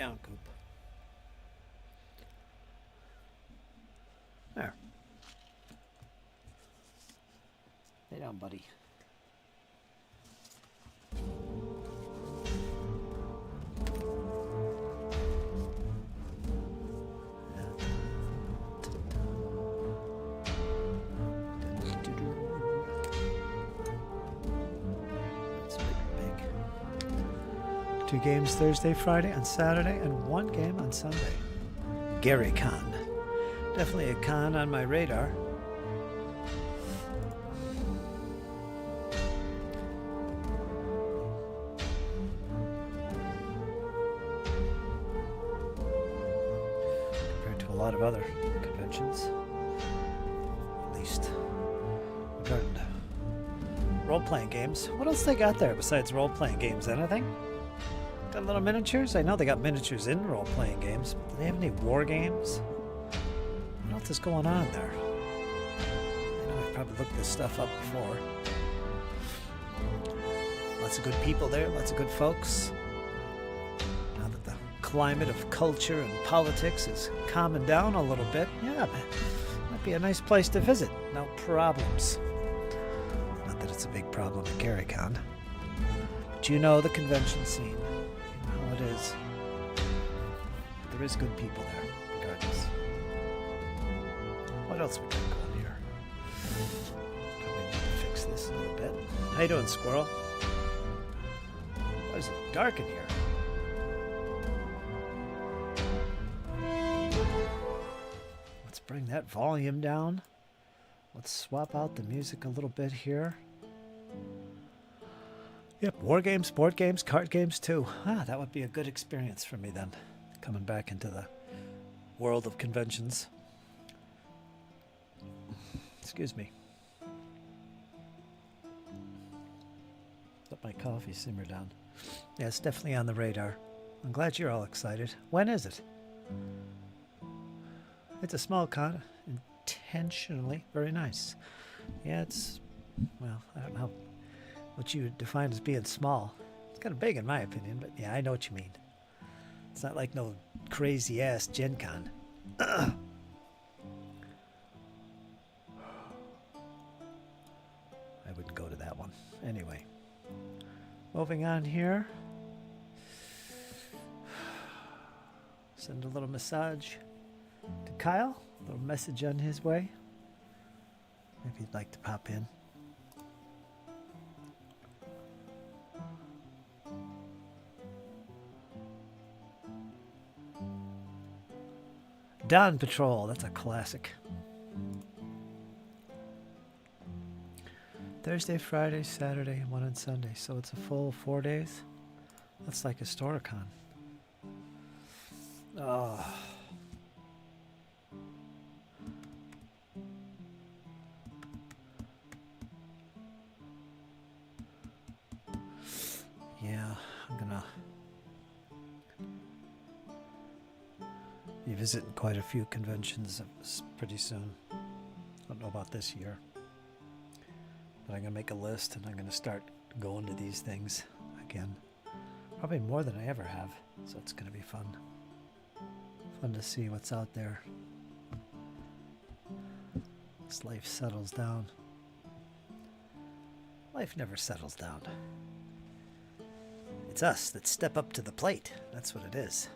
down, Coop. There. Lay down, buddy. Two games Thursday, Friday, and Saturday, and one game on Sunday. Gary Con. Definitely a con on my radar. Compared to a lot of other conventions. At least regarding role-playing games. What else they got there besides role-playing games? Anything? Got little miniatures? I know they got miniatures in role-playing games. Do they have any war games? What else is going on there? I know I've probably looked this stuff up before. Lots of good people there, lots of good folks. Now that the climate of culture and politics is calming down a little bit, yeah, might be a nice place to visit. No problems. Not that it's a big problem at GaryCon. But you know the convention scene. It is. There is good people there, regardless. What else we got going here? Probably need to fix this a little bit. How you doing, squirrel? Why is it dark in here? Let's bring that volume down. Let's swap out the music a little bit here. Yep, war games, board games, card games too. That would be a good experience for me then, coming back into the world of conventions. Excuse me. Let my coffee simmer down. Yeah, it's definitely on the radar. I'm glad you're all excited. When is it? It's a small con, intentionally very nice. Yeah, it's, well, I don't know what you would define as being small. It's kind of big in my opinion, but yeah, I know what you mean. It's not like no crazy ass Gen Con. I wouldn't go to that one. Anyway, moving on here. Send a little massage to Kyle. A little message on his way. Maybe he'd like to pop in. Dawn Patrol, that's a classic. Thursday, Friday, Saturday, and one on Sunday. So it's a full 4 days. That's like Historicon. Oh. Yeah, I'm gonna be visiting quite a few conventions pretty soon. I don't know about this year. But I'm going to make a list and I'm going to start going to these things again. Probably more than I ever have. So it's going to be fun. Fun to see what's out there. As life settles down. Life never settles down. It's us that step up to the plate. That's what it is.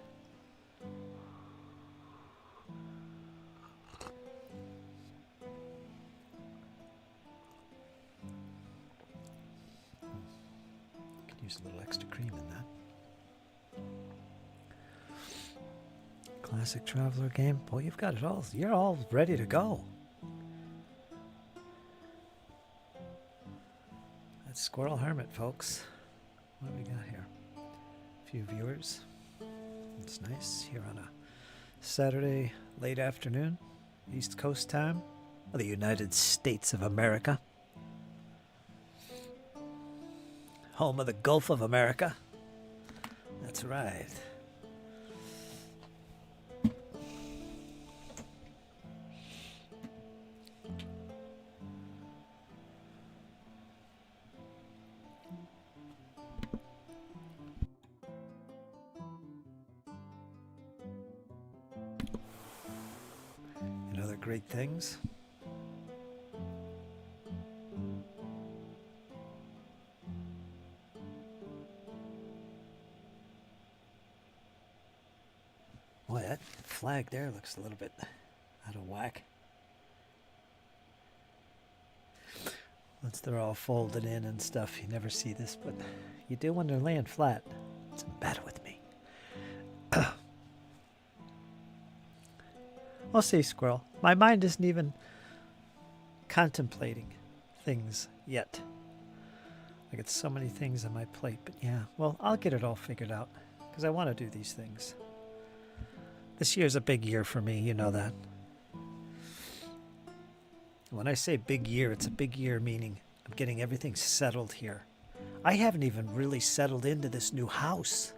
Use a little extra cream in that. Classic Traveler game. Boy, you've got it all. You're all ready to go. That's Squirrel Hermit, folks. What do we got here? A few viewers. It's nice here on a Saturday late afternoon, East Coast time of the United States of America. Home of the Gulf of America. That's right. great things. Boy, that flag there looks a little bit out of whack. Once they're all folded in and stuff, you never see this, but you do when they're laying flat. What's the matter with me? We'll see, Squirrel. My mind isn't even contemplating things yet. I got so many things on my plate, but yeah, well, I'll get it all figured out because I want to do these things. This year's a big year for me, you know that. When I say big year, it's a big year meaning I'm getting everything settled here. I haven't even really settled into this new house.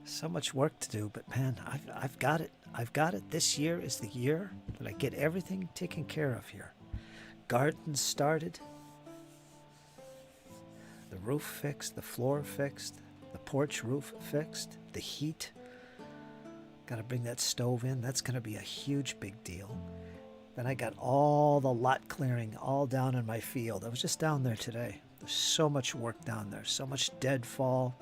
So much work to do, but man, I've got it. I've got it. This year is the year that I get everything taken care of here. Garden started. The roof fixed, the floor fixed, the porch roof fixed, the heat. Got to bring that stove in. That's going to be a huge big deal. Then I got all the lot clearing all down in my field. I was just down there today. There's so much work down there, so much deadfall.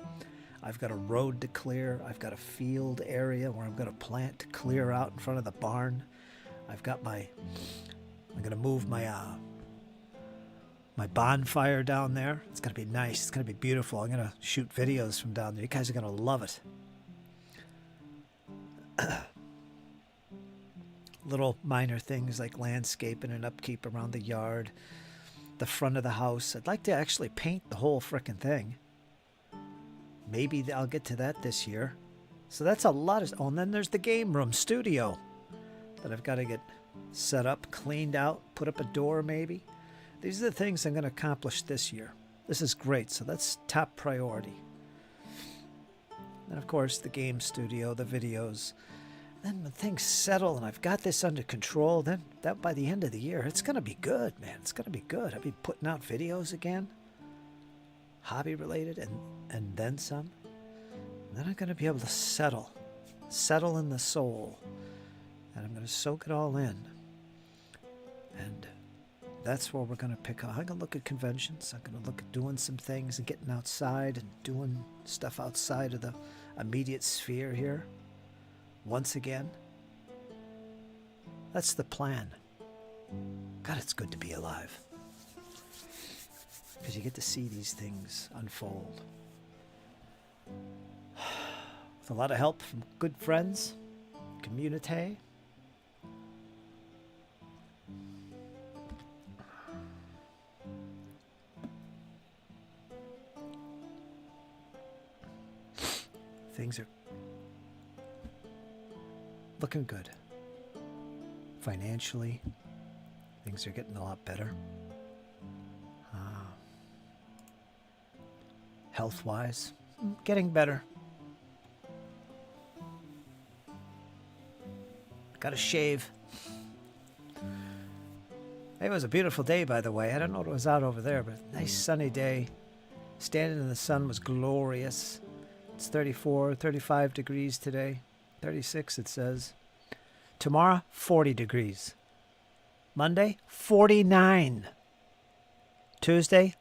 I've got a road to clear. I've got a field area where I'm going to plant to clear out in front of the barn. I'm going to move my bonfire down there. It's going to be nice. It's going to be beautiful. I'm going to shoot videos from down there. You guys are going to love it. Little minor things like landscaping and upkeep around the yard, the front of the house. I'd like to actually paint the whole frickin' thing. Maybe I'll get to that this year. So that's a lot of... Oh, and then there's the game room studio that I've got to get set up, cleaned out, put up a door maybe. These are the things I'm going to accomplish this year. This is great, so that's top priority. And of course, the game studio, the videos. Then when things settle and I've got this under control, then that by the end of the year, it's going to be good, man. It's going to be good. I'll be putting out videos again, hobby related, and then some. And then I'm going to be able to settle in the soul. And I'm going to soak it all in. And that's where we're going to pick up. I'm going to look at conventions. I'm going to look at doing some things and getting outside and doing stuff outside of the immediate sphere here. Once again. That's the plan. God, it's good to be alive. Because you get to see these things unfold. With a lot of help from good friends, community. Things are looking good. Financially, things are getting a lot better. Health-wise, getting better. Got to shave. It was a beautiful day, by the way. I don't know what was out over there, but nice sunny day. Standing in the sun was glorious. It's 34, 35 degrees today. 36, it says. Tomorrow, 40 degrees. Monday, 49. Tuesday,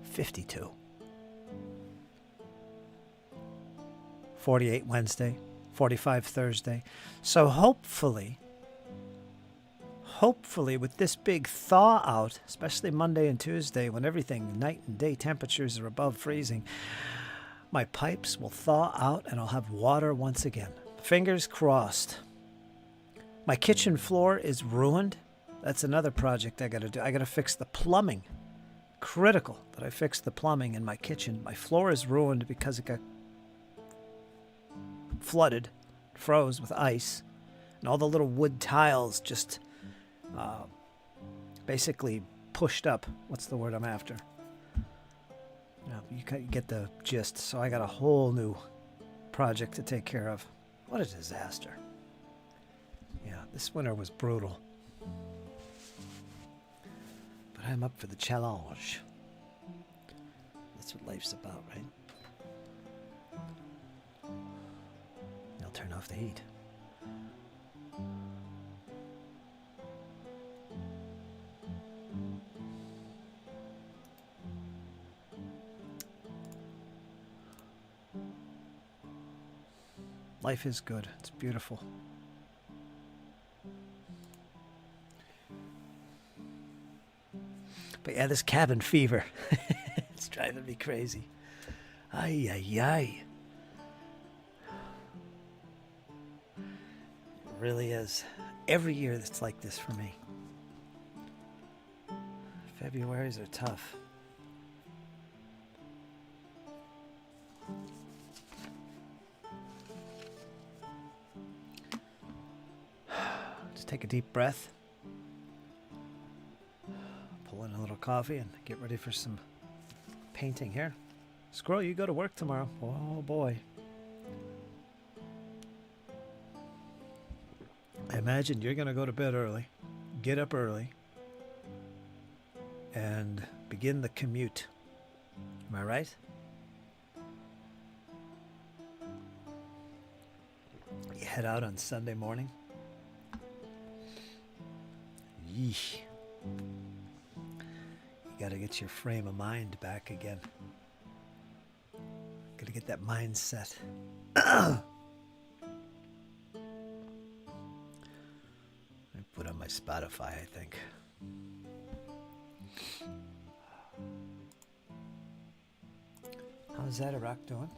52. 48 Wednesday, 45 Thursday. So hopefully with this big thaw out, especially Monday and Tuesday, when everything, night and day temperatures are above freezing, my pipes will thaw out and I'll have water once again. Fingers crossed. My kitchen floor is ruined. That's another project I got to do. I got to fix the plumbing. Critical that I fix the plumbing in my kitchen. My floor is ruined because it got flooded, froze with ice, and all the little wood tiles just basically pushed up. What's the word I'm after? You get the gist. So I got a whole new project to take care of. What a disaster. Yeah, this winter was brutal. But I'm up for the challenge. That's what life's about, right? I'll turn off the heat. Life is good. It's beautiful. But yeah, this cabin fever. It's driving me crazy. Ay, ay, ay. It really is. Every year it's like this for me. Februaries are tough. Just take a deep breath. Pull in a little coffee and get ready for some painting here. Squirrel, you go to work tomorrow. Oh boy. I imagine you're going to go to bed early, get up early, and begin the commute. Am I right? You head out on Sunday morning. Yeesh. You got to get your frame of mind back again. Got to get that mindset. I put on my Spotify, I think. How's that Iraq doing?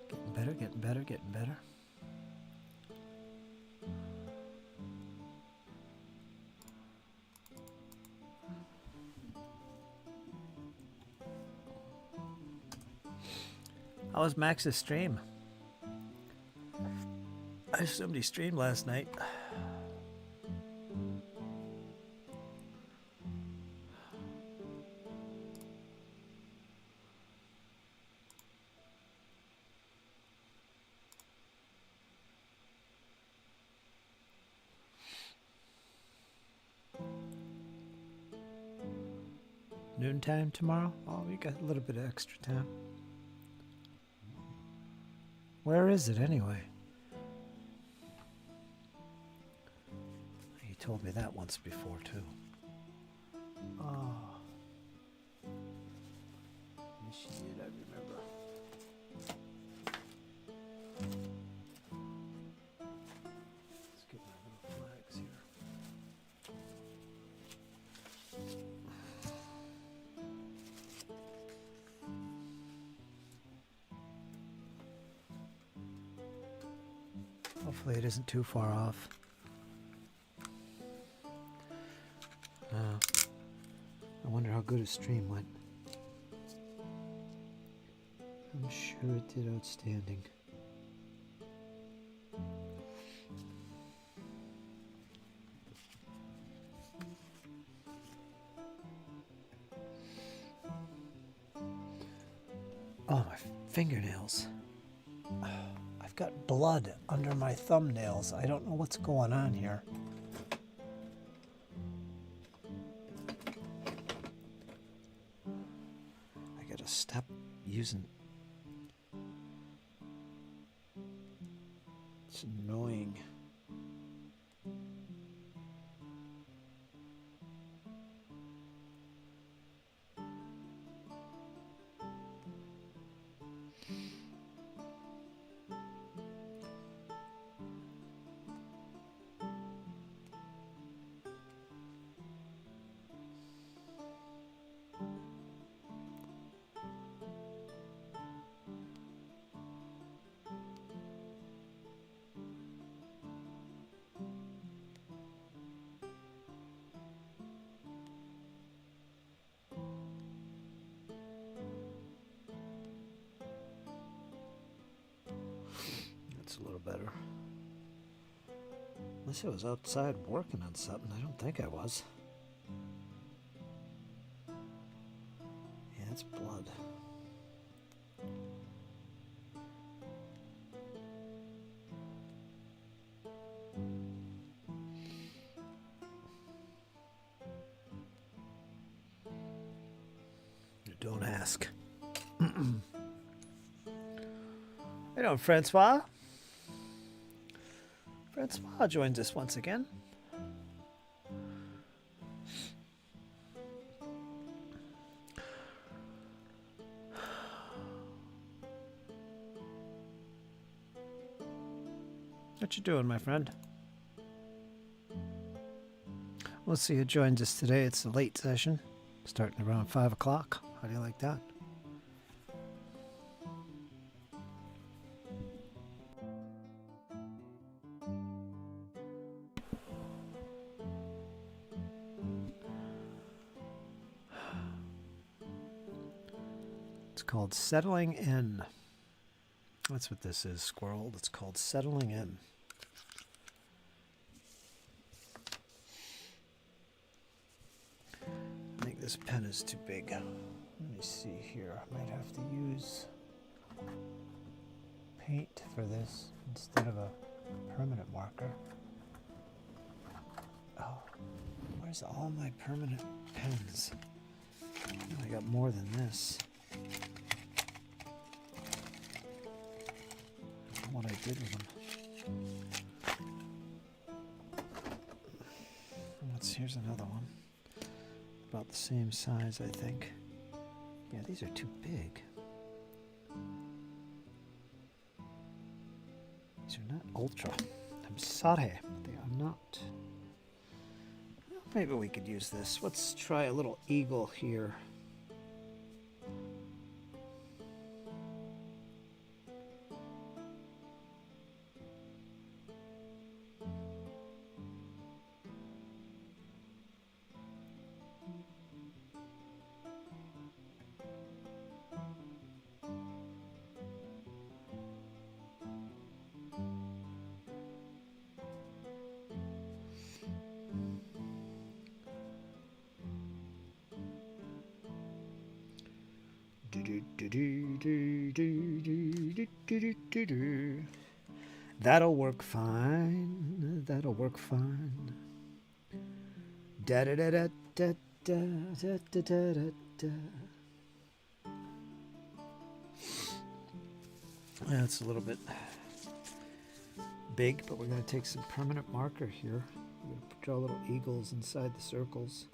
Getting better, getting better, getting better. How was Max's stream? I assumed he streamed last night. Noontime tomorrow? Oh, we got a little bit of extra time. Where is it anyway? You told me that once before too. Oh. Yes, she did, I remember. Let's get my little flags here. Hopefully it isn't too far off. I wonder how good his stream went. I'm sure it did outstanding. Oh, my fingernails. I've got blood under my thumbnails. I don't know what's going on here. I gotta stop using. It's annoying. A little better. Unless I was outside working on something. I don't think I was. Yeah, it's blood. Don't ask. Hey, doing, Francois? Francois joins us once again. What you doing, my friend? Let's see who joins us today. It's a late session, starting around 5 o'clock. How do you like that? It's called Settling In. That's what this is, Squirrel. It's called Settling In. I think this pen is too big. Let me see here. I might have to use paint for this instead of a permanent marker. Oh, where's all my permanent pens? I got more than this. I don't know what I did with them. Here's another one. About the same size, I think. Yeah, these are too big. These are not ultra. I'm sorry. They are not. Well, maybe we could use this. Let's try a little eagle here. That'll work fine. That'll work fine. Da da da da da da da da da da. That's a little bit big, but we're going to take some permanent marker here. We're going to draw little eagles inside the circles.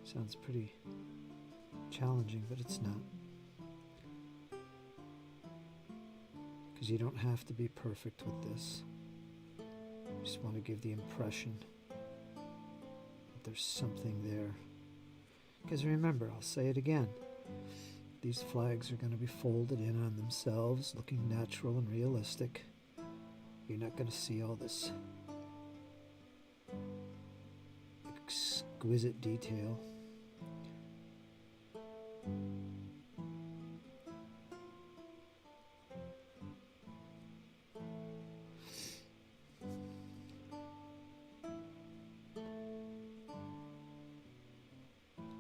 Sounds pretty challenging, but it's not. Because you don't have to be perfect with this. You just want to give the impression that there's something there. Because remember, I'll say it again, these flags are going to be folded in on themselves, looking natural and realistic. You're not going to see all this exquisite detail.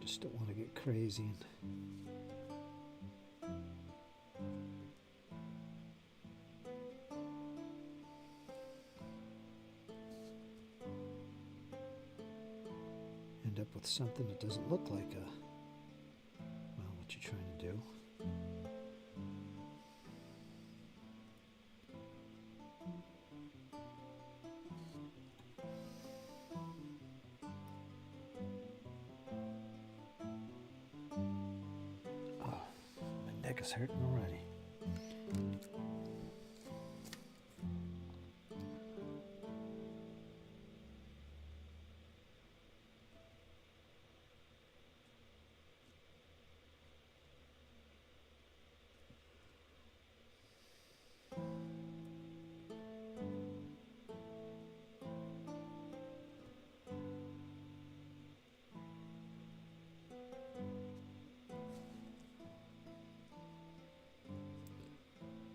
Just don't want to get crazy and end up with something that doesn't look like what you're trying to do. Neck is hurting already.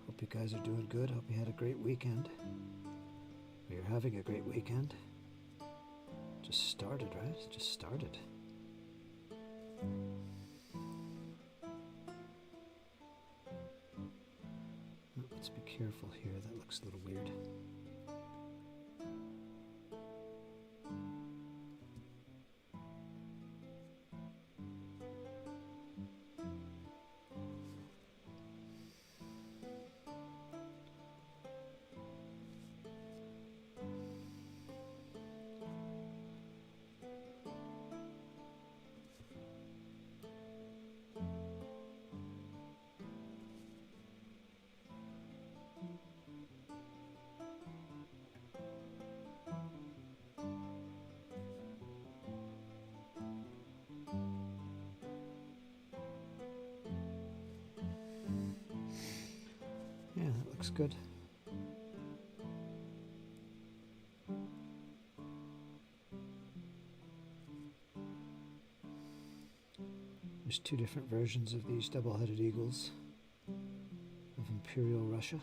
Hope you guys are doing good. Hope you had a great weekend. Or you're having a great weekend. Just started, right? It just started. Oh, let's be careful here. That looks a little weird. looks good. There's two different versions of these double-headed eagles of Imperial Russia.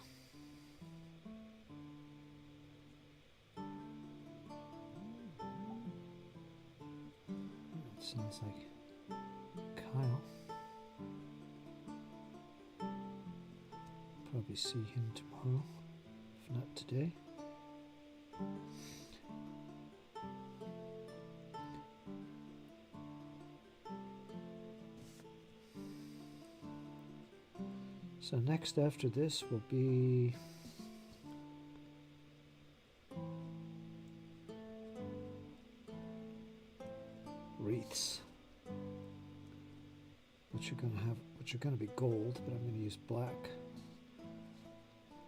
It sounds like Kyle. Probably see him tomorrow, if not today. So next after this will be wreaths, which are going to be gold, but I'm going to use black.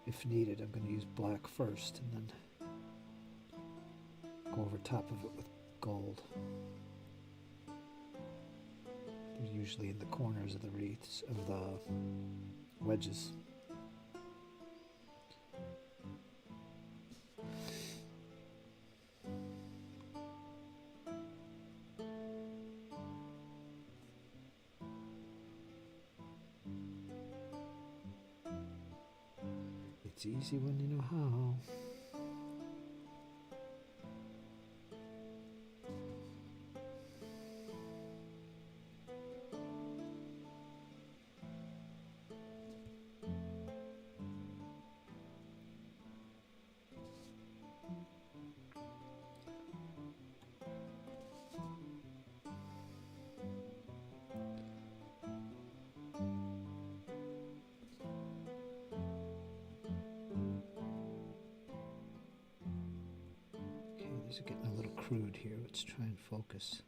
If needed, I'm going to use black first and then go over top of it with gold. They're usually in the corners of the wreaths, of the wedges. It's easy when you know how. These are getting a little crude here. Let's try and focus.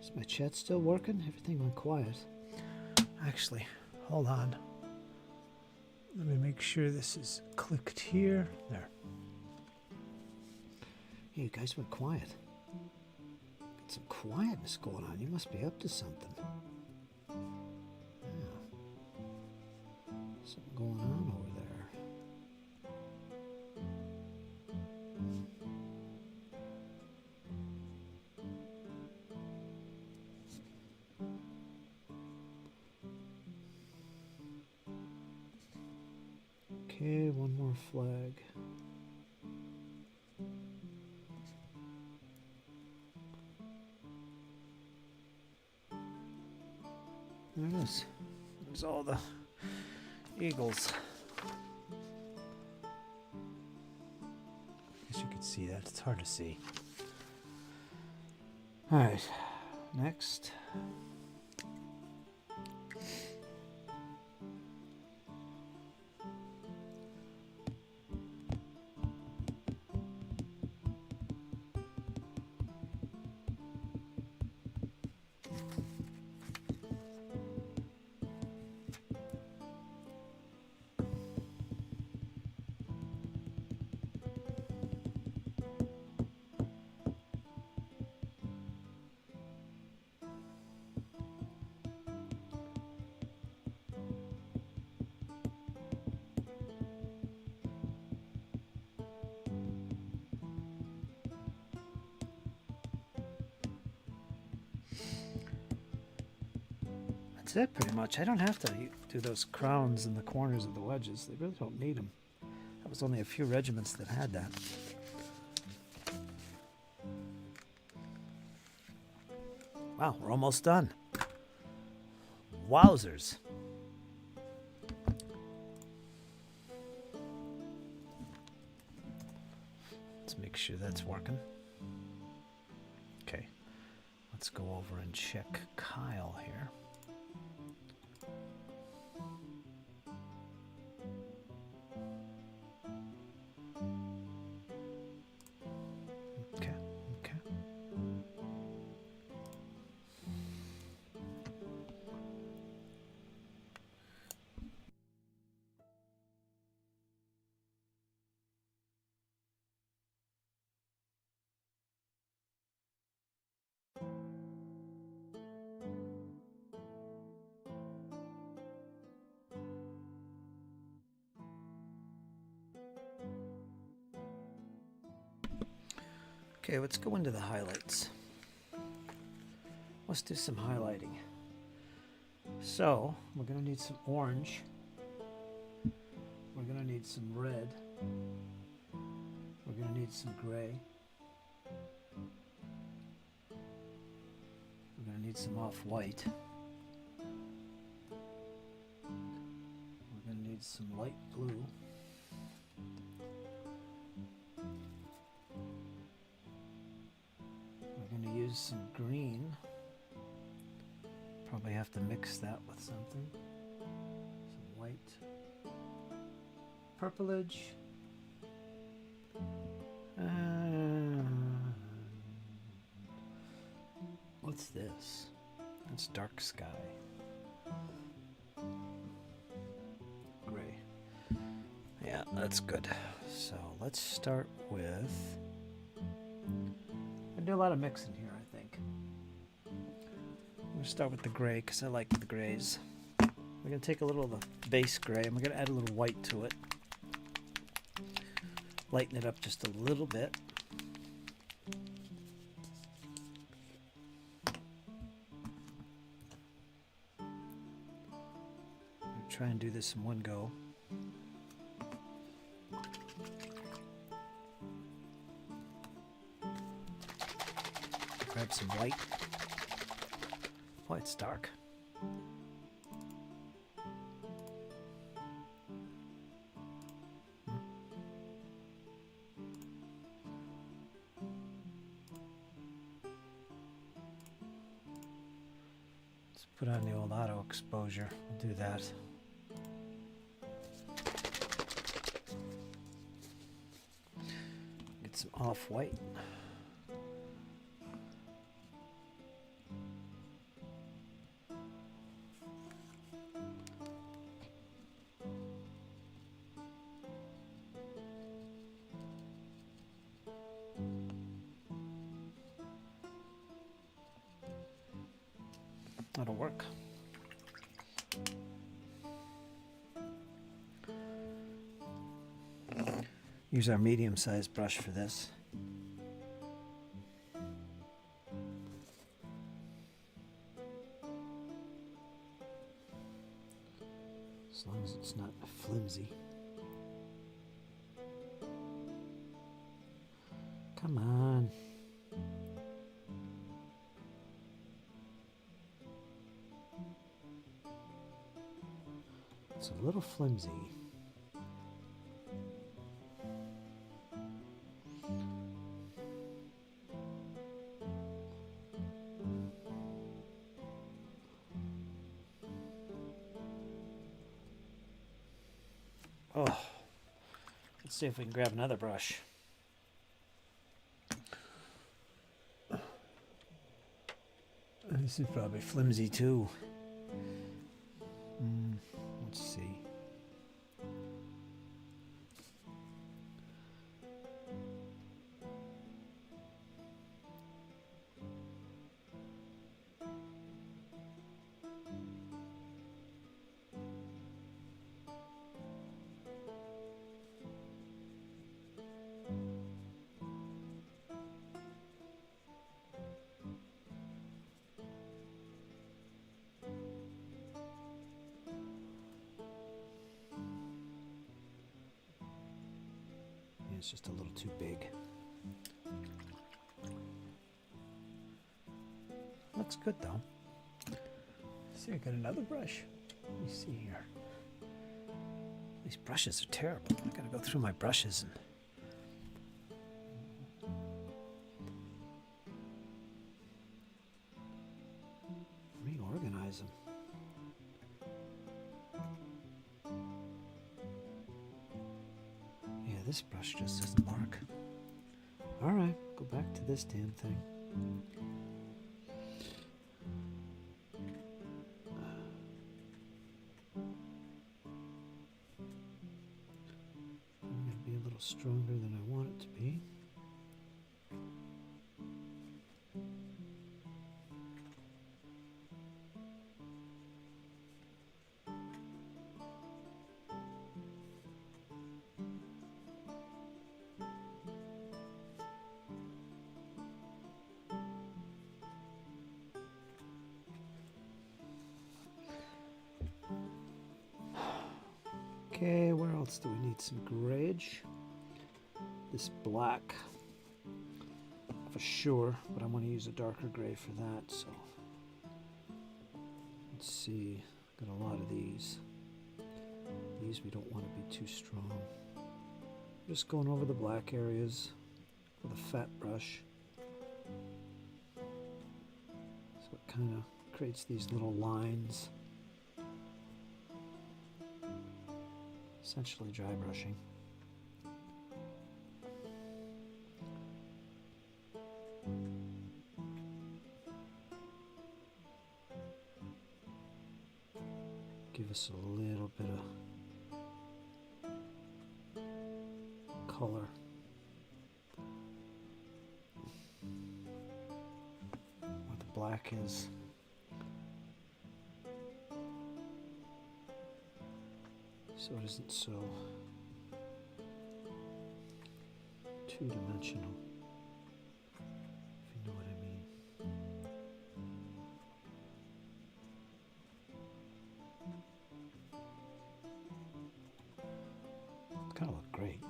Is my chat still working? Everything went quiet. Actually, hold on. Let me make sure this is clicked here. There. Hey, you guys went quiet. Got some quietness going on. You must be up to something. Yeah. Something going on over there. Okay, one more flag. There it is. There's all the eagles. Guess you could see that. It's hard to see. All right, next. That's it, pretty much. I don't have to do those crowns in the corners of the wedges. They really don't need them. That was only a few regiments that had that. Wow, we're almost done. Wowzers. Let's make sure that's working. Okay, let's go over and check Kyle here. Okay, okay. Okay, let's go into the highlights. Let's do some highlighting. So, we're going to need some orange. We're going to need some red. We're going to need some gray. We're going to need some off-white. We're going to need some light blue. We're going to use some green. Probably have to mix that with something. Some white. Purplage. What's this? That's dark sky. Gray. Yeah, that's good. So let's start with... I do a lot of mixing here, I think. I'm going to start with the gray because I like the grays. We're going to take a little of the base gray and we're going to add a little white to it. Lighten it up just a little bit. Try and do this in one go. Grab some white. Oh, it's dark. Let's put on the old auto exposure. We'll do that. Get some off-white. That'll work. Use our medium-sized brush for this. As long as it's not flimsy. Come on. It's a little flimsy. Oh, let's see if we can grab another brush. This is probably flimsy too. Let's see. It's just a little too big. looks good though. See, I got another brush. Let me see here. These brushes are terrible. I gotta go through my brushes and reorganize them. Yeah, this brush just doesn't work. Alright, go back to this damn thing. I'm gonna be a little stronger than I want it to be. Okay, where else do we need some grayage? This black for sure, but I want to use a darker gray for that, so let's see. Got a lot of these. These we don't want to be too strong. Just going over the black areas with a fat brush. So it kind of creates these little lines. Essentially dry brushing. Give us a little bit of color. Where the black is. So it isn't so two-dimensional, if you know what I mean. It's gonna look great.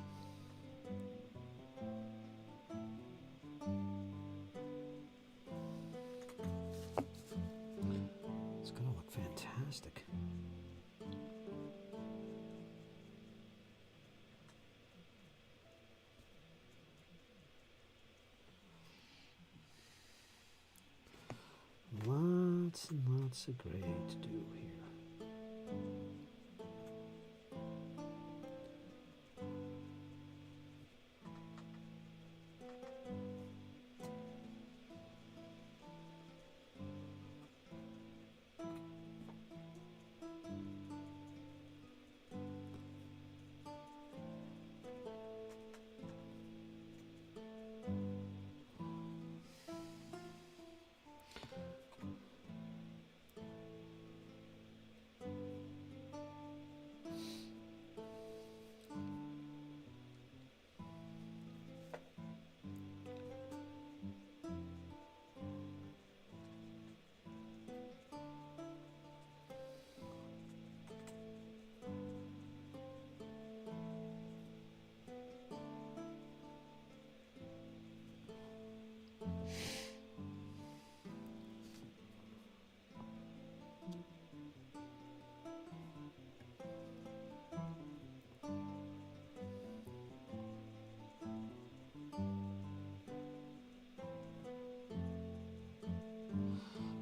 It's gonna look fantastic. Lots and lots of gray to do here.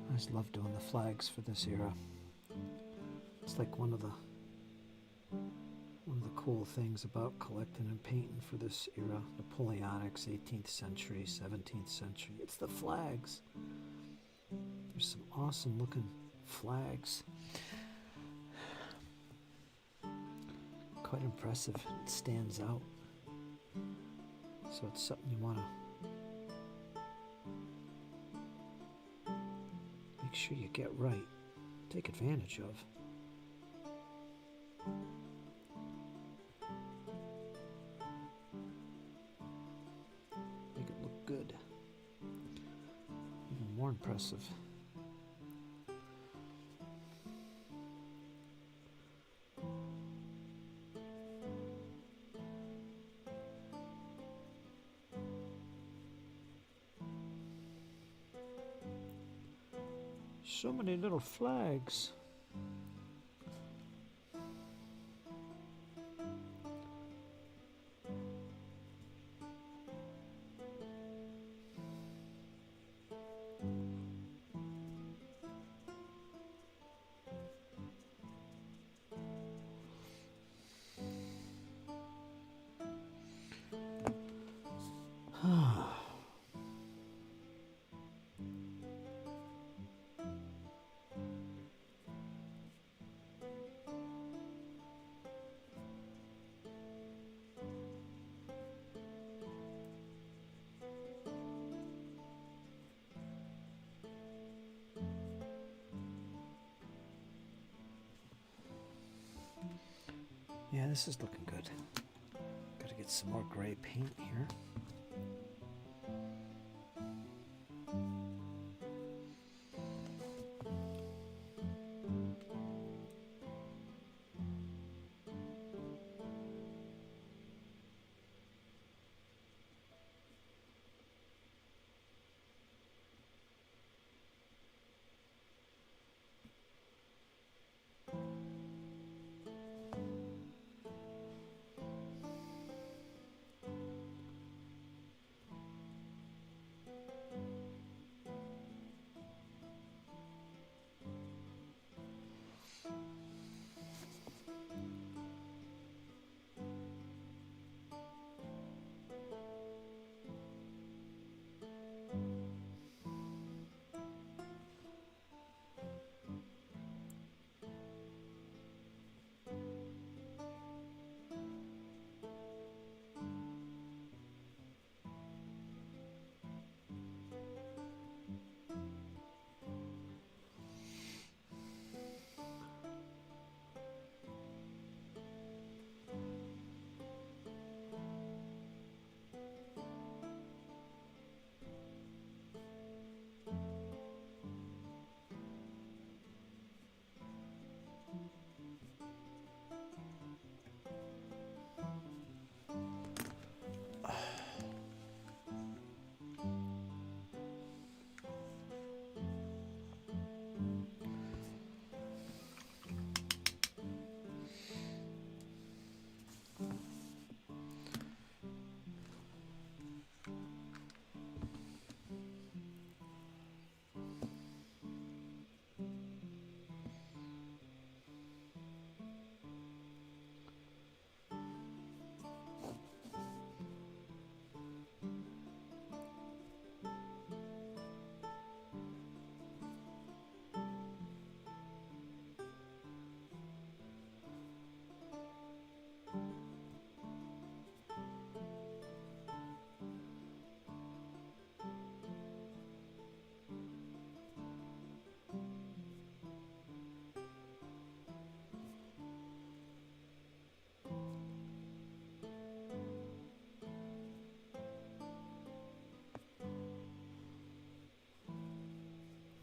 I just love doing the flags for this era. It's like one of the cool things about collecting and painting for this era. Napoleonics, 18th century, 17th century. It's the flags. There's some awesome looking flags. Quite impressive. It stands out. So it's something you want to make sure you get right, take advantage of. Make it look good. Even more impressive. So many little flags. Yeah, this is looking good. Gotta get some more gray paint here.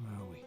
Where are we?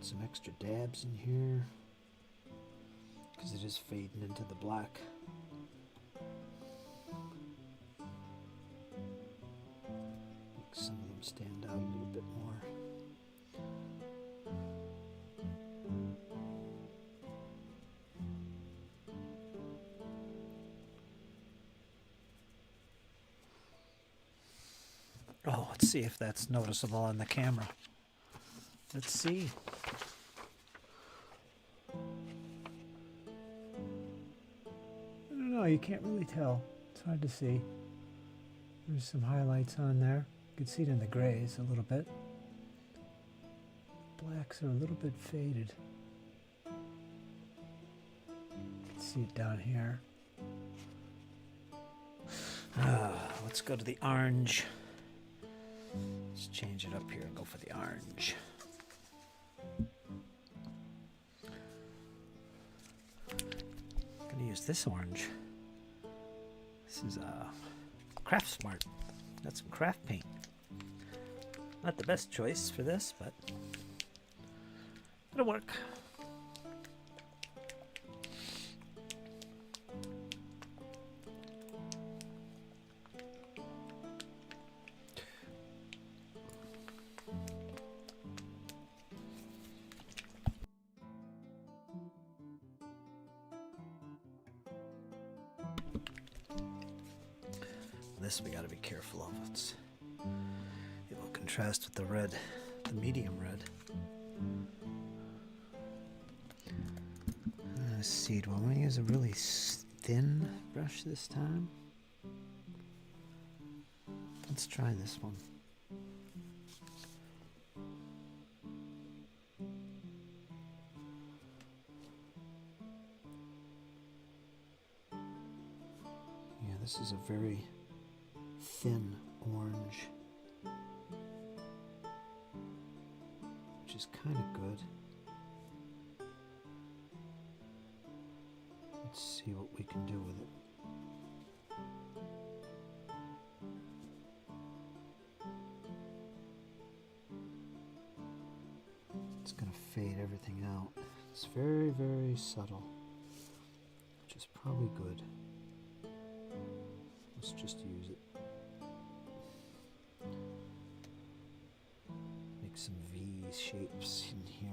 Some extra dabs in here because it is fading into the black. Make some of them stand out a little bit more. Oh, let's see if that's noticeable on the camera. Let's see. I don't know, you can't really tell. It's hard to see. There's some highlights on there. You can see it in the grays a little bit. blacks are a little bit faded. You can see it down here. Let's go to the orange. Let's change it up here and go for the orange. I'm gonna use this orange. This is Craft Smart. Got some craft paint. Not the best choice for this, but it'll work. This we got to be careful of. It will contrast with the red, the medium red. Seed. Well, I'm going to use a really thin brush this time. Let's try this one. Yeah, this is a very thin orange, which is kind of good. Let's see what we can do with it. It's going to fade everything out. It's very, very subtle, which is probably good. Let's just use it. Make some V shapes in here.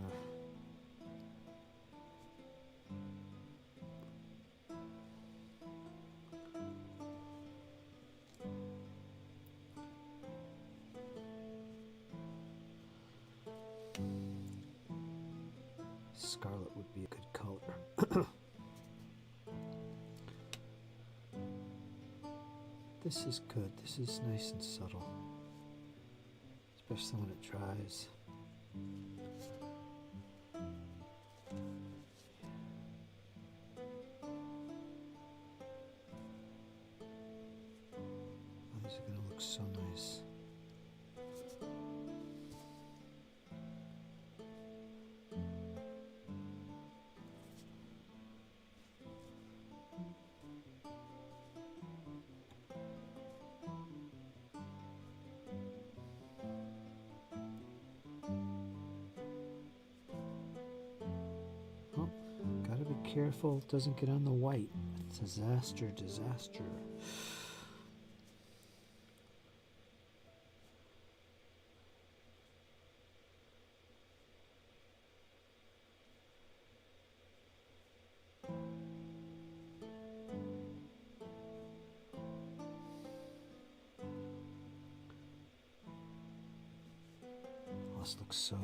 Scarlet would be a good color. This is good. This is nice and subtle, especially when it dries. Oh, these are going to look so nice. Careful, it doesn't get on the white. Disaster, disaster. This looks so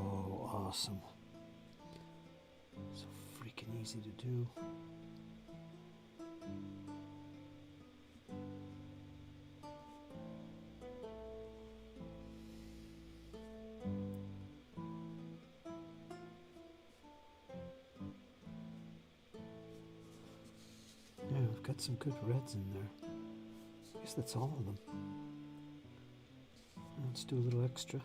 awesome. So freaking easy to do. Yeah, we've got some good reds in there. I guess that's all of them. Let's do a little extra.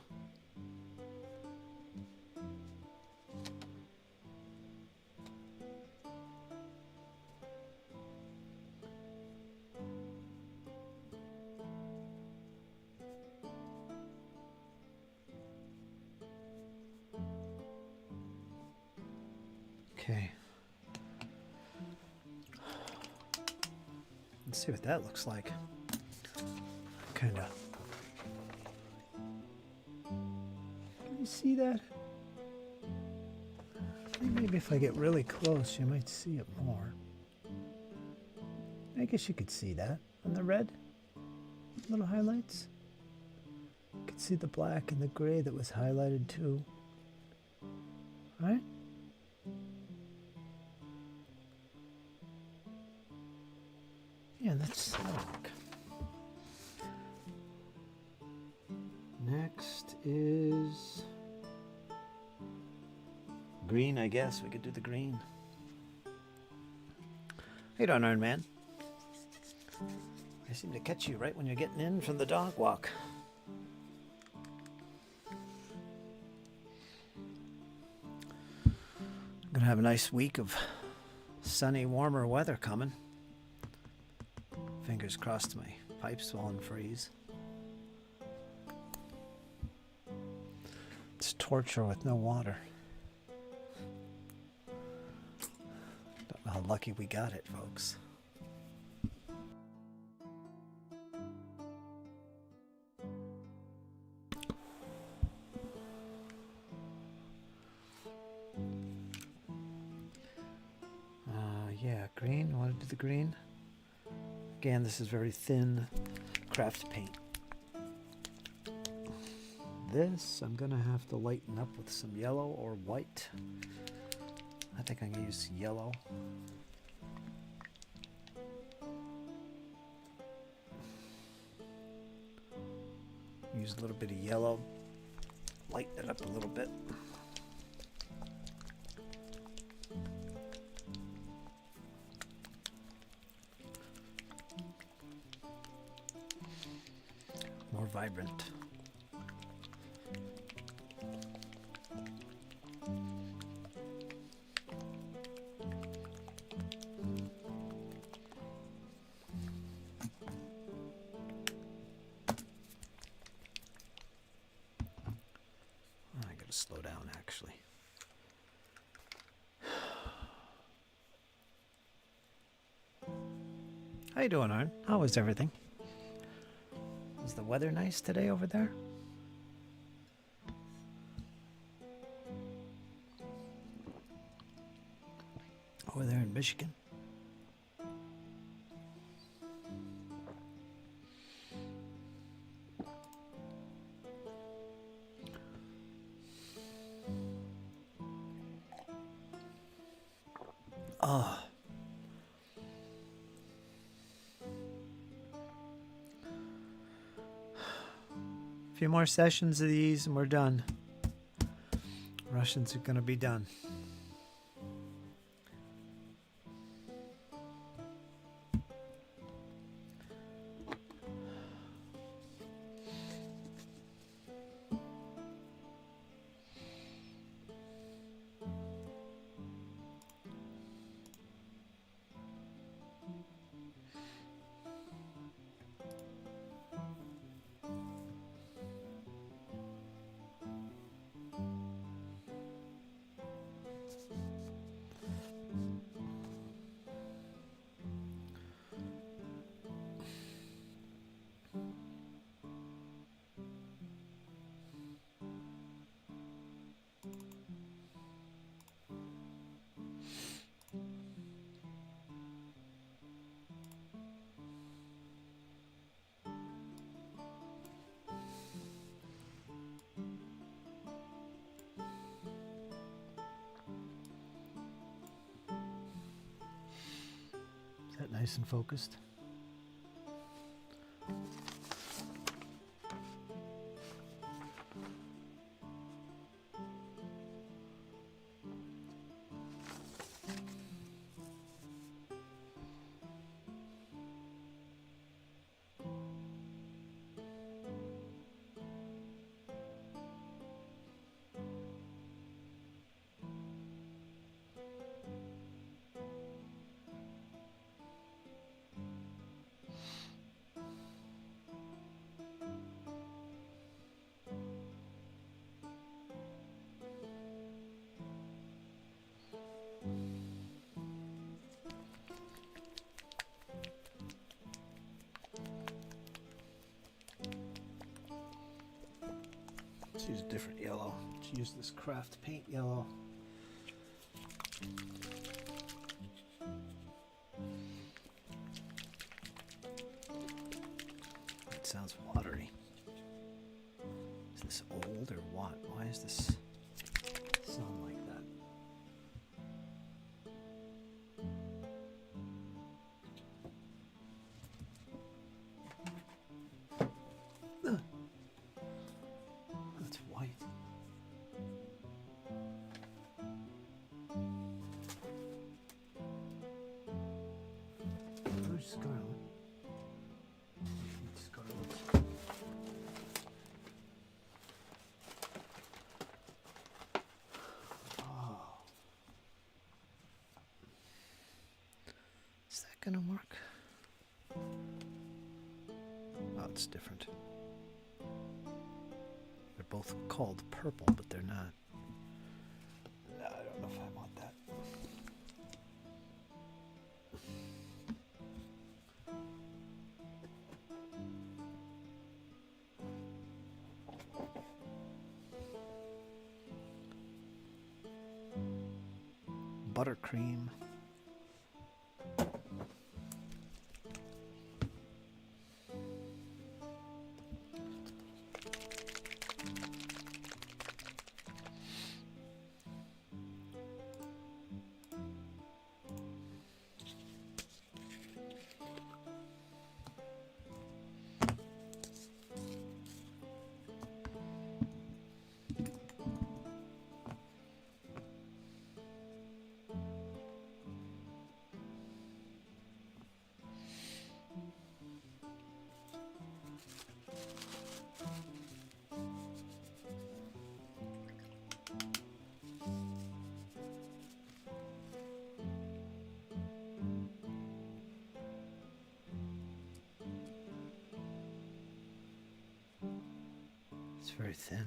Okay. Let's see what that looks like. Kind of. Can you see that? I think maybe if I get really close, you might see it more. I guess you could see that on the red. Little highlights. You could see the black and the gray that was highlighted too. All right? Yeah, that'll work. Next is green, I guess. We could do the green. How you doing, Iron Man? I seem to catch you right when you're getting in from the dog walk. I'm gonna have a nice week of sunny, warmer weather coming. Fingers crossed my pipes won't freeze. It's torture with no water. Don't know how lucky we got it, folks. Yeah, green. Want to do the green? Again, this is very thin craft paint. This, I'm gonna have to lighten up with some yellow or white. I think I'm gonna use yellow. Use a little bit of yellow, lighten it up a little bit. More vibrant. I gotta slow down, actually. How you doing, Arn? How is everything? Is the weather nice today over there? Over there in Michigan? Oh. A few more sessions of these and we're done. Russians are going to be done. Is that nice and focused? Let's use a different yellow. Let's use this craft paint yellow. It sounds watery. Is this old or what? Why is this sound like that? That's white. Scarlet. Scarlet. Oh. Is that gonna work? Oh, it's different. They're both called purple, but they're not. No, I don't know if I want that. Buttercream. It's very thin.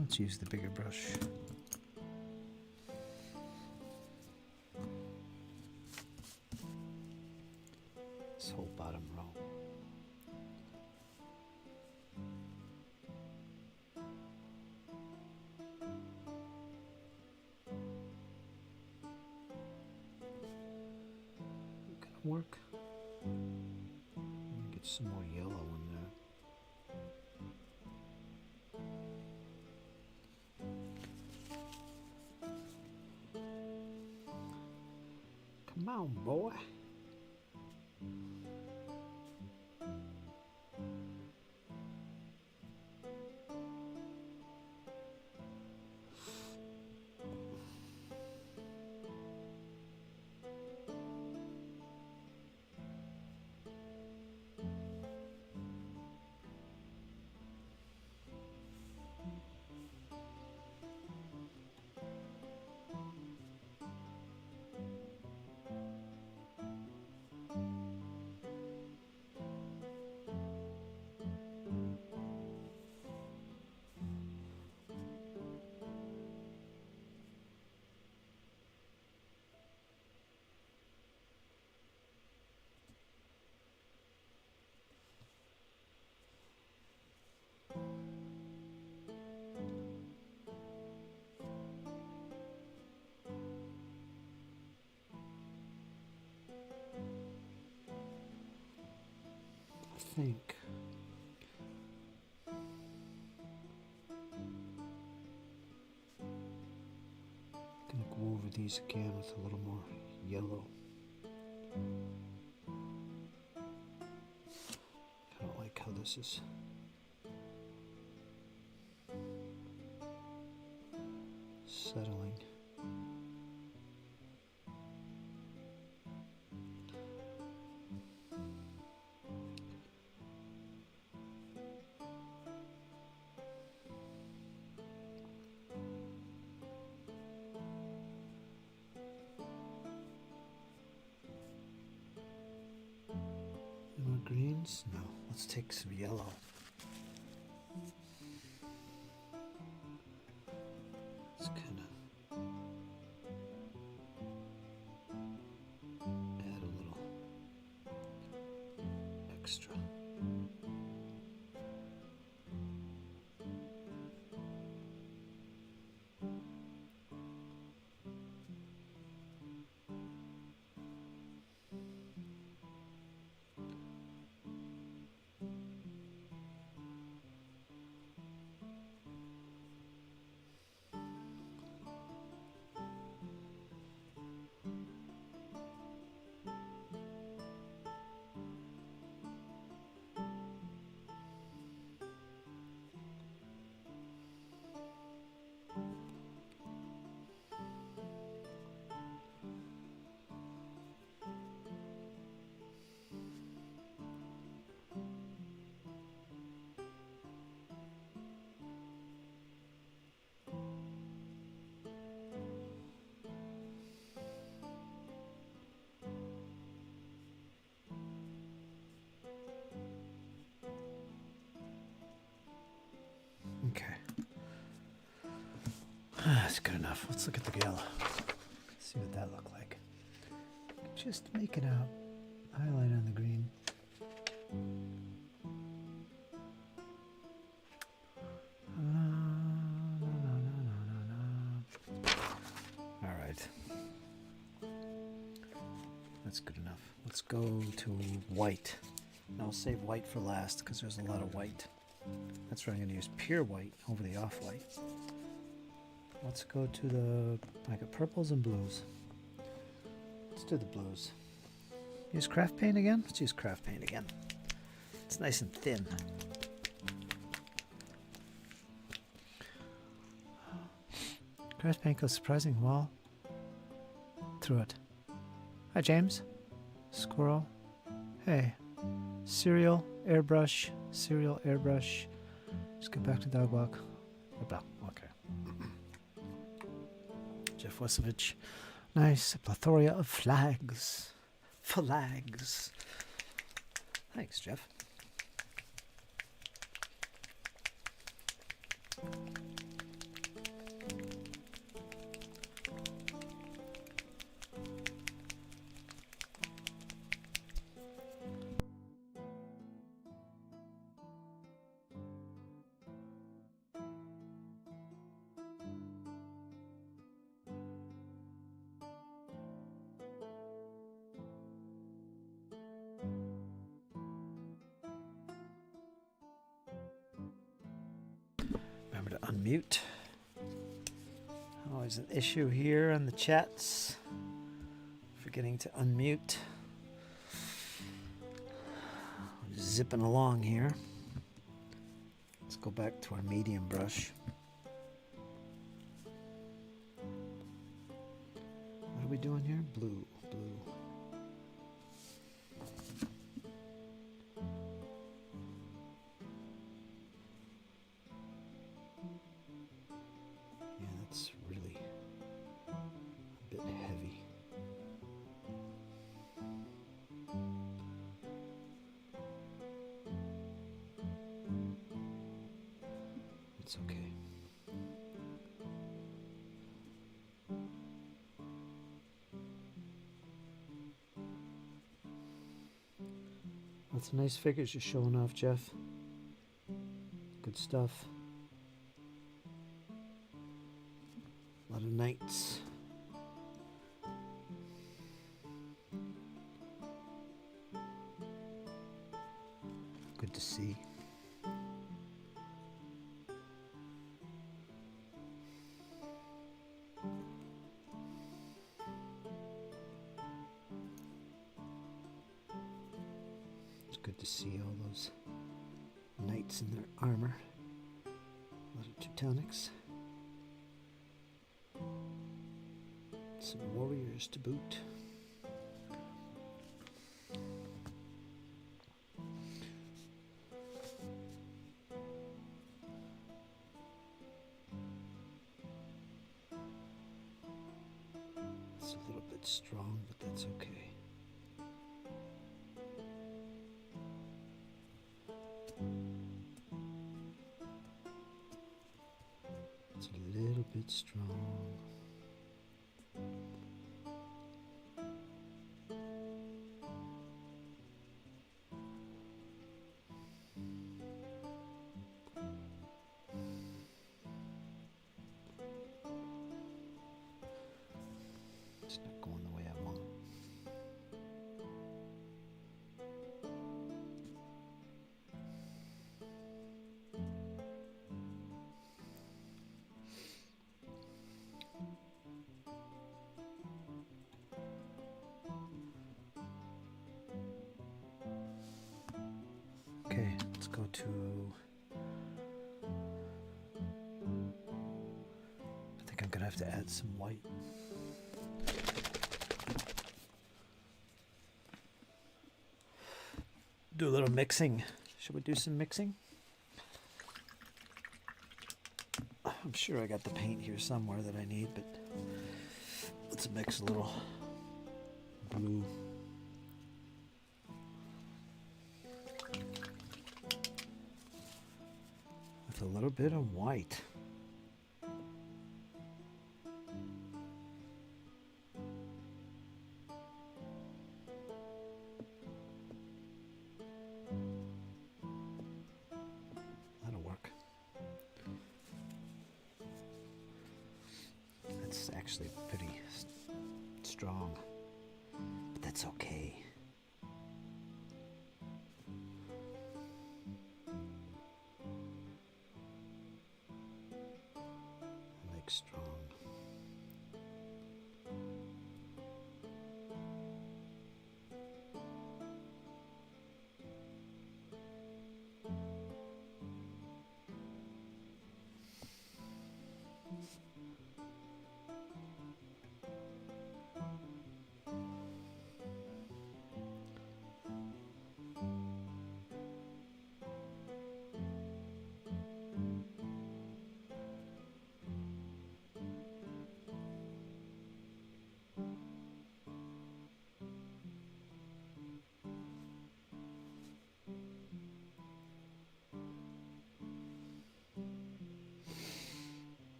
Let's use the bigger brush. This whole bottom row. Gonna work. Get some more yellow in there. Come on, boy. I think gonna go over these again with a little more yellow. I don't like how this is settling. More greens? No, let's take some yellow. It's kind of add a little extra. That's good enough. Let's look at the yellow. See what that looked like. Just make it out. Highlight on the green. All right. That's good enough. Let's go to white. Now I'll save white for last because there's a lot of white. That's where I'm going to use pure white over the off-white. Let's go to the... I got purples and blues. Let's do the blues. Use craft paint again? Let's use craft paint again. It's nice and thin. Craft paint goes surprisingly well through it. Hi, James. Squirrel. Hey. Cereal, airbrush, cereal, airbrush. Just get back to dog walk. Okay. Jeff Wesovich. Nice. A plethora of flags. Flags. Thanks, Jeff. Remember to unmute. Always an issue here on the chats. Forgetting to unmute. Zipping along here. Let's go back to our medium brush. What are we doing here? Blue, blue. Yeah, that's really a bit heavy. It's okay. That's nice figures you're showing off, Jeff. Good stuff. A lot of knights. Good to see. It's good to see all those knights in their armor. A lot of Teutonics. Some warriors to boot. It's a little bit strong, but that's okay. It's a little bit strong. It's not going the way I want. Okay, let's go to... I think I'm gonna have to add some white. Do a little mixing. Should we do some mixing? I'm sure I got the paint here somewhere that I need, but let's mix a little blue. With a little bit of white. That's okay. Legs strong.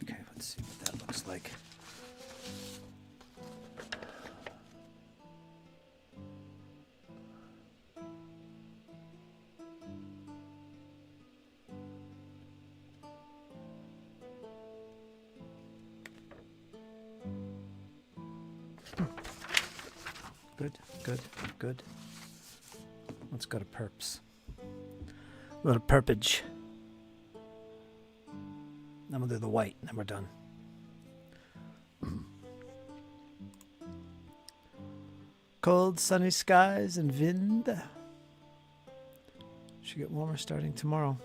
Okay, let's see what that looks like. Good, good, good. Let's go to perps. A little perpage. Then we'll do the white, and then we're done. Cold, sunny skies and wind. Should get warmer starting tomorrow.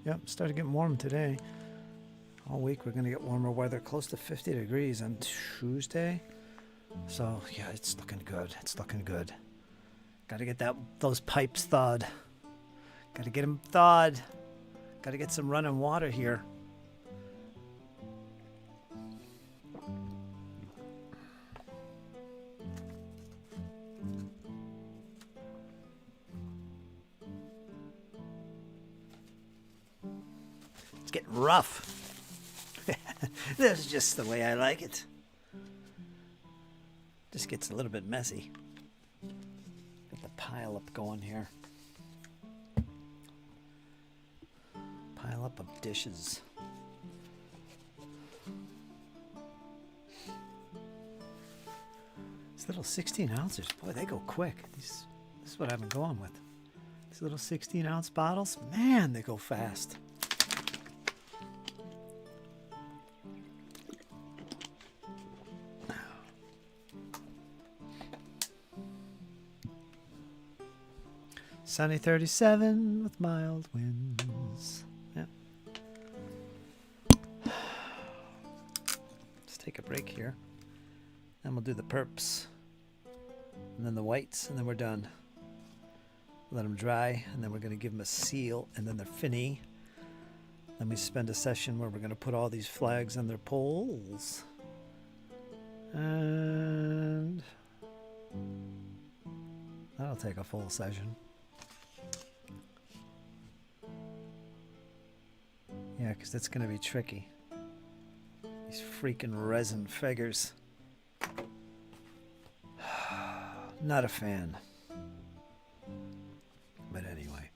Yep, started getting warm today. All week we're going to get warmer weather, close to 50 degrees on Tuesday. So, yeah, it's looking good. It's looking good. Got to get those pipes thawed. Got to get them thawed. Got to get some running water here. It's getting rough. This is just the way I like it. Just gets a little bit messy. Get the pile up going here. Pile up of dishes. These little 16 ounces, boy, they go quick. This is what I've been going with. These little 16-ounce bottles, man, they go fast. Sunny 37 with mild winds. Yep. take a break here. Then we'll do the perps. And then the whites, and then we're done. Let them dry, and then we're going to give them a seal, and then they're finny. Then we spend a session where we're going to put all these flags on their poles. And that'll take a full session. Yeah, because that's going to be tricky. These freaking resin figures. Not a fan. But anyway.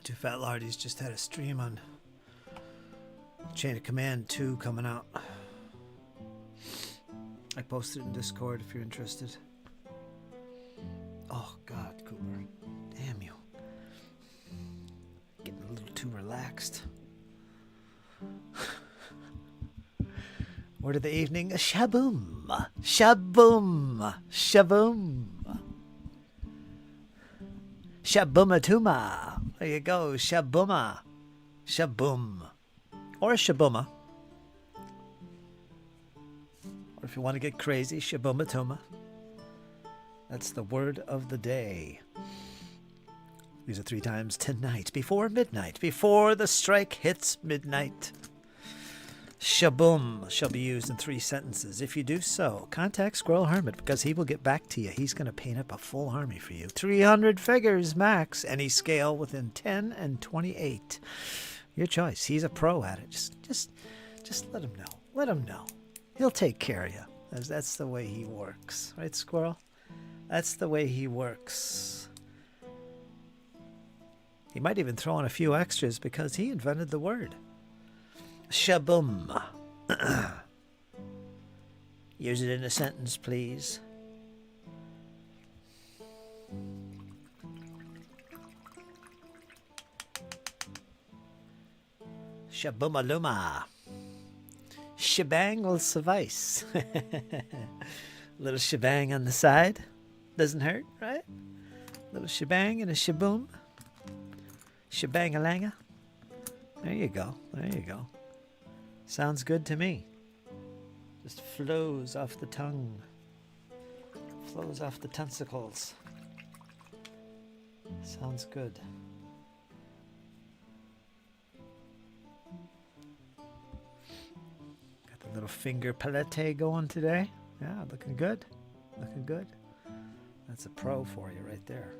Two Fat Lardies just had a stream on Chain of Command 2 coming out. I posted it in Discord if you're interested. Oh God, Cooper. Damn you. Getting a little too relaxed. Word of the evening, shaboom. Shaboom. Shaboom. Shaboomatuma. There you go, shabooma. Shaboom. Or shabooma. Or if you want to get crazy, shaboomatuma. That's the word of the day. These are 3 times tonight, before midnight, before the strike hits midnight. Shaboom shall be used in 3 sentences. If you do so, contact Squirrel Hermit because he will get back to you. He's going to paint up a full army for you. 300 figures max, any scale within 10 and 28. Your choice. He's a pro at it. Just let him know. Let him know. He'll take care of you. That's the way he works. Right, Squirrel? That's the way he works. He might even throw in a few extras because he invented the word. Shaboom. Use it in a sentence, please. Shaboomaluma. Shebang will suffice. Little shebang on the side. Doesn't hurt, right? Little shebang and a shaboom. Shebang-a-langa. There you go. There you go. Sounds good to me. Just flows off the tongue. Flows off the tonsicles. Sounds good. Got the little finger palette going today. Yeah, looking good. Looking good. That's a pro for you right there.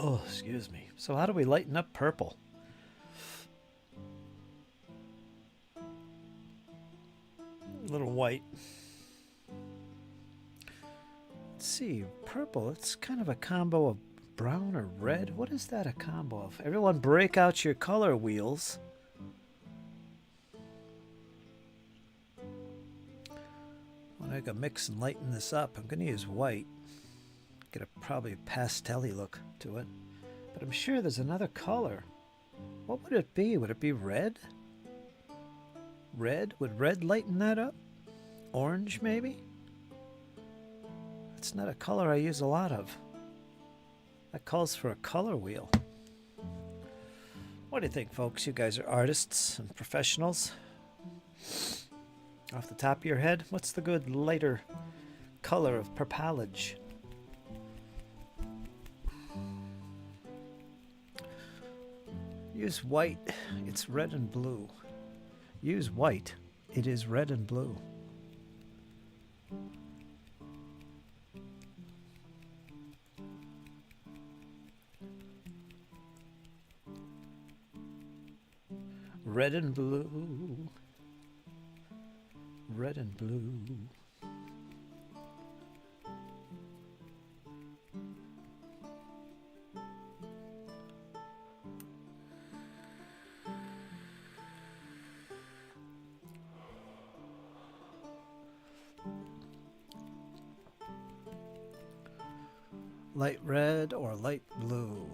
Oh, excuse me. So how do we lighten up purple? A little white. Let's see, purple, it's kind of a combo of brown or red. What is that a combo of? Everyone break out your color wheels. When I can mix and lighten this up, I'm going to use white. Get a probably pastel-y look to it. But I'm sure there's another color. What would it be? Would it be red? Red? Would red lighten that up? Orange, maybe? It's not a color I use a lot of. That calls for a color wheel. What do you think, folks? You guys are artists and professionals. Off the top of your head, what's the good lighter color of purplage? Use white. It's red and blue. Use white. It is red and blue. Red and blue. Red and blue. Light red or light blue?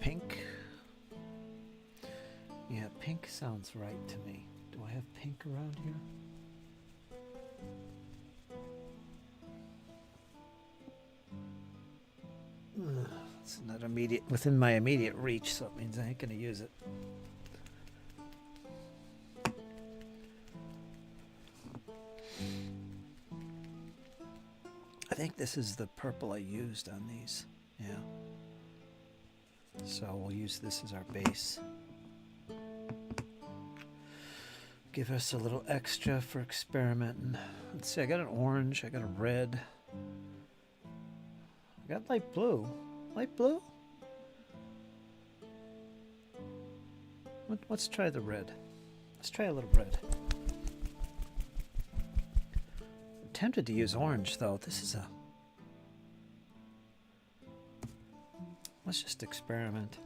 Pink? Yeah, pink sounds right to me. Do I have pink around here? It's not within my immediate reach, so it means I ain't gonna use it. I think this is the purple I used on these. Yeah. So we'll use this as our base. Give us a little extra for experimenting. Let's see, I got an orange, I got a red. I got light blue. Light blue? Let's try the red. Let's try a little red. I'm tempted to use orange though. This is a... Let's just experiment.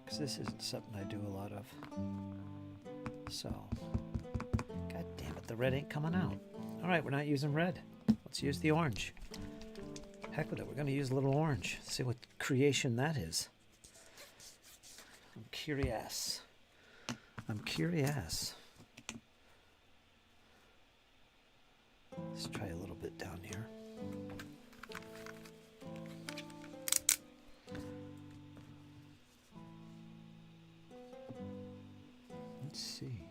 Because this isn't something I do a lot of. So, god damn it, the red ain't coming out. Alright, we're not using red. Let's use the orange. Heck with it, we're going to use a little orange. See what creation that is. I'm curious. I'm curious. Let's try a little bit down here. Let's see.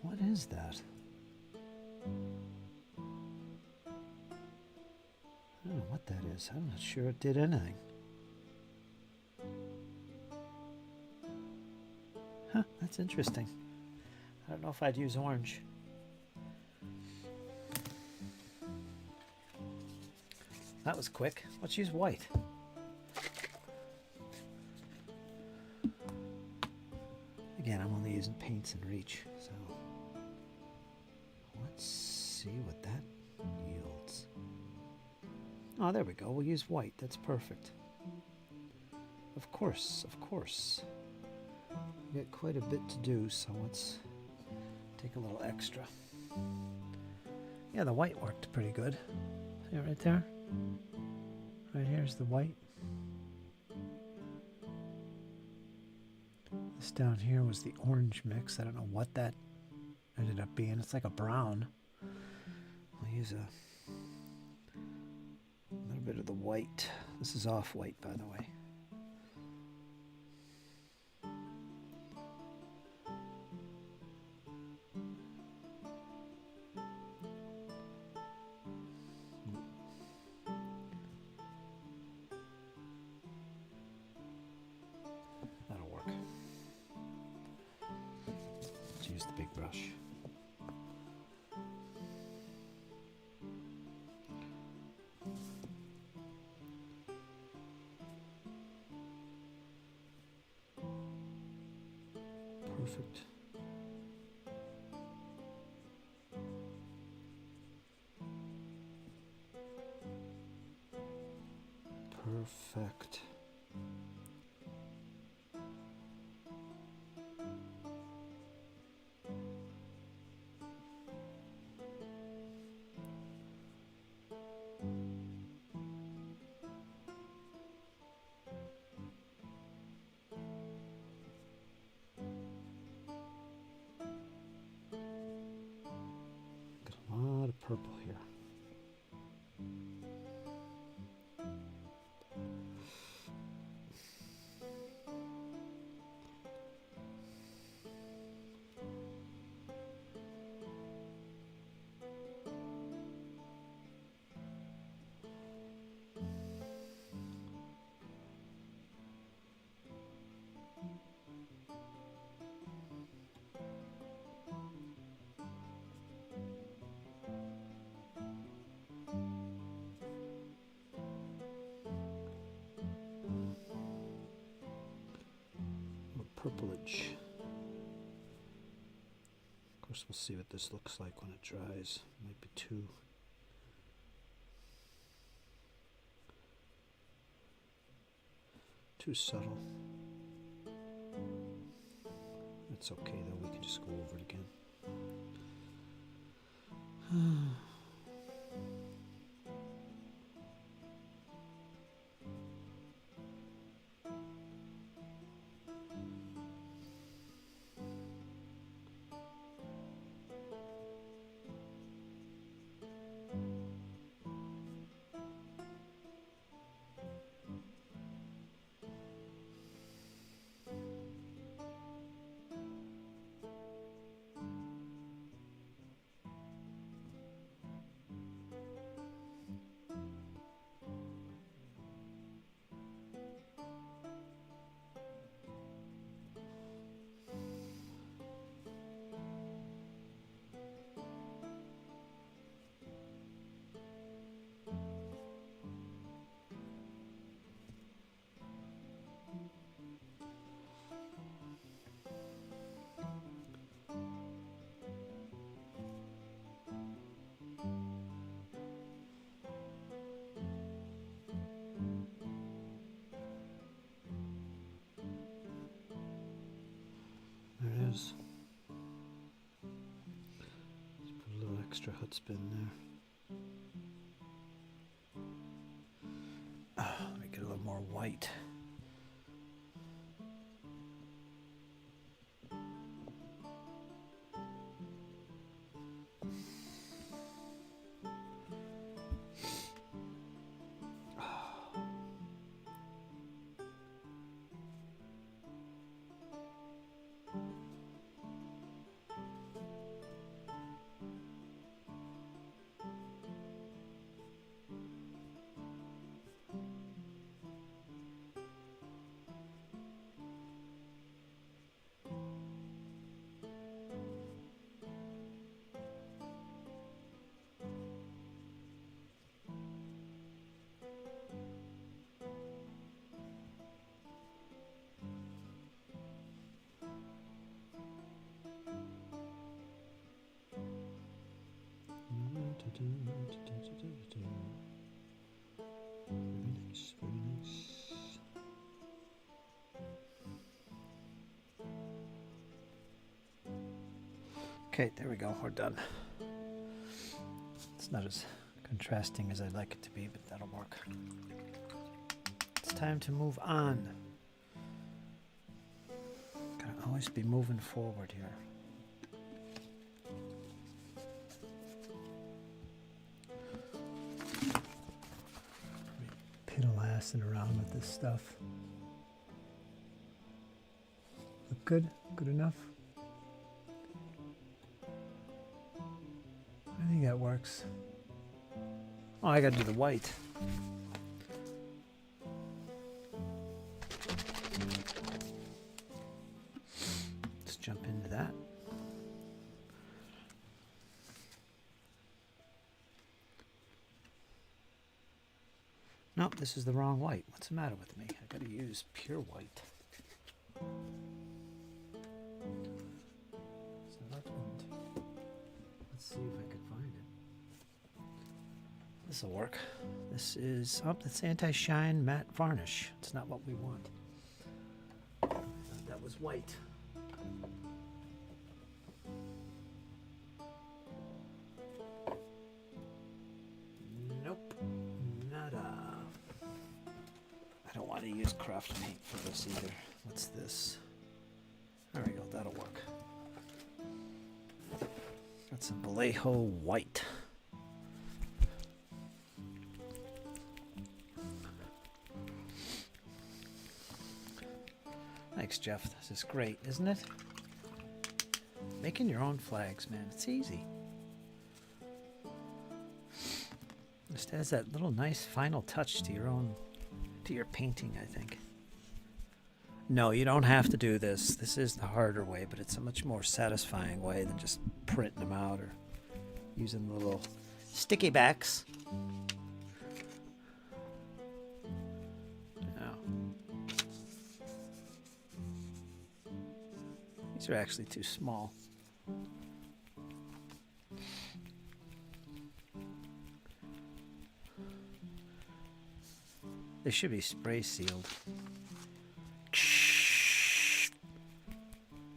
What is that? I don't know what that is. I'm not sure it did anything. Huh, that's interesting. I don't know if I'd use orange. That was quick. Let's use white. Again, I'm only using paints in Reach, so let's see what that yields. Oh, there we go. We'll use white. That's perfect. Of course, of course. We got quite a bit to do, so let's take a little extra. Yeah, the white worked pretty good. See it right there? Right here's the white. This down here was the orange mix. I don't know what that ended up being. It's like a brown. I'll use a little bit of the white. This is off-white, by the way. use the big brush. Perfect. Perfect. Got a lot of purple here. Purplage. Of course, we'll see what this looks like when it dries. Might be too subtle. That's okay though, we can just go over it again. There it is. Let's put a little extra hot spin there. Let me get a little more white. Very nice, very nice. Okay, there we go, we're done. It's not as contrasting as I'd like it to be, but that'll work. It's time to move on. Gotta always be moving forward here. Piddle-assing around with this stuff. Look good? Good enough? I think that works. Oh, I gotta do the white. Let's jump into that. No, this is the wrong white. What's the matter with me? I gotta use pure white. So that one. Let's see if I can find it. This'll work. This is, oh, that's anti-shine matte varnish. It's not what we want. That was white. Nope. Nada. I don't want to use craft paint for this either. What's this? There we go. That'll work. Got some Vallejo white. Thanks, Jeff. This is great, isn't it? Making your own flags, man. It's easy. Just adds that little nice final touch to your painting, I think. No, you don't have to do this. This is the harder way, but it's a much more satisfying way than just printing them out or using the little sticky backs. These are actually too small. They should be spray sealed.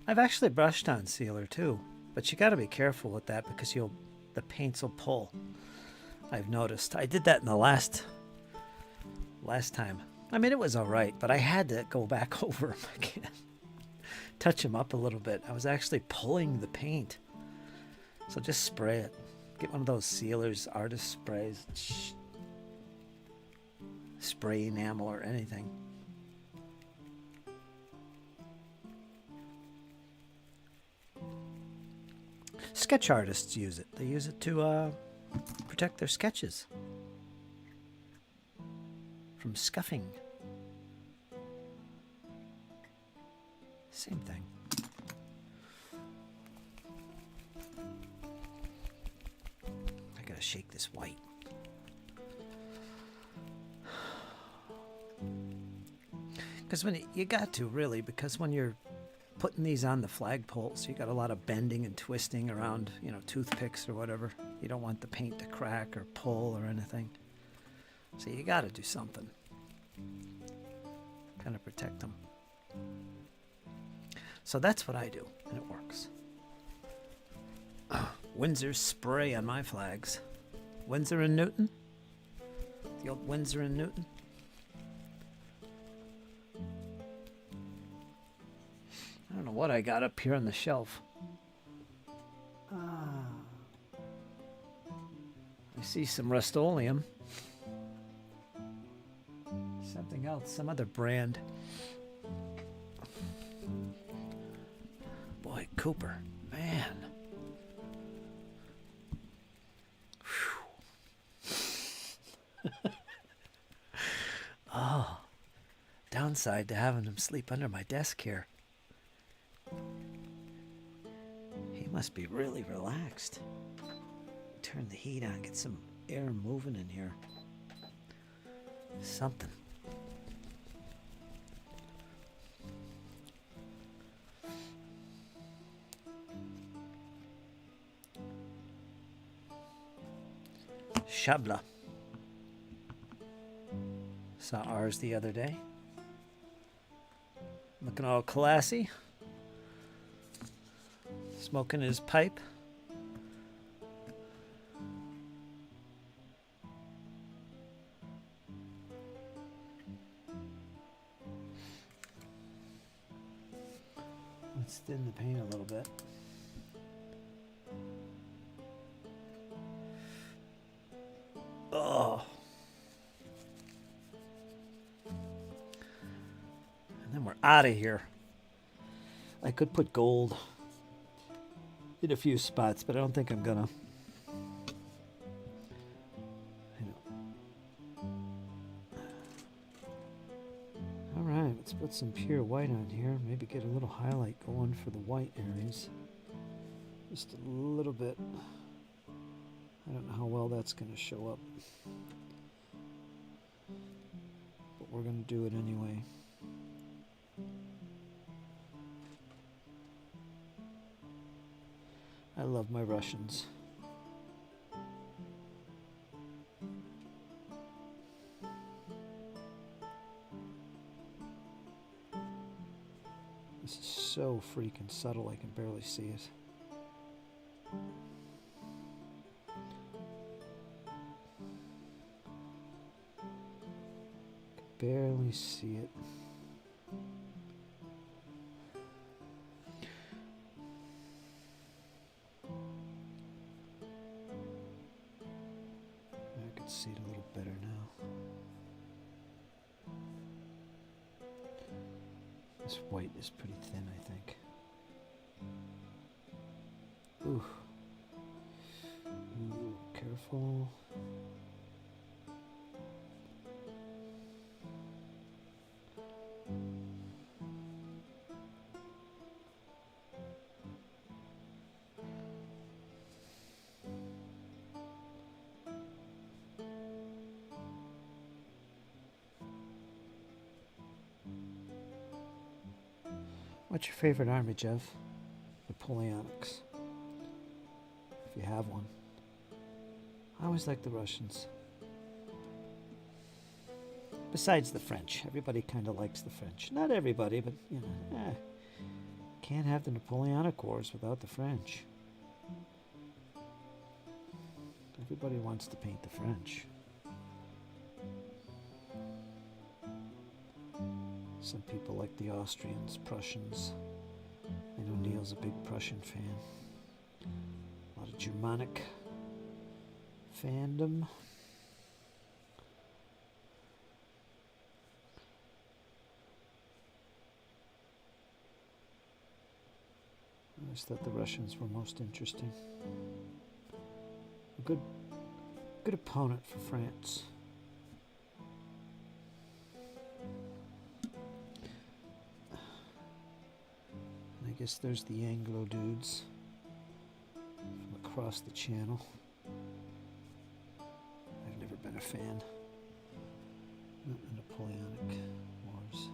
I've actually brushed on sealer too, but you got to be careful with that because the paints will pull. I've noticed. I did that in the last time. I mean, it was all right, but I had to go back over them again. Touch them up a little bit. I was actually pulling the paint. So just spray it. Get one of those sealers, artist sprays. Spray enamel or anything. Sketch artists use it. They use it to protect their sketches from scuffing. Same thing. I gotta shake this white. Because when you got to really, because when you're putting these on the flagpoles, you got a lot of bending and twisting around, toothpicks or whatever. You don't want the paint to crack or pull or anything. So you got to do something. Kind of protect them. So that's what I do, and it works. Windsor spray on my flags. Windsor and Newton? The old Windsor and Newton? I don't know what I got up here on the shelf. I see some Rust-Oleum. Something else, some other brand. Boy, Cooper, man. Oh, downside to having him sleep under my desk here. He must be really relaxed. Turn the heat on, get some air moving in here. Something. Shabla. Saw ours the other day. Looking all classy. Smoking his pipe. Let's thin the paint a little bit. Oh. And then we're out of here. I could put gold in a few spots, but I don't think I'm gonna. All right, let's put some pure white on here. Maybe get a little highlight going for the white areas. Just a little bit. I don't know how well that's going to show up. but we're going to do it anyway. I love my Russians. This is so freaking subtle, I can barely see it. Barely see it. I can see it a little better now. This white is pretty thin, I think. Ooh. Ooh, careful. What's your favorite army, Jeff? Napoleonics. If you have one. I always like the Russians. Besides the French. Everybody kind of likes the French. Not everybody, but, you know, can't have the Napoleonic Wars without the French. Everybody wants to paint the French. Some people like the Austrians, Prussians. I know Neil's a big Prussian fan. A lot of Germanic fandom. I always thought the Russians were most interesting. A good opponent for France. I guess there's the Anglo dudes from across the channel. I've never been a fan. Not the Napoleonic Wars.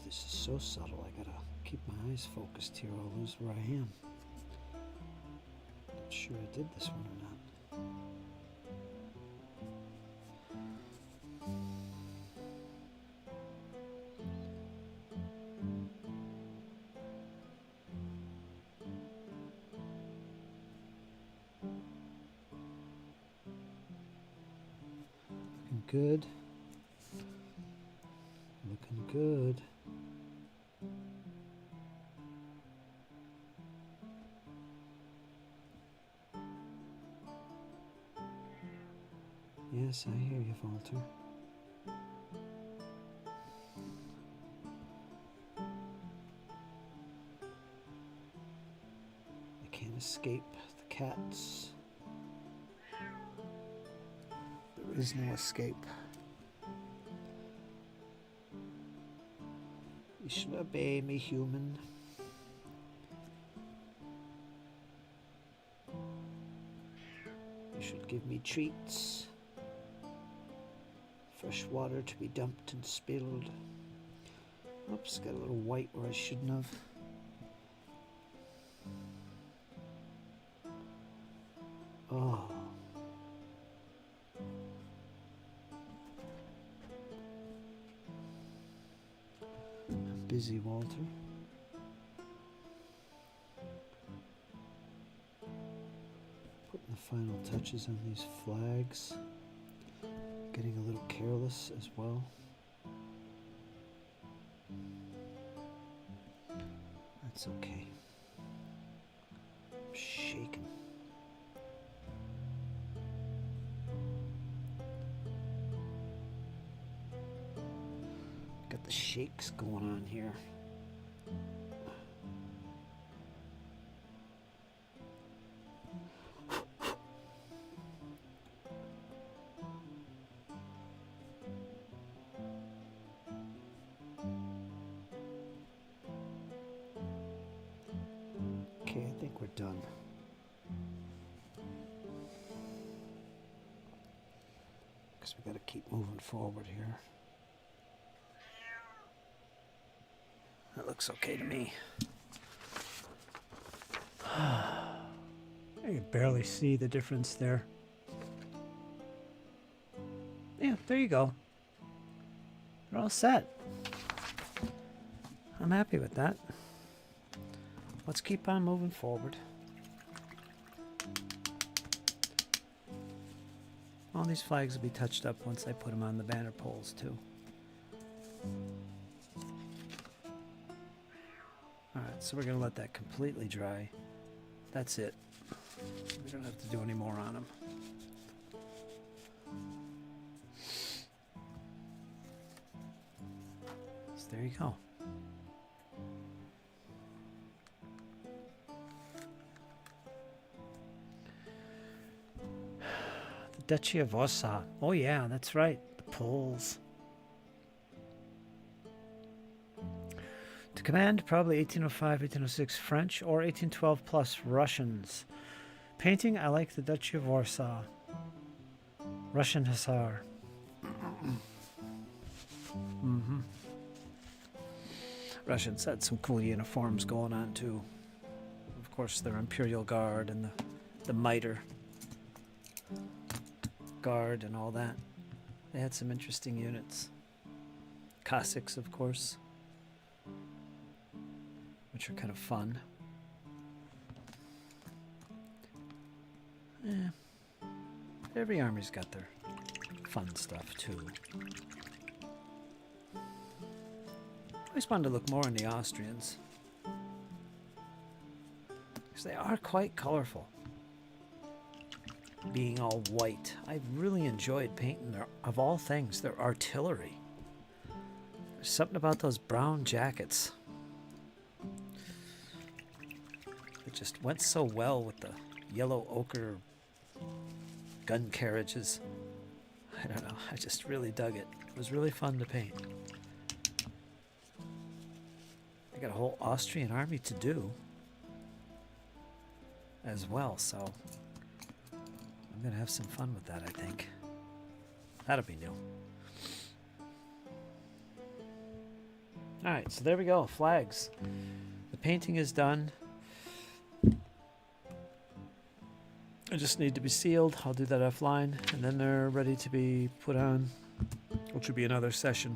This is so subtle, I gotta keep my eyes focused here, I'll lose where I am. Not sure I did this one or not. Looking good. Looking good. Yes, I hear you, Walter. I can't escape the cats. There is no escape. You should obey me, human. You should give me treats. Fresh water to be dumped and spilled. Oops, got a little white where I shouldn't have. Oh. I'm busy, Walter. Putting the final touches on these flags. Getting a little careless as well. That's okay. I'm shaking. shakes going on here. Okay, I think we're done. Because we got to keep moving forward here. That looks okay to me. I can barely see the difference there. Yeah, there you go. They're all set. I'm happy with that. Let's keep on moving forward. All these flags will be touched up once I put them on the banner poles too. Alright, so we're going to let that completely dry. That's it. We don't have to do any more on them. So there you go. The Duchy of Warsaw. Oh yeah, that's right. The Poles. To command, probably 1805, 1806 French, or 1812 plus Russians. Painting, I like the Duchy of Warsaw. Russian Hussar. Mm-hmm. Russians had some cool uniforms going on too. Of course, their Imperial Guard and the Mitre Guard and all that. They had some interesting units. Cossacks, of course, which are kind of fun. Yeah. Every army's got their fun stuff too. I always wanted to look more on the Austrians, because they are quite colorful. Being all white. I really enjoyed painting their, of all things, their artillery. There's something about those brown jackets. It just went so well with the yellow ochre gun carriages. I don't know, I just really dug it. It was really fun to paint. I got a whole Austrian army to do as well, so I'm gonna have some fun with that, I think. That'll be new. Alright, so there we go, flags. The painting is done. I just need to be sealed. I'll do that offline, and then they're ready to be put on, which will be another session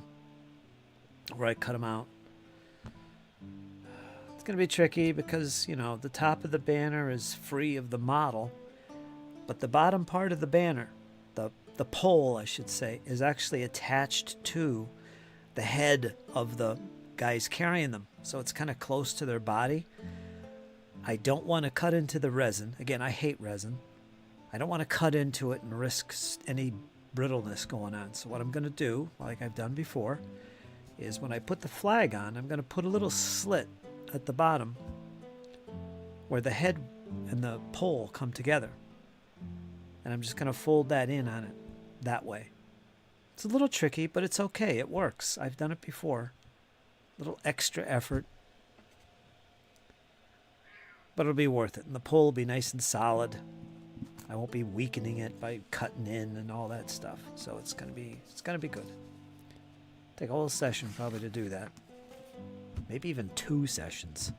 where I cut them out. It's going to be tricky because, you know, the top of the banner is free of the model, but the bottom part of the banner, the pole, I should say, is actually attached to the head of the guys carrying them. So it's kind of close to their body. I don't want to cut into the resin. Again, I hate resin. I don't want to cut into it and risk any brittleness going on. So what I'm going to do, like I've done before, is when I put the flag on, I'm going to put a little slit at the bottom where the head and the pole come together. And I'm just going to fold that in on it that way. It's a little tricky, but it's okay. It works. I've done it before. A little extra effort. But it'll be worth it. And the pole will be nice and solid. I won't be weakening it by cutting in and all that stuff. So it's gonna be good. Take a whole session probably to do that. Maybe even 2 sessions.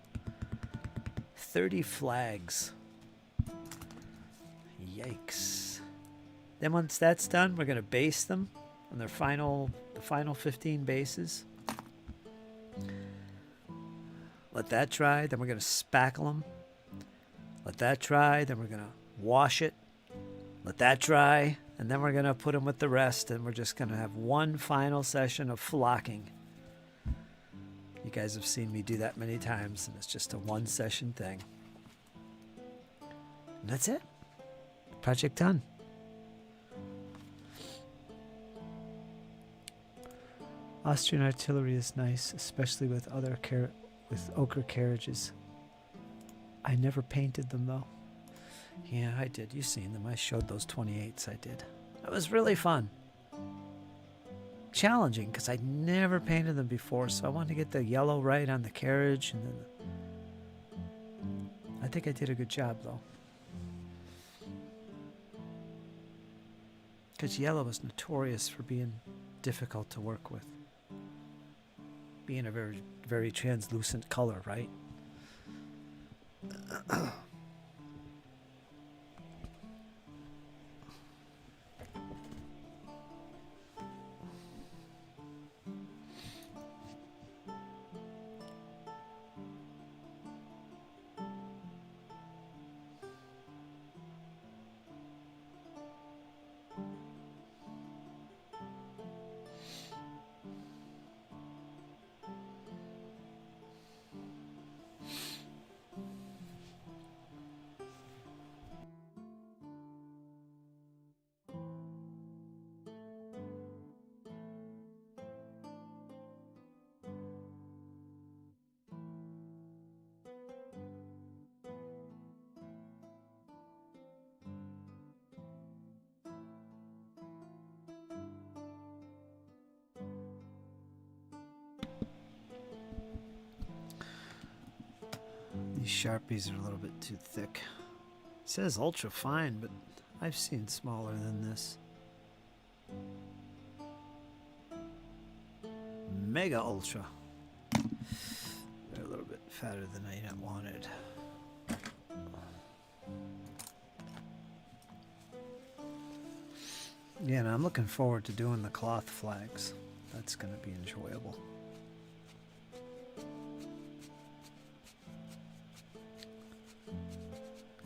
30 flags. Yikes. Then once that's done, we're gonna base them on the final 15 bases. Let that dry, then we're gonna spackle them. Let that dry, then we're gonna wash it. Let that dry, and then we're gonna put them with the rest, and we're just gonna have one final session of flocking. You guys have seen me do that many times, and it's just a 1 session thing. And that's it. Project done. Austrian artillery is nice, especially with with ochre carriages. I never painted them though. Yeah, I did. You've seen them. I showed those 28s I did. It was really fun. Challenging because I'd never painted them before, so I wanted to get the yellow right on the carriage, and then I think I did a good job though. Because yellow is notorious for being difficult to work with. Being a very, very translucent color, right? These Sharpies are a little bit too thick. It says ultra fine, but I've seen smaller than this. Mega ultra. They're a little bit fatter than I wanted. Yeah, and I'm looking forward to doing the cloth flags. That's going to be enjoyable.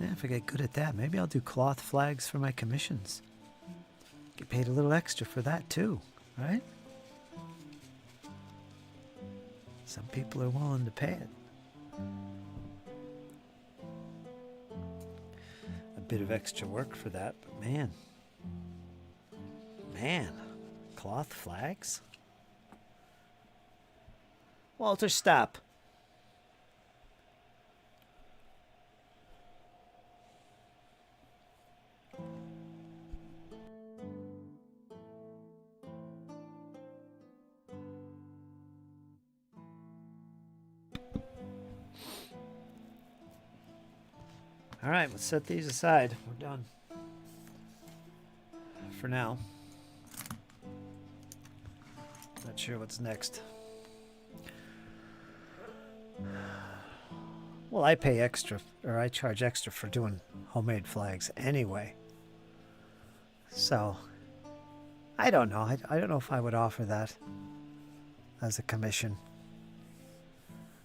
Yeah, if I get good at that, maybe I'll do cloth flags for my commissions. Get paid a little extra for that too, right? Some people are willing to pay it. A bit of extra work for that, but man, cloth flags? Walter, stop. All right, let's set these aside. We're done for now. Not sure what's next. Well, I pay extra, or I charge extra for doing homemade flags anyway. So, I don't know. I don't know if I would offer that as a commission.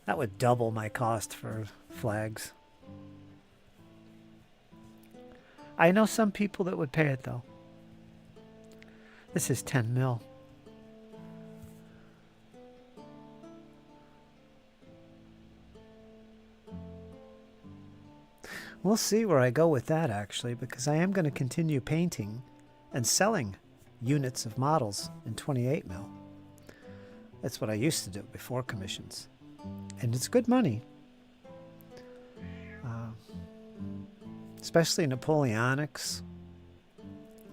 That would double my cost for flags. I know some people that would pay it though. This is 10 mil. We'll see where I go with that actually, because I am going to continue painting and selling units of models in 28 mil. That's what I used to do before commissions. And it's good money. Especially Napoleonics.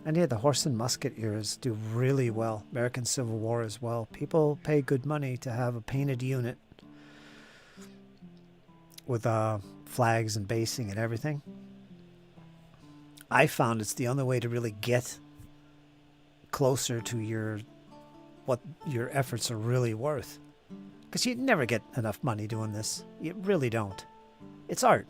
Any of the horse and musket eras do really well. American Civil War as well. People pay good money to have a painted unit with flags and basing and everything. I found it's the only way to really get closer to what your efforts are really worth. Because you never get enough money doing this. You really don't. It's art.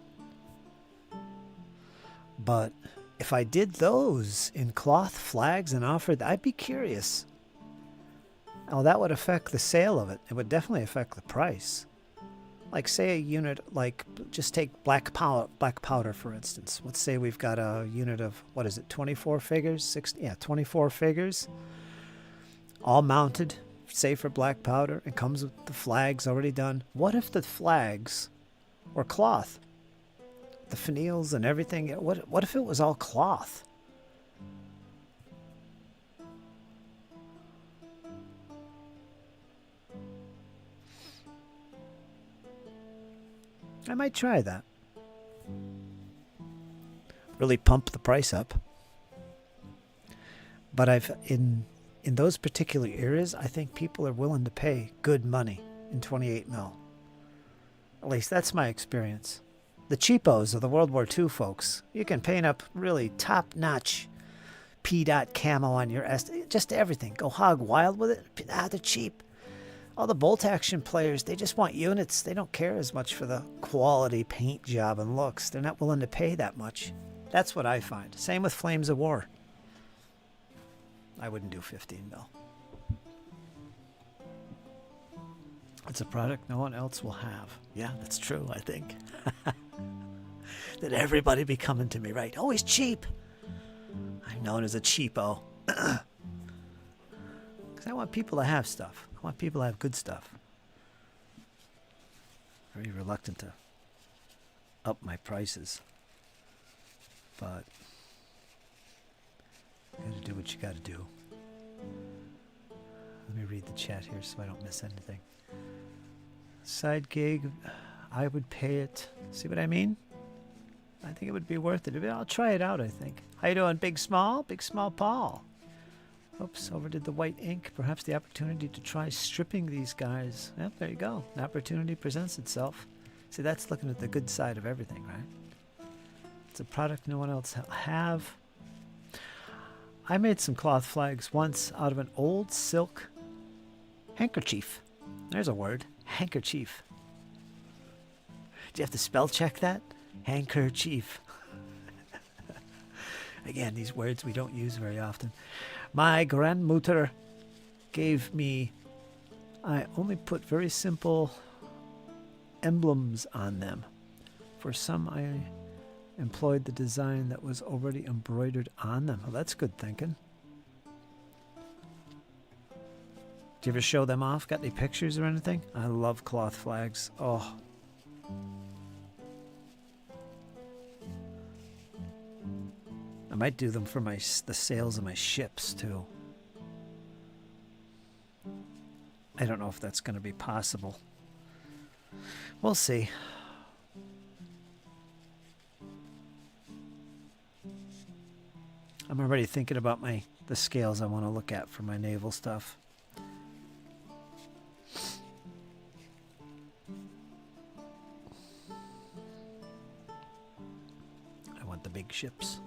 But if I did those in cloth flags and offered, I'd be curious. Oh, that would affect the sale of it. It would definitely affect the price. Like say a unit, like just take black powder for instance. Let's say we've got a unit of, 24 figures? 24 figures. All mounted, say for black powder. It comes with the flags already done. What if the flags were cloth? The finials and everything. What if it was all cloth? I might try that. Really pump the price up. But in those particular areas, I think people are willing to pay good money in 28 mil. At least that's my experience. The cheapos are the World War II folks. You can paint up really top-notch P-dot camo on your just everything. Go hog wild with it. They're cheap. All the bolt action players, they just want units. They don't care as much for the quality paint job and looks. They're not willing to pay that much. That's what I find. Same with Flames of War. I wouldn't do 15 mil. It's a product no one else will have. Yeah, that's true, I think. That everybody be coming to me, right? Oh, he's cheap. I'm known as a cheapo. Because I want people to have stuff. I want people to have good stuff. Very reluctant to up my prices. But you gotta do what you gotta do. Let me read the chat here so I don't miss anything. Side gig, I would pay it. See what I mean? I think it would be worth it. I'll try it out, I think. How you doing, Big Small? Big Small Paul. Oops, overdid the white ink. Perhaps the opportunity to try stripping these guys. Yep, there you go. An opportunity presents itself. See, that's looking at the good side of everything, right? It's a product no one else have. I made some cloth flags once out of an old silk handkerchief. There's a word. Handkerchief. Do you have to spell check that? Handkerchief. Again, these words we don't use very often. My grandmother gave me, I only put very simple emblems on them. For some, I employed the design that was already embroidered on them. Well, that's good thinking. Do you ever show them off? Got any pictures or anything? I love cloth flags. Oh. I might do them for the sails of my ships, too. I don't know if that's going to be possible. We'll see. I'm already thinking about the scales I want to look at for my naval stuff. I want the big ships.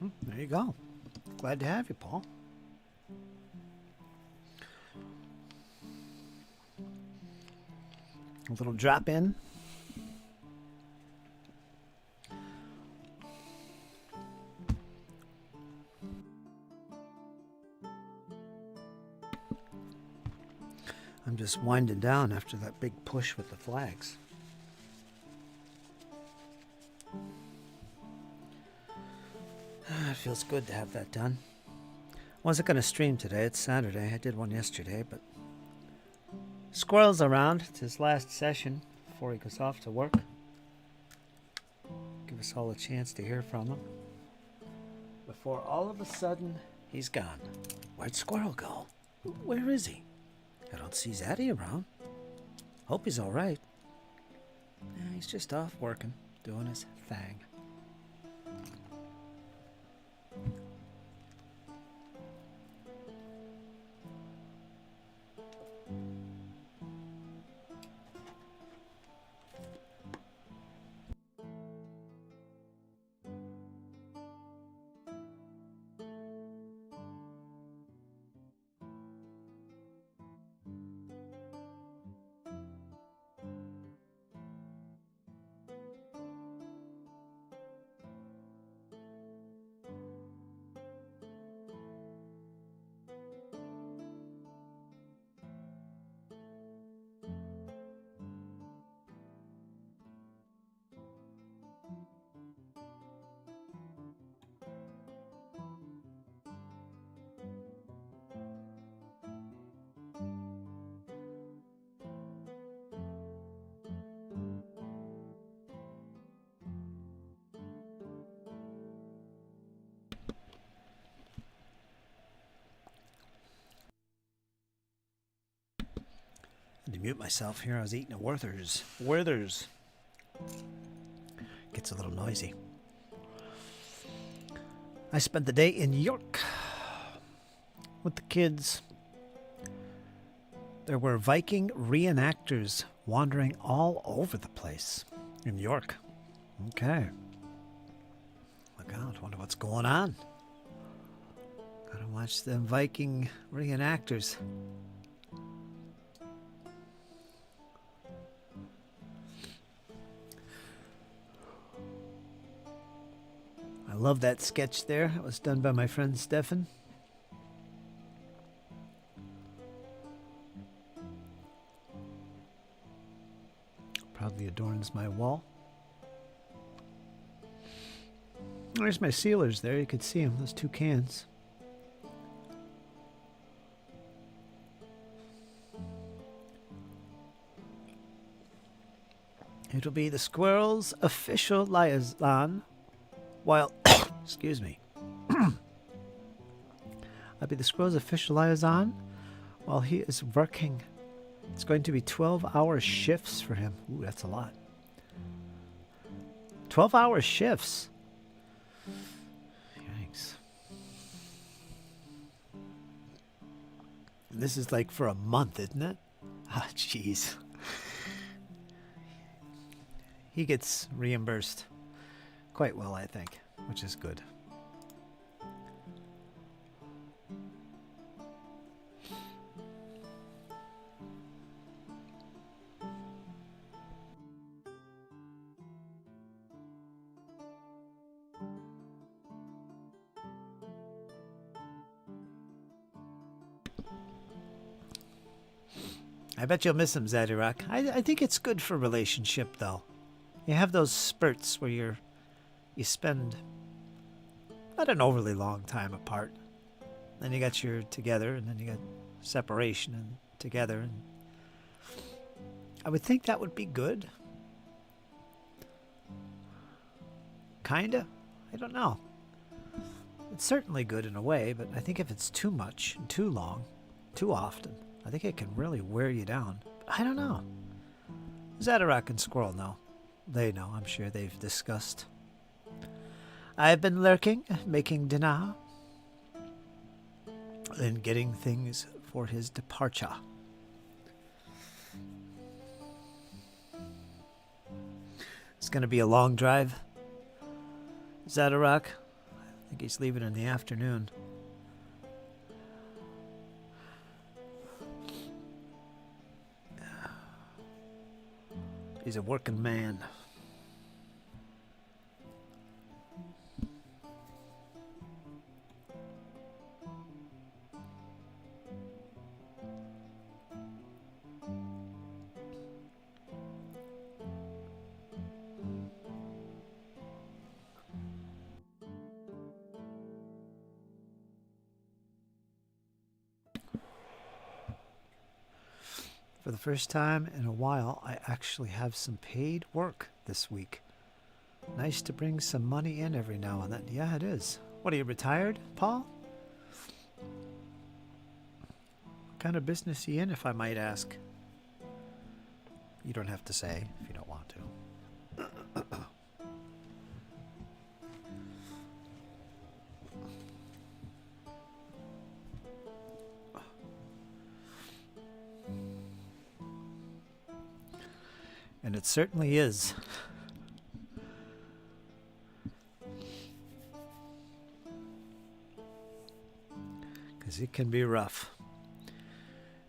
There you go. Glad to have you, Paul. A little drop in. I'm just winding down after that big push with the flags. It feels good to have that done. Wasn't going to stream today. It's Saturday. I did one yesterday, but Squirrel's around. It's his last session before he goes off to work. Give us all a chance to hear from him before all of a sudden he's gone. Where'd Squirrel go? Where is he? I don't see Zaddy around. Hope he's all right. Yeah, he's just off working, doing his thing. To mute myself here, I was eating a Werther's. Gets a little noisy. I spent the day in York with the kids. There were Viking reenactors wandering all over the place in York. Okay. Look out, wonder what's going on. Gotta watch them Viking reenactors. I love that sketch there. It was done by my friend Stefan. Proudly adorns my wall. There's my sealers there. You could see them, those two cans. It'll be the Squirrel's official liaison while, excuse me, I'll be the Squirrel's official liaison while he is working. It's going to be 12-hour shifts for him. Ooh, that's a lot. 12-hour shifts. Yikes. This is like for a month, isn't it? Ah, jeez. He gets reimbursed quite well, I think, which is good. I bet you'll miss him, Zadirak. I think it's good for relationship, though. You have those spurts where you spend not an overly long time apart. Then you got your together, and then you got separation and together. And I would think that would be good. Kinda. I don't know. It's certainly good in a way, but I think if it's too much and too long, too often, I think it can really wear you down. But I don't know. Zadarak and Squirrel know. They know, I'm sure they've discussed. I've been lurking, making dinner, and getting things for his departure. It's going to be a long drive. Zadarak, think he's leaving in the afternoon. He's a working man. For the first time in a while, I actually have some paid work this week. Nice to bring some money in every now and then. Yeah, it is. What, are you retired, Paul? What kind of business are you in, if I might ask? You don't have to say if you don't want to. And it certainly is. Because it can be rough.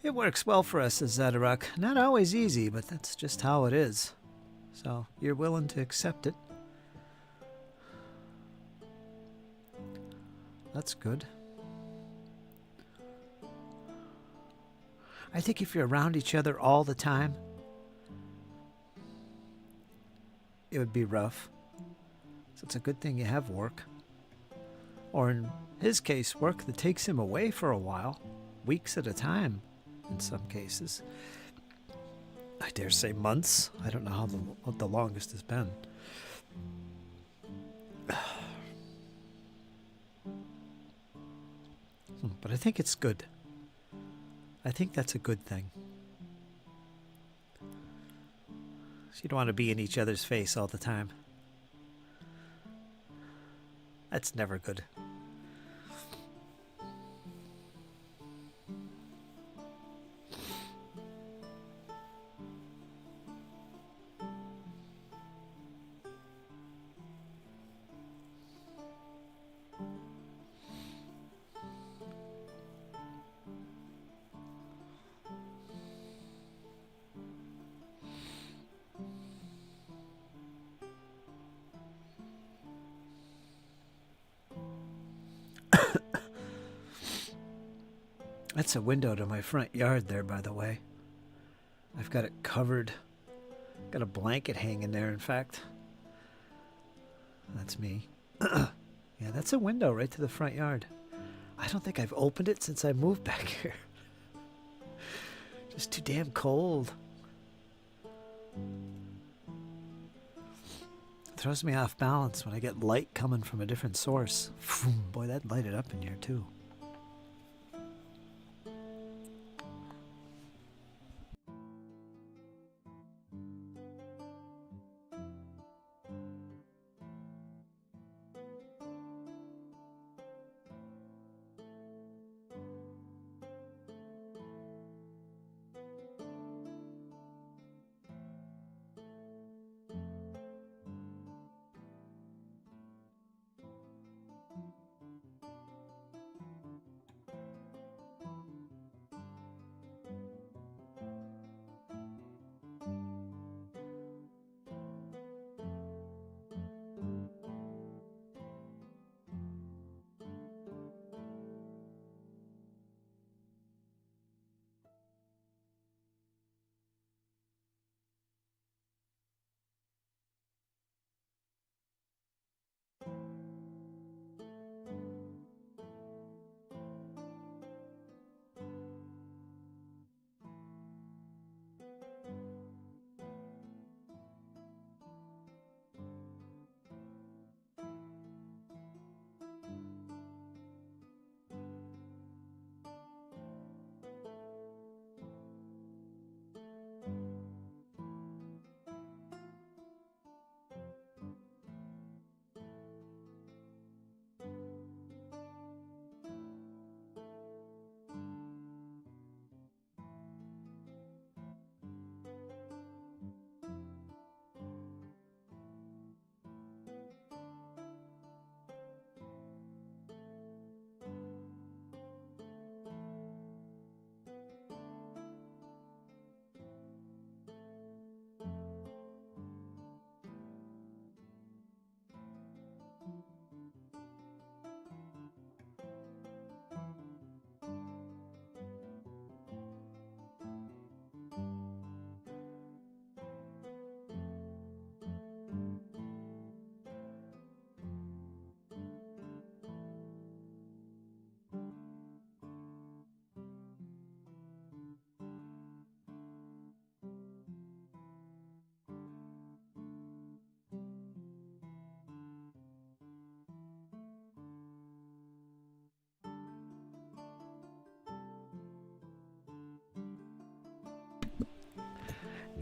It works well for us as Zadaruk. Not always easy, but that's just how it is. So you're willing to accept it. That's good. I think if you're around each other all the time, it would be rough. So it's a good thing you have work. Or in his case, work that takes him away for a while, weeks at a time in some cases. I dare say months. I don't know what the longest has been. But I think it's good. I think that's a good thing. So you don't want to be in each other's face all the time. That's never good. That's a window to my front yard there, by the way. I've got it covered. Got a blanket hanging there, in fact. That's me. Yeah, that's a window right to the front yard. I don't think I've opened it since I moved back here. Just too damn cold. It throws me off balance when I get light coming from a different source. Boy, that'd light it up in here, too.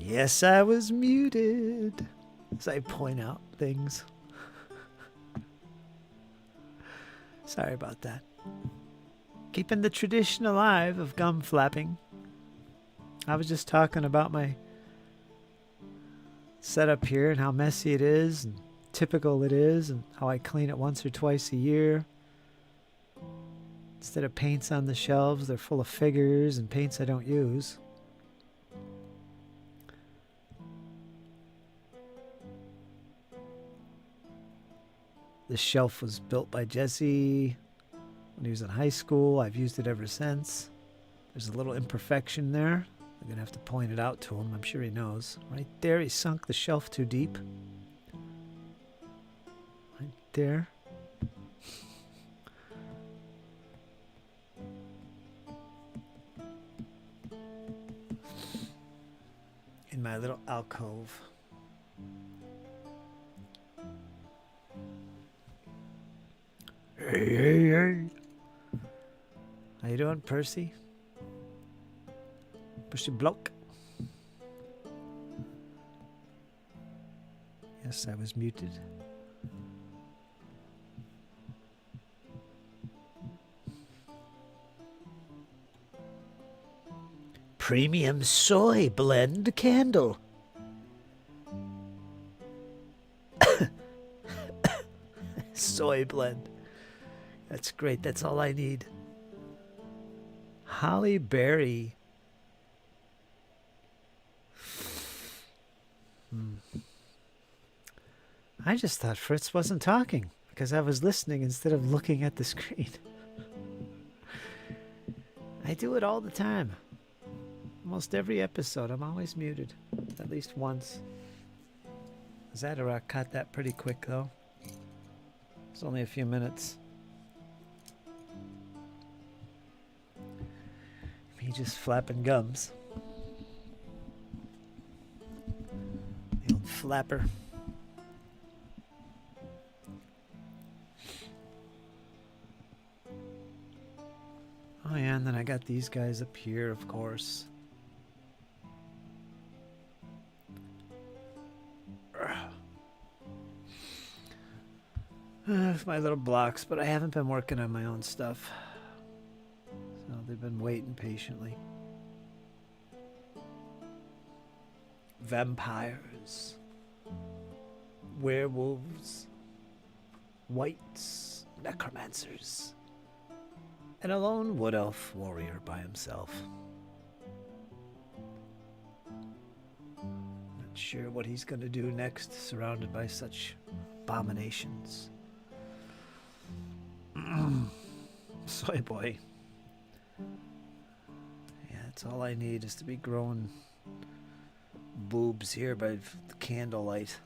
Yes, I was muted as I point out things. Sorry about that. Keeping the tradition alive of gum flapping. I was just talking about my setup here and how messy it is and typical it is and how I clean it once or twice a year. Instead of paints on the shelves, they're full of figures and paints I don't use. This shelf was built by Jesse when he was in high school. I've used it ever since. There's a little imperfection there. I'm going to have to point it out to him. I'm sure he knows. Right there, he sunk the shelf too deep. Right there. In my little alcove. Hey. How you doing, Percy? Percy Block. Yes, I was muted. Premium soy blend candle. Soy blend. That's great. That's all I need. Holly berry. I just thought Fritz wasn't talking because I was listening instead of looking at the screen. I do it all the time. Almost every episode, I'm always muted. At least once. Zadorok caught that pretty quick, though. It's only a few minutes. Me just flapping gums. The old flapper. Oh yeah, and then I got these guys up here, of course. My little blocks, but I haven't been working on my own stuff. So they've been waiting patiently. Vampires. Werewolves. Wights. Necromancers. And a lone wood elf warrior by himself. Not sure what he's going to do next, surrounded by such abominations. Soy boy. Yeah, that's all I need is to be growing boobs here by the candlelight.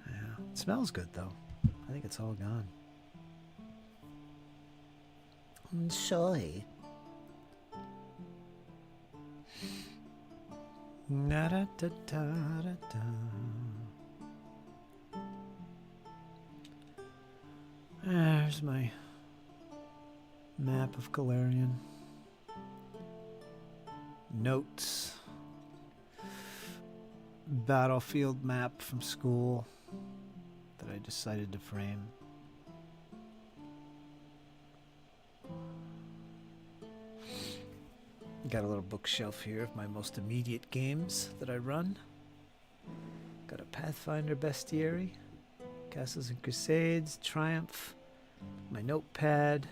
Yeah, it smells good though. I think it's all gone. Soy. Na da da da da da. There's my map of Galarian. Notes. Battlefield map from school that I decided to frame. Got a little bookshelf here of my most immediate games that I run. Got a Pathfinder Bestiary, Castles and Crusades, Triumph, my notepad,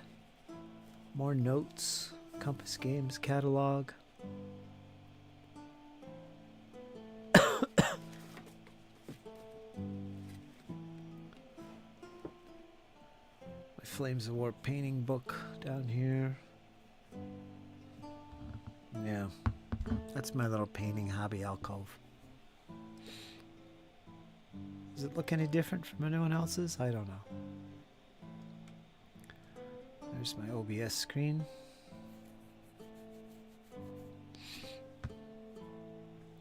more notes, Compass Games catalog. My Flames of War painting book down here. Yeah, that's my little painting hobby alcove. Does it look any different from anyone else's? I don't know. There's my OBS screen.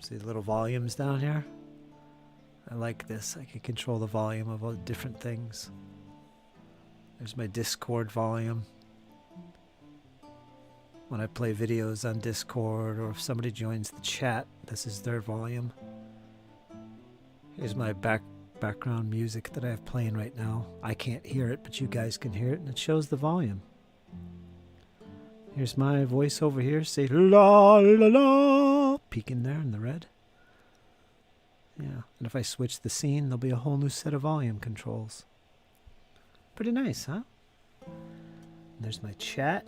See the little volumes down here? I like this. I can control the volume of all different things. There's my Discord volume. When I play videos on Discord or if somebody joins the chat, this is their volume. Here's my background music that I have playing right now. I can't hear it, but you guys can hear it, and it shows the volume. Here's my voice over here. Say la la la, peeking there in the red. Yeah, and if I switch the scene, there'll be a whole new set of volume controls. Pretty nice, huh? And there's my chat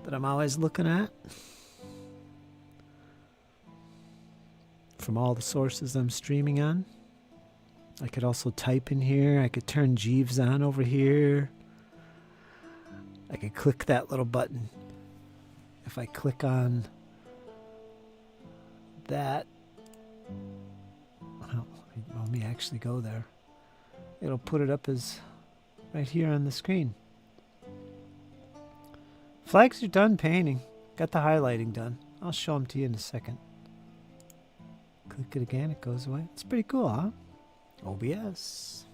that I'm always looking at from all the sources I'm streaming on. I could also type in here. I could turn Jeeves on over here. I could click that little button. If I click on that, well, let me actually go there. It'll put it up as right here on the screen. Flags are done painting. Got the highlighting done. I'll show them to you in a second. Click it again, it goes away. It's pretty cool, huh? OBS.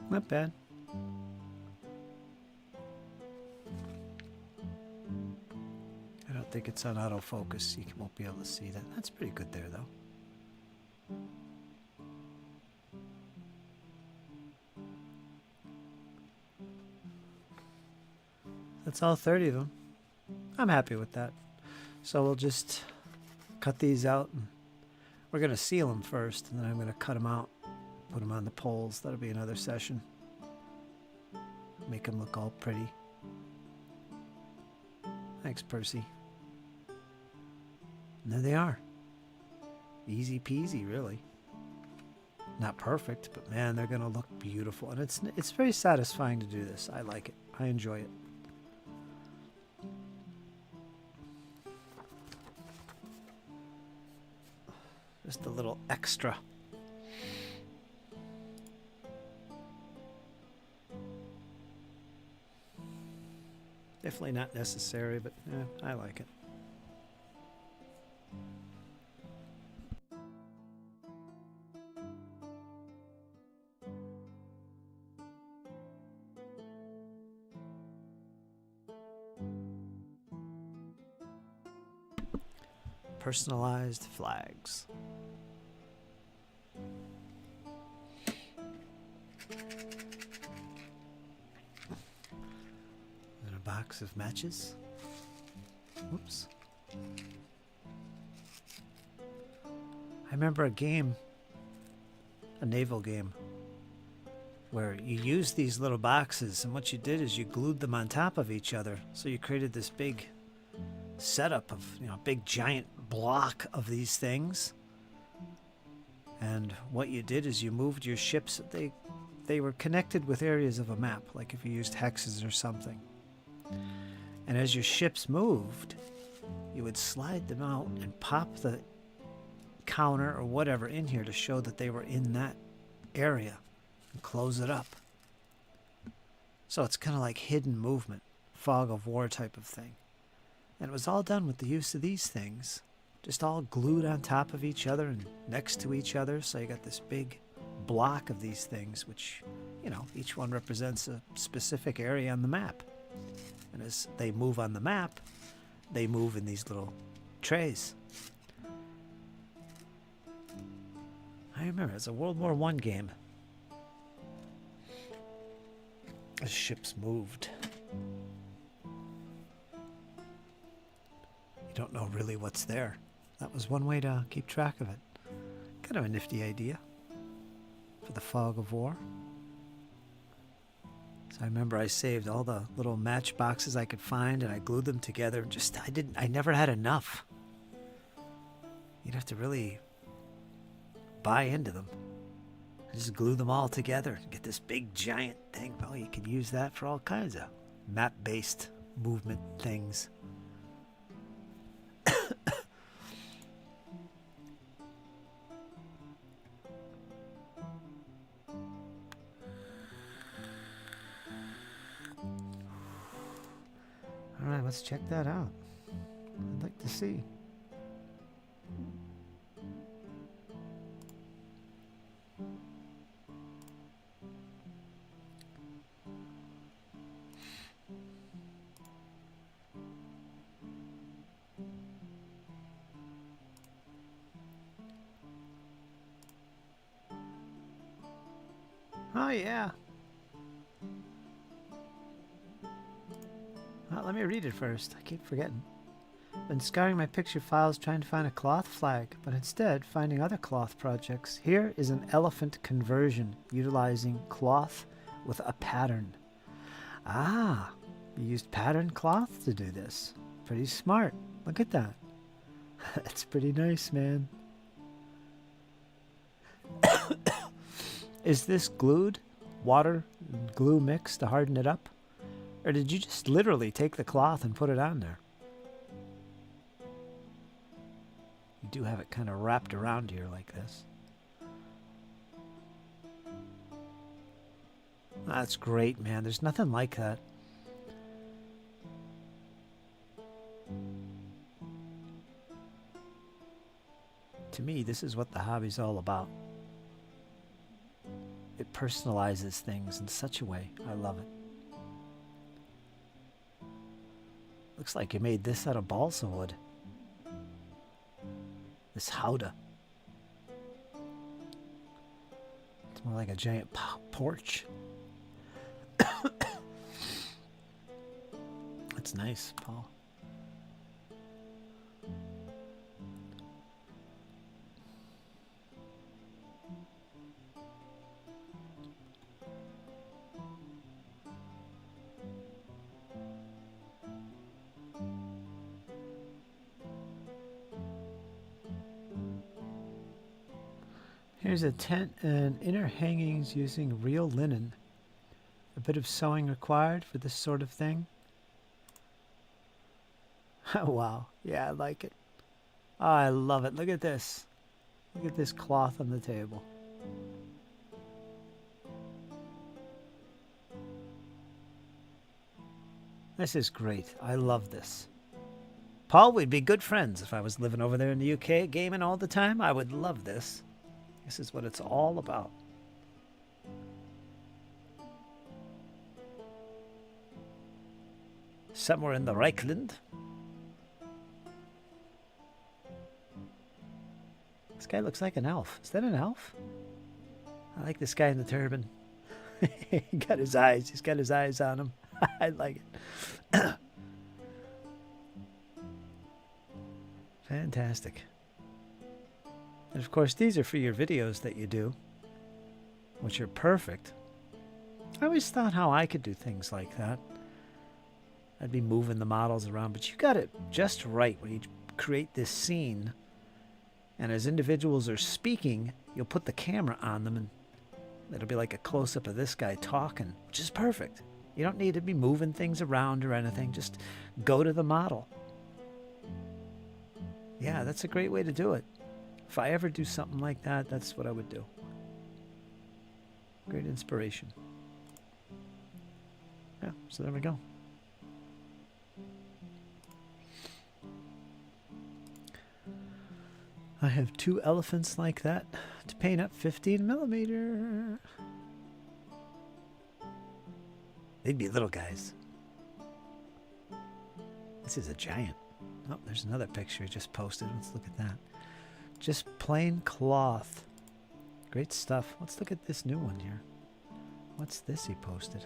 Not bad. I don't think it's on autofocus. You won't be able to see that. That's pretty good there, though. That's all 30 of them. I'm happy with that. So we'll just cut these out. And we're going to seal them first, and then I'm going to cut them out. Put them on the poles. That'll be another session. Make them look all pretty. Thanks, Percy. And there they are. Easy peasy, really. Not perfect, but man, they're going to look beautiful. And it's very satisfying to do this. I like it. I enjoy it. Just a little extra. Definitely not necessary, but I like it. Personalized flags. Box of matches. Whoops. I remember a game, a naval game, where you used these little boxes, and what you did is you glued them on top of each other. So you created this big setup of, big giant block of these things. And what you did is you moved your ships. They were connected with areas of a map, like if you used hexes or something. And as your ships moved, you would slide them out and pop the counter or whatever in here to show that they were in that area and close it up. So it's kind of like hidden movement, fog of war type of thing. And it was all done with the use of these things, just all glued on top of each other and next to each other. So you got this big block of these things, which, each one represents a specific area on the map. And as they move on the map, they move in these little trays. I remember it's a World War I game. As ships moved. You don't know really what's there. That was one way to keep track of it. Kind of a nifty idea for the fog of war. So I remember I saved all the little match boxes I could find, and I glued them together. I never had enough. You'd have to really buy into them. Just glue them all together and get this big giant thing. Well, you can use that for all kinds of map-based movement things. let's check that out. I'd like to see. Oh, yeah. Well, let me read it first. I keep forgetting. Been scouring my picture files trying to find a cloth flag, but instead finding other cloth projects. Here is an elephant conversion utilizing cloth with a pattern. Ah, you used pattern cloth to do this. Pretty smart. Look at that. That's pretty nice, man. Is this glued? Water and glue mix to harden it up? Or did you just literally take the cloth and put it on there? You do have it kind of wrapped around here like this. That's great, man. There's nothing like that. To me, this is what the hobby's all about. It personalizes things in such a way. I love it. Looks like you made this out of balsa wood. This howdah. It's more like a giant porch. That's nice, Paul. Here's a tent and inner hangings using real linen. A bit of sewing required for this sort of thing. Wow. Yeah, I like it. Oh, I love it. Look at this. Look at this cloth on the table. This is great. I love this. Paul, we'd be good friends if I was living over there in the UK gaming all the time. I would love this. This is what it's all about. Somewhere in the Reichland. This guy looks like an elf. Is that an elf? I like this guy in the turban. He got his eyes. He's got his eyes on him. I like it. Fantastic. And of course, these are for your videos that you do, which are perfect. I always thought how I could do things like that. I'd be moving the models around, but you got it just right when you create this scene. And as individuals are speaking, you'll put the camera on them and it'll be like a close-up of this guy talking, which is perfect. You don't need to be moving things around or anything. Just go to the model. Yeah, that's a great way to do it. If I ever do something like that, that's what I would do. Great inspiration. Yeah, so there we go. I have 2 elephants like that to paint up 15mm. They'd be little guys. This is a giant. Oh, there's another picture I just posted. Let's look at that. Just plain cloth. Great stuff. Let's look at this new one here. What's this he posted?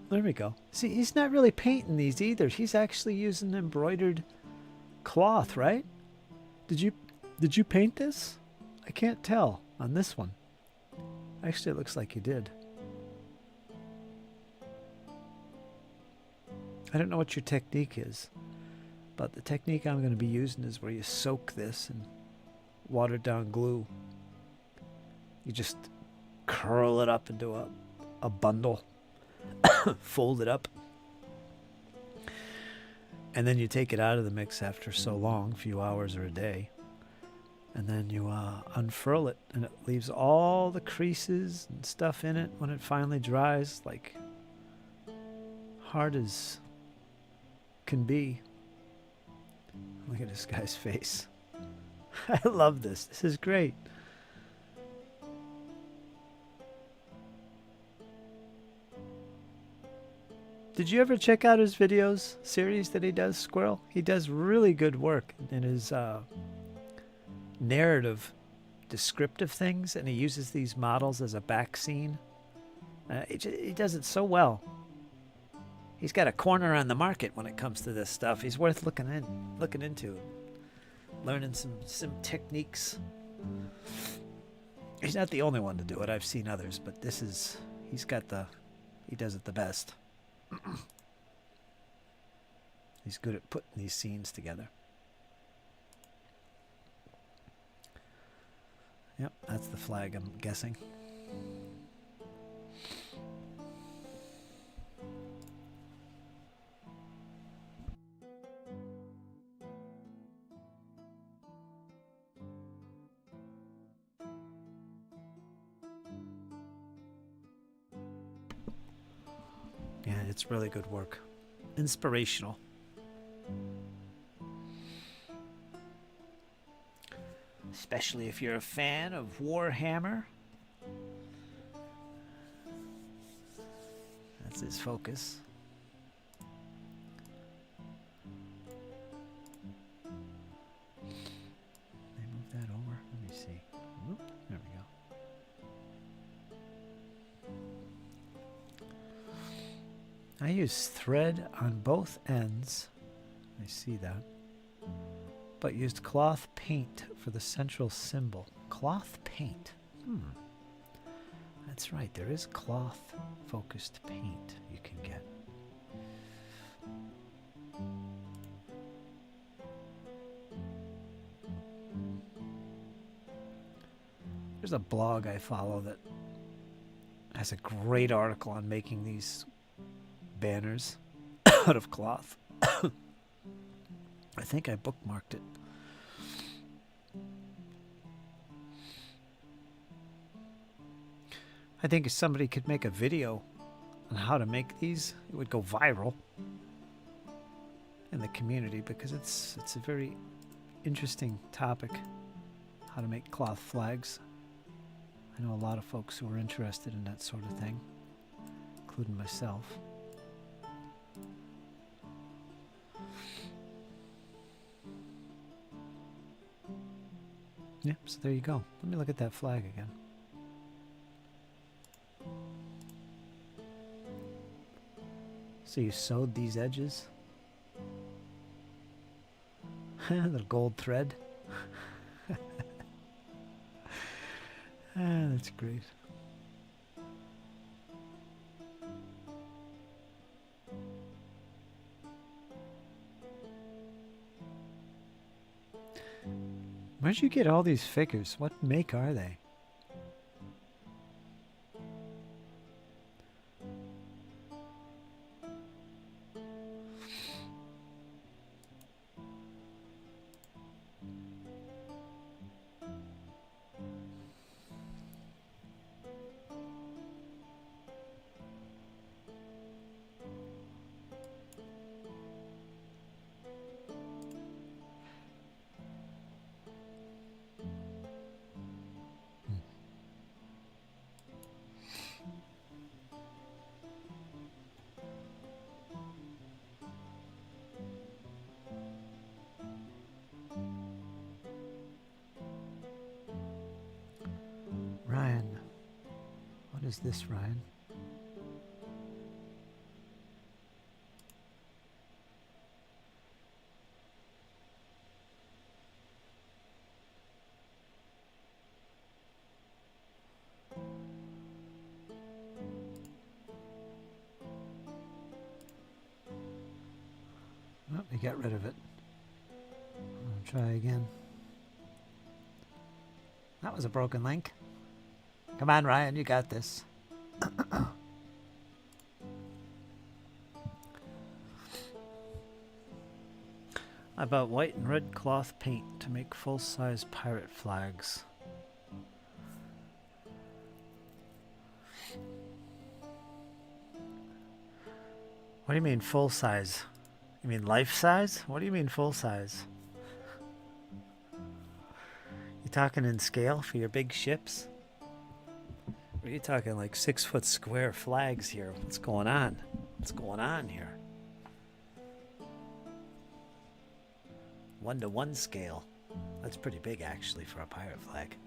There we go. See, he's not really painting these either. He's actually using embroidered cloth, right? Did you paint this? I can't tell on this one. Actually, it looks like you did. I don't know what your technique is, but the technique I'm going to be using is where you soak this in watered down glue. You just curl it up into a bundle, fold it up, and then you take it out of the mix after so long, a few hours or a day, and then you unfurl it, and it leaves all the creases and stuff in it when it finally dries, like hard as can be. Look at this guy's face. I love this. This is great. Did you ever check out his videos series that he does, Squirrel? He does really good work in his narrative, descriptive things, and he uses these models as a back scene. He does it so well. He's got a corner on the market when it comes to this stuff. He's worth looking into, learning some techniques. He's not the only one to do it. I've seen others, but he does it the best. He's good at putting these scenes together. Yep, that's the flag, I'm guessing. Yeah, it's really good work. Inspirational. Especially if you're a fan of Warhammer. That's his focus. They move that over. Let me see. Whoop, there we go. I use thread on both ends. I see that. But used cloth paint for the central symbol. Cloth paint. That's right. There is cloth-focused paint you can get. There's a blog I follow that has a great article on making these banners out of cloth. I think I bookmarked it. I think if somebody could make a video on how to make these, it would go viral in the community because it's a very interesting topic, how to make cloth flags. I know a lot of folks who are interested in that sort of thing, including myself. Yeah, so there you go. Let me look at that flag again. So you sewed these edges? The gold thread. That's great. Where'd you get all these figures? What make are they? Ryan. What is this, Ryan? Oh, we got rid of it. I'll try again. That was a broken link. Come on, Ryan, you got this. I bought white and red cloth paint to make full-size pirate flags. What do you mean full-size? You mean life size? What do you mean full size? You talking in scale for your big ships? Or are you talking like 6-foot square flags here? What's going on? What's going on here? 1-to-1 scale. That's pretty big actually for a pirate flag.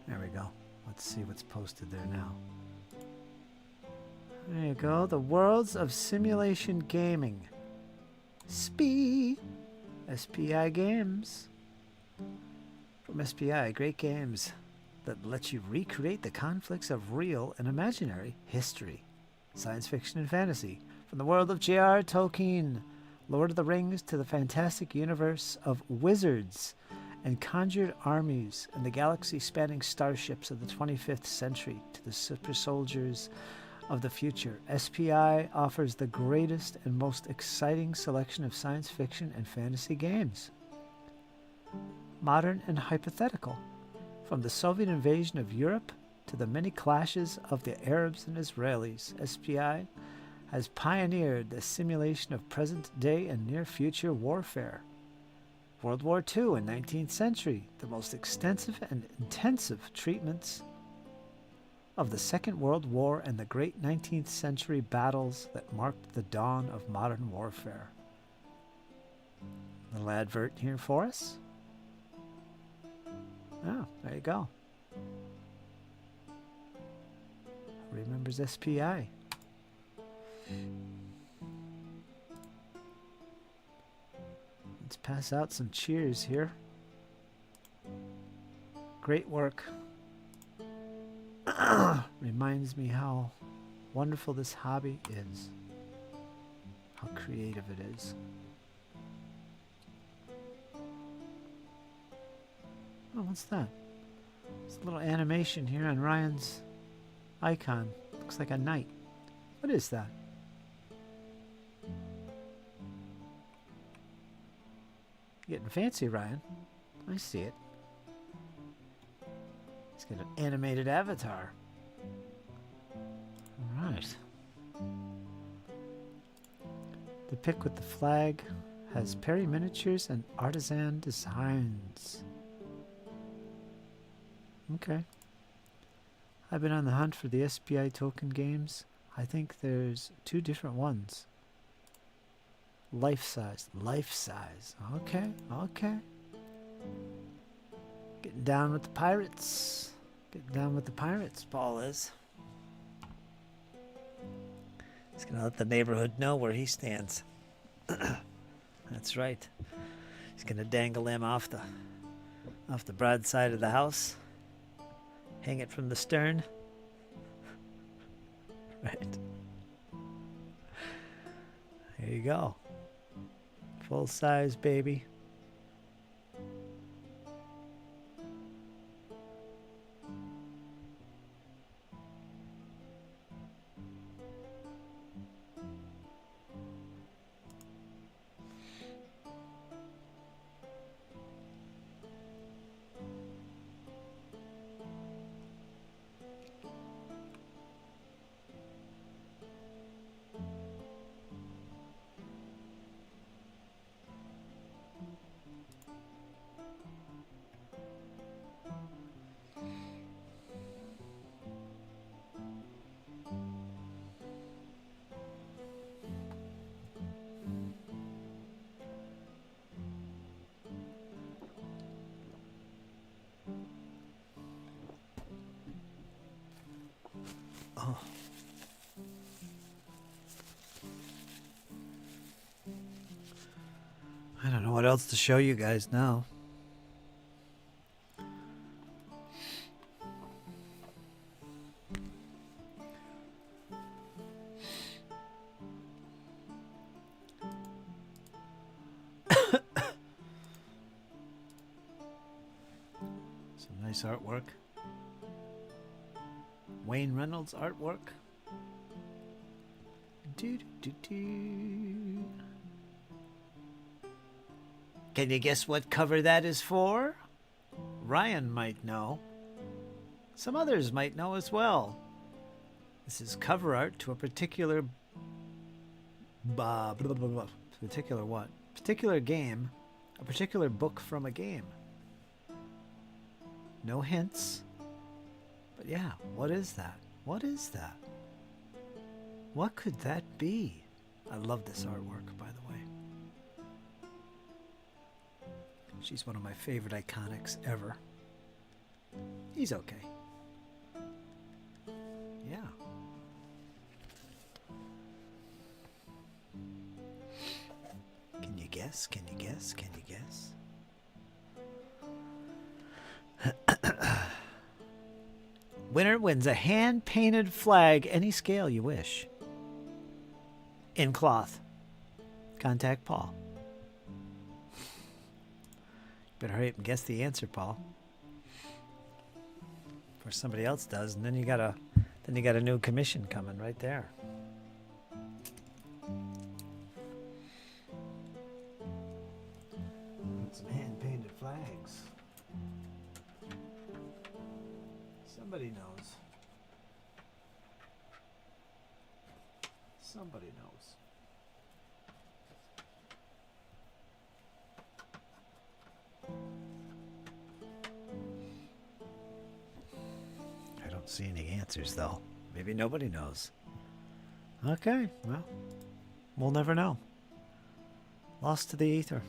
There we go. Let's see what's posted there now. There you go. The Worlds of Simulation Gaming. SPI Games. From SPI, great games that let you recreate the conflicts of real and imaginary history, science fiction and fantasy, from the world of J.R. Tolkien, Lord of the Rings, to the fantastic universe of wizards and conjured armies and the galaxy-spanning starships of the 25th century to the super soldiers of the future. SPI offers the greatest and most exciting selection of science fiction and fantasy games. Modern and hypothetical, from the Soviet invasion of Europe to the many clashes of the Arabs and Israelis, SPI has pioneered the simulation of present-day and near-future warfare. World War II and 19th century, the most extensive and intensive treatments of the Second World War and the great 19th century battles that marked the dawn of modern warfare. Little advert here for us. Oh, there you go. Remembers SPI. Let's pass out some cheers here. Great work. Reminds me how wonderful this hobby is. How creative it is. Oh, what's that? It's a little animation here on Ryan's icon. Looks like a knight. What is that? Getting fancy, Ryan. I see it. He's got an animated avatar. Alright. The pick with the flag has Perry miniatures and artisan designs. Okay. I've been on the hunt for the SPI token games. I think there's 2 different ones. Life size. Life size. Okay. Okay. Getting down with the pirates. Getting down with the pirates, Paul is. He's going to let the neighborhood know where he stands. That's right. He's going to dangle him off the broadside of the house. Hang it from the stern. Right. There you go. Full size, baby. Oh. I don't know what else to show you guys now. Some nice artwork. Wayne Reynolds artwork. Can you guess what cover that is for? Ryan might know. some others might know as well. This is cover art to a particular particular what? Particular game, a particular book from a game. No hints. But yeah, what is that? What is that? What could that be? I love this artwork, by the way. She's one of my favorite iconics ever. He's okay. Yeah. Can you guess? Can you guess? Can you guess? Winner wins a hand-painted flag, any scale you wish. In cloth. Contact Paul. Better hurry up and guess the answer, Paul. Or somebody else does, and then you got a new commission coming right there. Some hand-painted flags. Somebody knows. Somebody knows. I don't see any answers, though. Maybe nobody knows. Okay, well, we'll never know. Lost to the ether.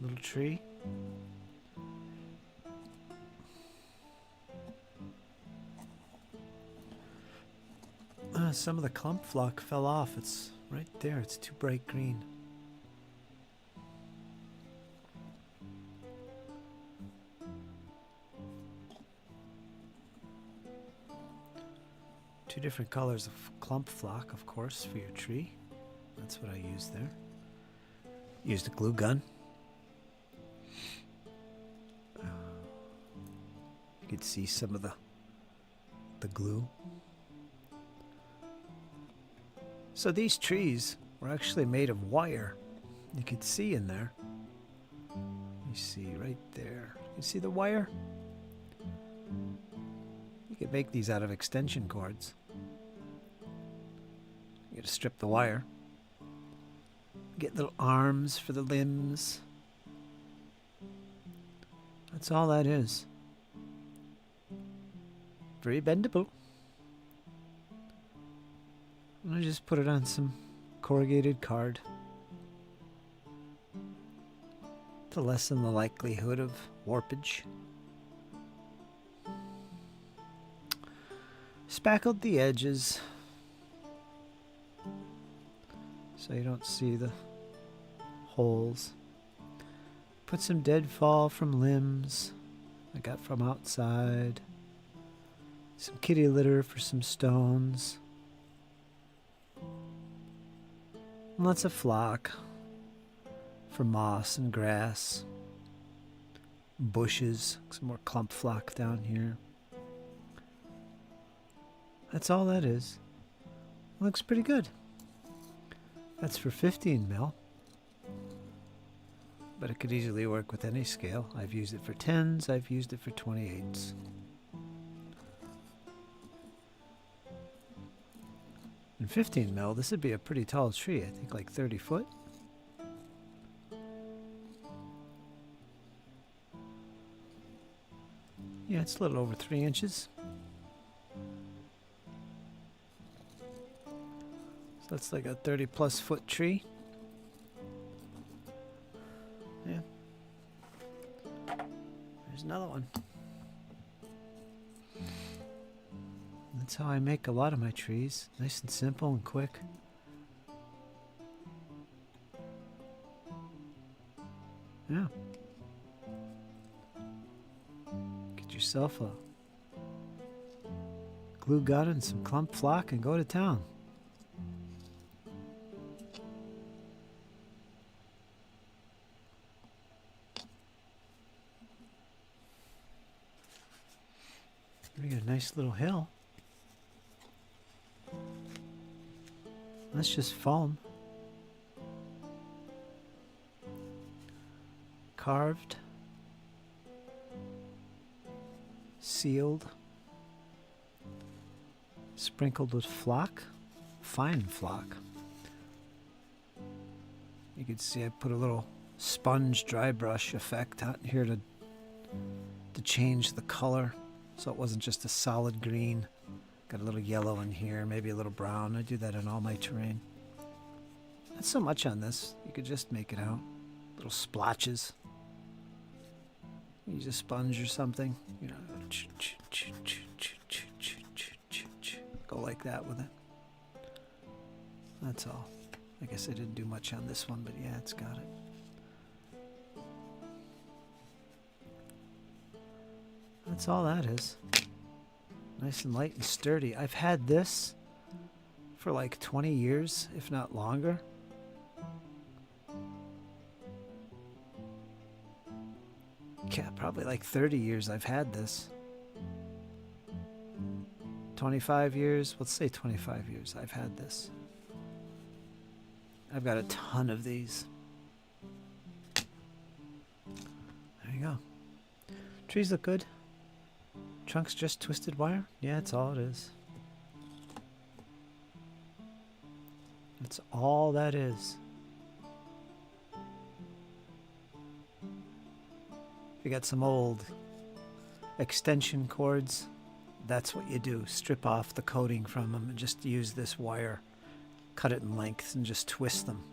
Little tree. Some of the clump flock fell off. It's right there. It's too bright green. Two different colors of clump flock, of course, for your tree. That's what I used there. Used a glue gun. You could see some of the glue. So these trees were actually made of wire. You could see in there. You see right there. You see the wire? You could make these out of extension cords. You gotta strip the wire. Get little arms for the limbs. That's all that is. Very bendable. I just put it on some corrugated card to lessen the likelihood of warpage. Spackled the edges so you don't see the holes. Put some deadfall from limbs I got from outside. Some kitty litter for some stones. Lots of flock for moss and grass. Bushes, some more clump flock down here. That's all that is. Looks pretty good. That's for 15 mil. But it could easily work with any scale. I've used it for 10s, I've used it for 28s. In 15 mil, this would be a pretty tall tree. I think like 30 foot. Yeah, it's a little over 3 inches. So that's like a 30+ foot tree. Yeah. There's another one. That's how I make a lot of my trees. Nice and simple and quick. Yeah. Get yourself a glue gun and some clump flock and go to town. We got a nice little hill. That's just foam. carved, sealed, sprinkled with flock, fine flock. You can see I put a little sponge dry brush effect out here to change the color so it wasn't just a solid green. Got a little yellow in here, maybe a little brown. I do that in all my terrain. Not so much on this. You could just make it out. Little splotches. Use a sponge or something. You know, go like that with it. That's all. I guess I didn't do much on this one, but yeah, it's got it. That's all that is. Nice and light and sturdy. I've had this for like 20 years, if not longer. Yeah, probably like 30 years I've had this. 25 years, let's say 25 years I've had this. I've got a ton of these. There you go. Trees look good. Trunk's just twisted wire? Yeah, that's all it is. That's all that is. If you got some old extension cords, that's what you do. Strip off the coating from them and just use this wire. Cut it in lengths and just twist them.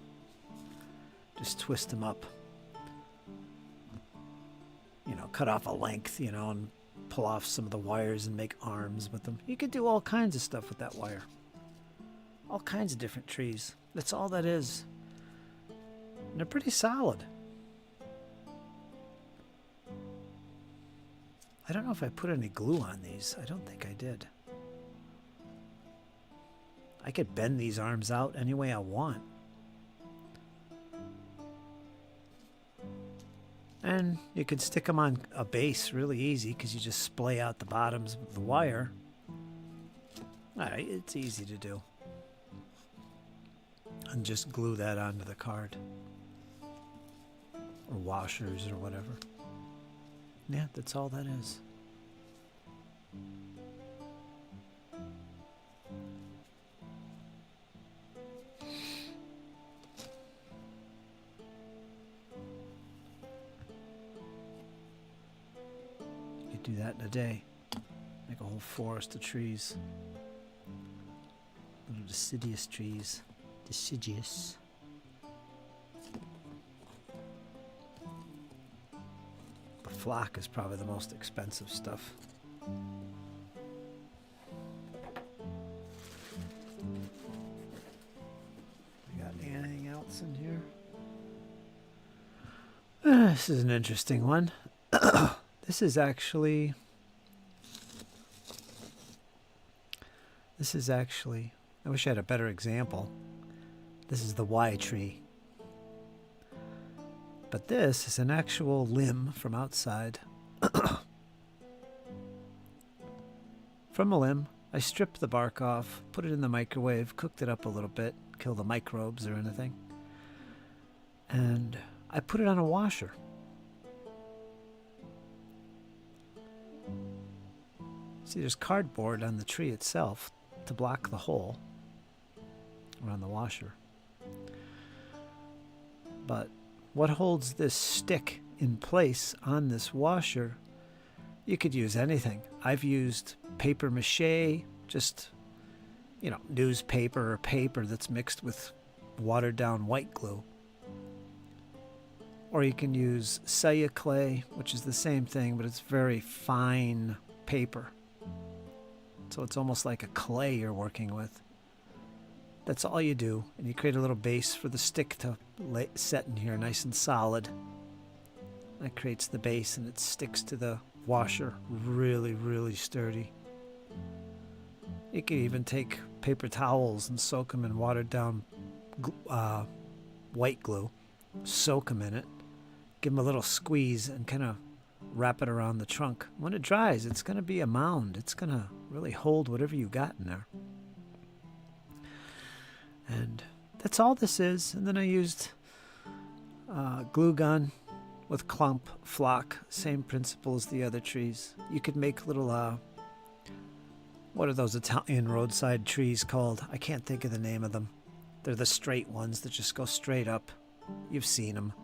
Just twist them up. You know, cut off a length, you know, and pull off some of the wires and make arms with them. You could do all kinds of stuff with that wire. All kinds of different trees. That's all that is. And they're pretty solid. I don't know if I put any glue on these. I don't think I did. I could bend these arms out any way I want. And you could stick them on a base really easy because you just splay out the bottoms with the wire. Alright, it's easy to do. And just glue that onto the card. Or washers or whatever. Yeah, that's all that is. Do that in a day. Make a whole forest of trees. Little deciduous trees. Deciduous. The flock is probably the most expensive stuff. We got anything else in here? This is an interesting one. This is actually, I wish I had a better example. This is the Y tree. But this is an actual limb from outside. From a limb, I stripped the bark off, put it in the microwave, cooked it up a little bit, kill the microbes or anything. And I put it on a washer. See, there's cardboard on the tree itself to block the hole around the washer. But what holds this stick in place on this washer, you could use anything. I've used paper mache, just, you know, newspaper or paper that's mixed with watered down white glue. Or you can use celluclay, which is the same thing, but it's very fine paper. So it's almost like a clay you're working with. That's all you do. And you create a little base for the stick to set in here nice and solid. That creates the base and it sticks to the washer. Really, really sturdy. You can even take paper towels and soak them in watered down white glue. Soak them in it. Give them a little squeeze and kind of wrap it around the trunk. When it dries, it's going to be a mound. It's going to really hold whatever you got in there. And that's all this is. And then I used glue gun with clump flock, same principle as the other trees. You could make little, what are those Italian roadside trees called? I can't think of the name of them. They're the straight ones that just go straight up. You've seen them.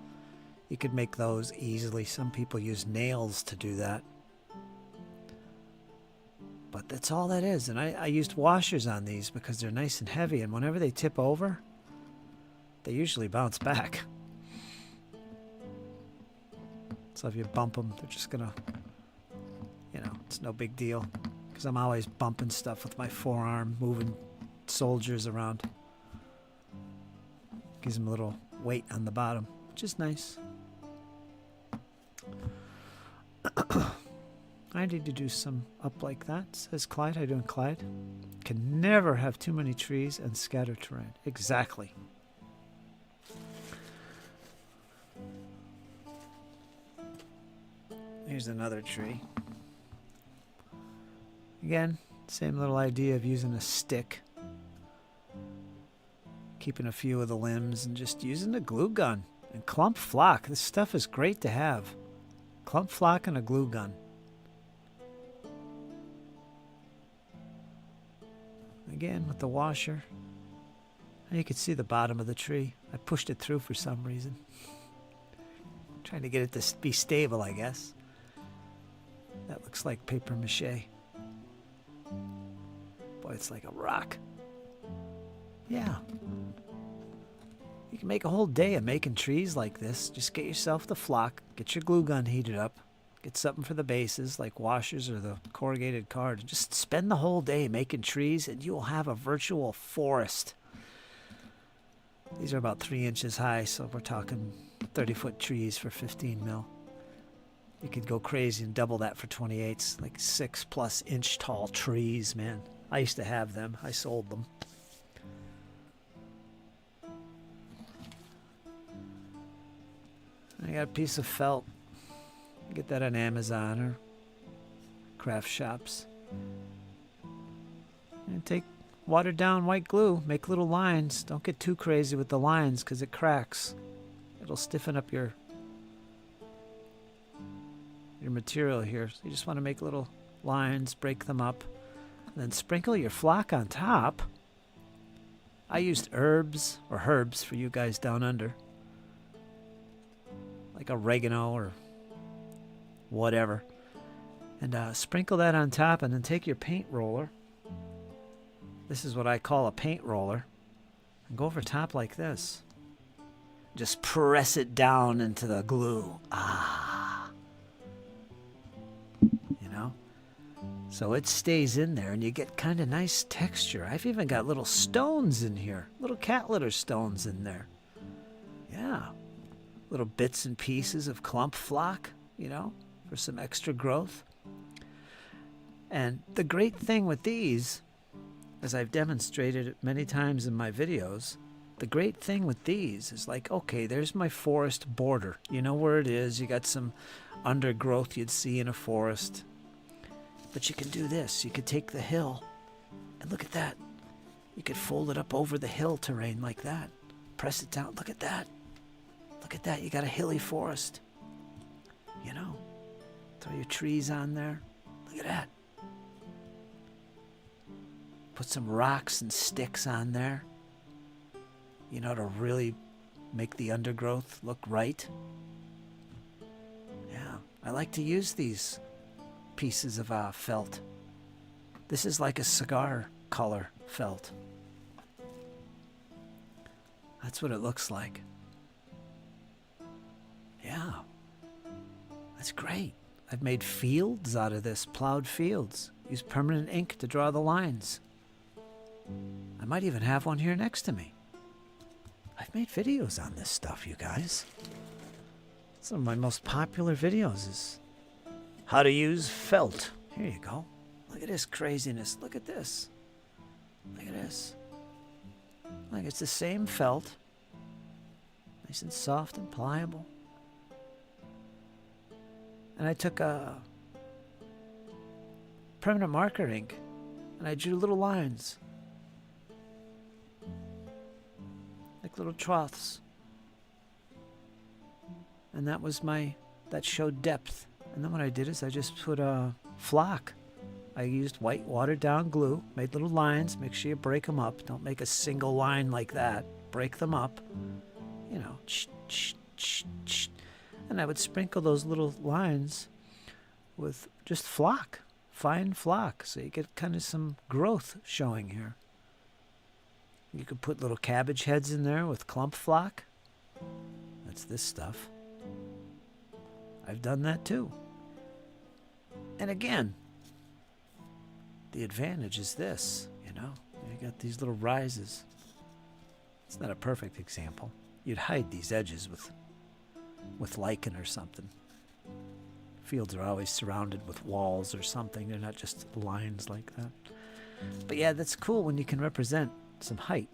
You could make those easily. Some people use nails to do that. But that's all that is. And I used washers on these because they're nice and heavy. And whenever they tip over, they usually bounce back. So if you bump them, they're just going to, you know, it's no big deal. Because I'm always bumping stuff with my forearm, moving soldiers around. Gives them a little weight on the bottom, which is nice. I need to do some up like that, says Clyde. How you doing, Clyde? Can never have too many trees and scatter terrain. Exactly. Here's another tree. Again, same little idea of using a stick. Keeping a few of the limbs and just using a glue gun. And clump flock. This stuff is great to have. Clump flock and a glue gun. Again, with the washer. You can see the bottom of the tree. I pushed it through for some reason. Trying to get it to be stable, I guess. That looks like paper mache. Boy, it's like a rock. Yeah. You can make a whole day of making trees like this. Just get yourself the flock, get your glue gun heated up, get something for the bases like washers or the corrugated card. Just spend the whole day making trees and you'll have a virtual forest. These are about 3 inches high, so we're talking 30-foot trees for 15 mil. You could go crazy and double that for 28s, like 6+ inch tall trees, man. I used to have them. I sold them. I got a piece of felt. Get that on Amazon or craft shops. And take watered down white glue. Make little lines. Don't get too crazy with the lines because it cracks. It'll stiffen up your material here. So you just want to make little lines, break them up, and then sprinkle your flock on top. I used herbs for you guys down under. Like oregano or whatever. And sprinkle that on top and then take your paint roller. This is what I call a paint roller. And go over top like this. Just press it down into the glue. You know? So it stays in there and you get kind of nice texture. I've even got little stones in here. Little cat litter stones in there. Yeah. Little bits and pieces of clump flock, you know, for some extra growth. And the great thing with these, as I've demonstrated many times in my videos, the great thing with these is like, okay, there's my forest border. You know where it is. You got some undergrowth you'd see in a forest. But you can do this. You could take the hill and look at that. You could fold it up over the hill terrain like that. Press it down. Look at that. Look at that. You got a hilly forest. You know, throw your trees on there. Look at that. Put some rocks and sticks on there. You know, to really make the undergrowth look right. Yeah, I like to use these pieces of felt. This is like a cigar color felt. That's what it looks like. Yeah, that's great. I've made fields out of this, plowed fields. Use permanent ink to draw the lines. I might even have one here next to me. I've made videos on this stuff, you guys. Some of my most popular videos is how to use felt. Here you go. Look at this craziness. Look at this. Look at this. Like it's the same felt. Nice and soft and pliable. And I took a permanent marker ink and I drew little lines. Like little troughs. and that showed depth. And then what I did is I just put a flock. I used white watered down glue, made little lines. Make sure you break them up. Don't make a single line like that. Break them up. You know, and I would sprinkle those little lines with just flock, fine flock, so you get kind of some growth showing here. You could put little cabbage heads in there with clump flock. That's this stuff. I've done that too. And again, the advantage is this, you know. You got these little rises. It's not a perfect example. You'd hide these edges with lichen or something. Fields are always surrounded with walls or something. They're not just lines like that. But yeah, that's cool when you can represent some height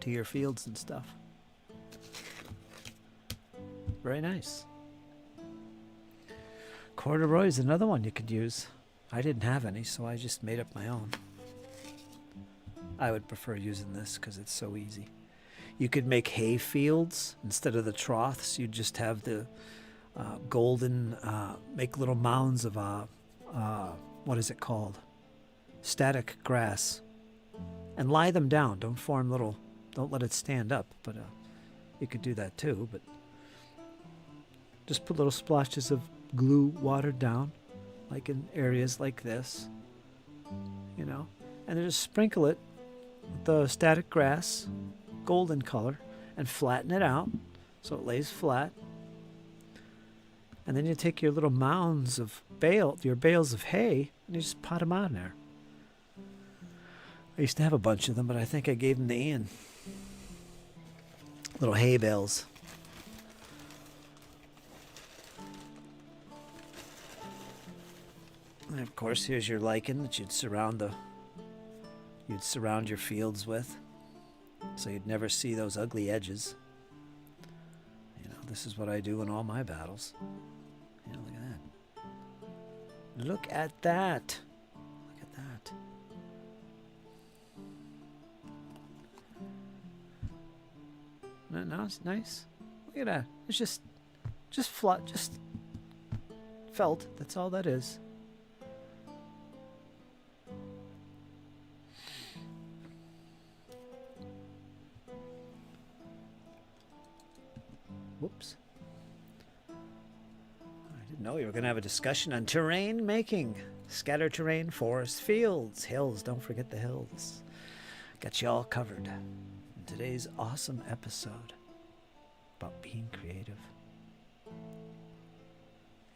to your fields and stuff. Very nice. Corduroy is another one you could use. I didn't have any, so I just made up my own. I would prefer using this because it's so easy. You could make hay fields instead of the troughs. You'd just have the make little mounds of, what is it called? Static grass. And lie them down. Don't let it stand up. But you could do that too. But just put little splotches of glue watered down, like in areas like this, you know, and then just sprinkle it with the static grass, golden color, and flatten it out so it lays flat. And then you take your little mounds of your bales of hay, and you just pot them on there. I used to have a bunch of them, but I think I gave them to Ian. Little hay bales. And of course, here's your lichen that you'd surround your fields with, so you'd never see those ugly edges. You know, this is what I do in all my battles. You know, look at that. Look at that. No, it's nice. Look at that. It's just flat, just felt. That's all that is. Whoops. I didn't know you were going to have a discussion on terrain making. Scatter terrain, forest, fields, hills. Don't forget the hills. Got you all covered in today's awesome episode about being creative.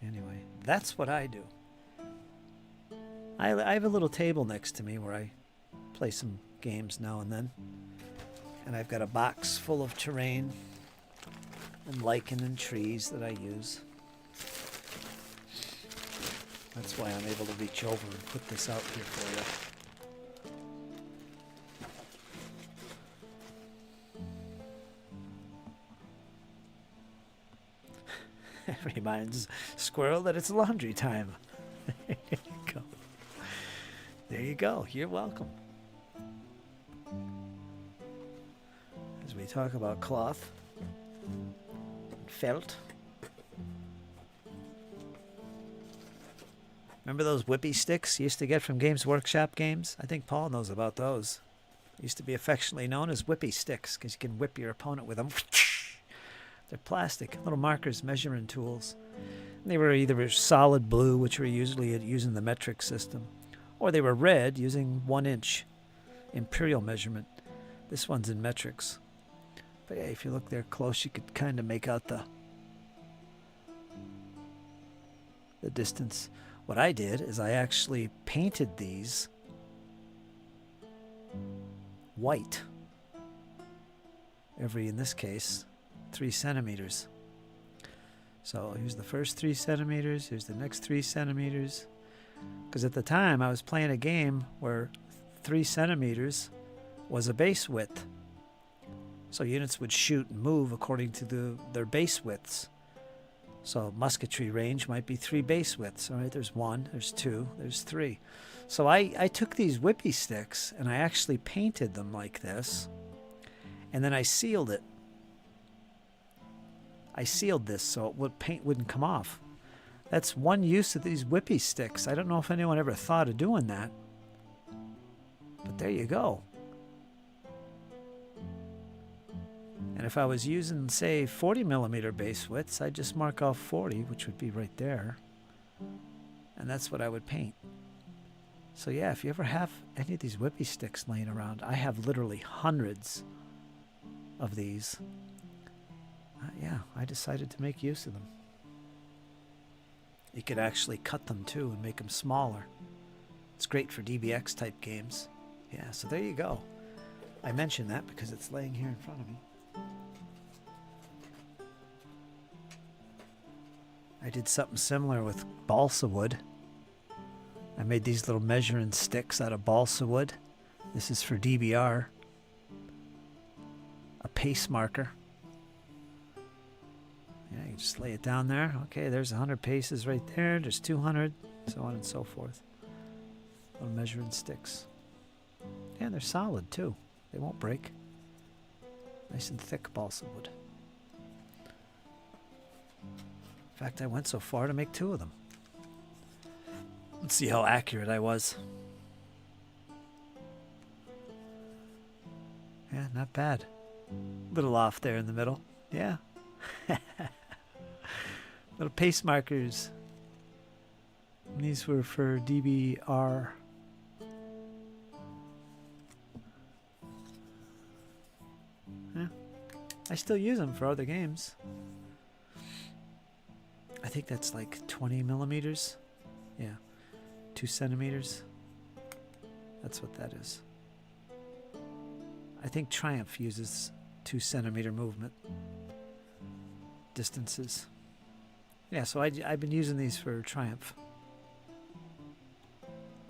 Anyway, that's what I do. I have a little table next to me where I play some games now and then. And I've got a box full of terrain and lichen and trees that I use. That's why I'm able to reach over and put this out here for you. It reminds Squirrel that it's laundry time. There you go. There you go. You're welcome. As we talk about cloth, felt. Remember those whippy sticks you used to get from Games Workshop games? I think Paul knows about those. Used to be affectionately known as whippy sticks because you can whip your opponent with them. They're plastic, little markers, measuring tools. They were either solid blue, which were usually using the metric system, or they were red using 1-inch imperial measurement. This one's in metrics. But yeah, if you look there close, you could kind of make out the distance. What I did is I actually painted these white every, in this case, 3 centimeters. So here's the first 3 centimeters, here's the next 3 centimeters. Because at the time I was playing a game where 3 centimeters was a base width. So units would shoot and move according to their base widths. So musketry range might be 3 base widths. All right, there's 1, there's 2, there's 3. So I took these whippy sticks and I actually painted them like this. And then I sealed it. I sealed this so paint wouldn't come off. That's one use of these whippy sticks. I don't know if anyone ever thought of doing that. But there you go. And if I was using, say, 40 millimeter base widths, I'd just mark off 40, which would be right there. And that's what I would paint. So yeah, if you ever have any of these whippy sticks laying around, I have literally hundreds of these. Yeah, I decided to make use of them. You could actually cut them too and make them smaller. It's great for DBX type games. Yeah, so there you go. I mentioned that because it's laying here in front of me. I did something similar with balsa wood. I made these little measuring sticks out of balsa wood. This is for DBR. A pace marker. Yeah, you just lay it down there. Okay, there's 100 paces right there. There's 200, so on and so forth. Little measuring sticks. Yeah, they're solid too. They won't break. Nice and thick balsa wood. In fact, I went so far to make 2 of them. Let's see how accurate I was. Yeah, not bad. Little off there in the middle. Yeah. Little pace markers. And these were for DBR. Yeah. I still use them for other games. I think that's like 20 millimeters. Yeah. 2 centimeters. That's what that is. I think Triumph uses 2 centimeter movement distances. Yeah, so I've been using these for Triumph.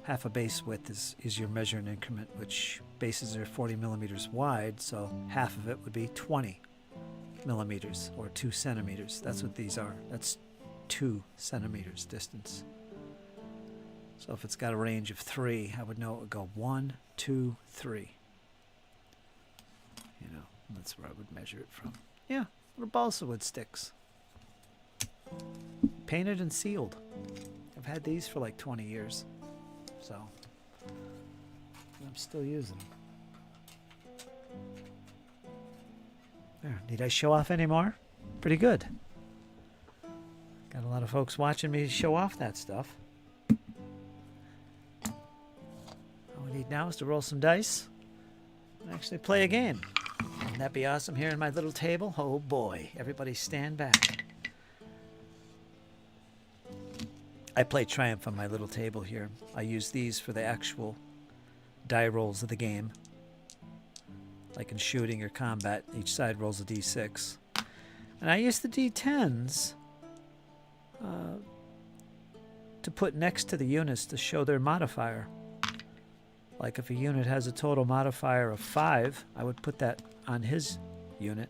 Half a base width is your measuring increment, which bases are 40 millimeters wide, so half of it would be 20 millimeters or 2 centimeters. That's what these are. That's 2 centimeters distance. So if it's got a range of 3, I would know it would go 1, 2, 3. You know, that's where I would measure it from. Yeah, little balsa wood sticks. Painted and sealed. I've had these for like 20 years. So, I'm still using them. There, need I show off any more? Pretty good. Got a lot of folks watching me show off that stuff. All we need now is to roll some dice and actually play a game. Wouldn't that be awesome here in my little table? Oh boy, everybody stand back. I play Triumph on my little table here. I use these for the actual die rolls of the game. Like in shooting or combat, each side rolls a d6. And I use the d10s to put next to the units to show their modifier. Like if a unit has a total modifier of 5, I would put that on his unit.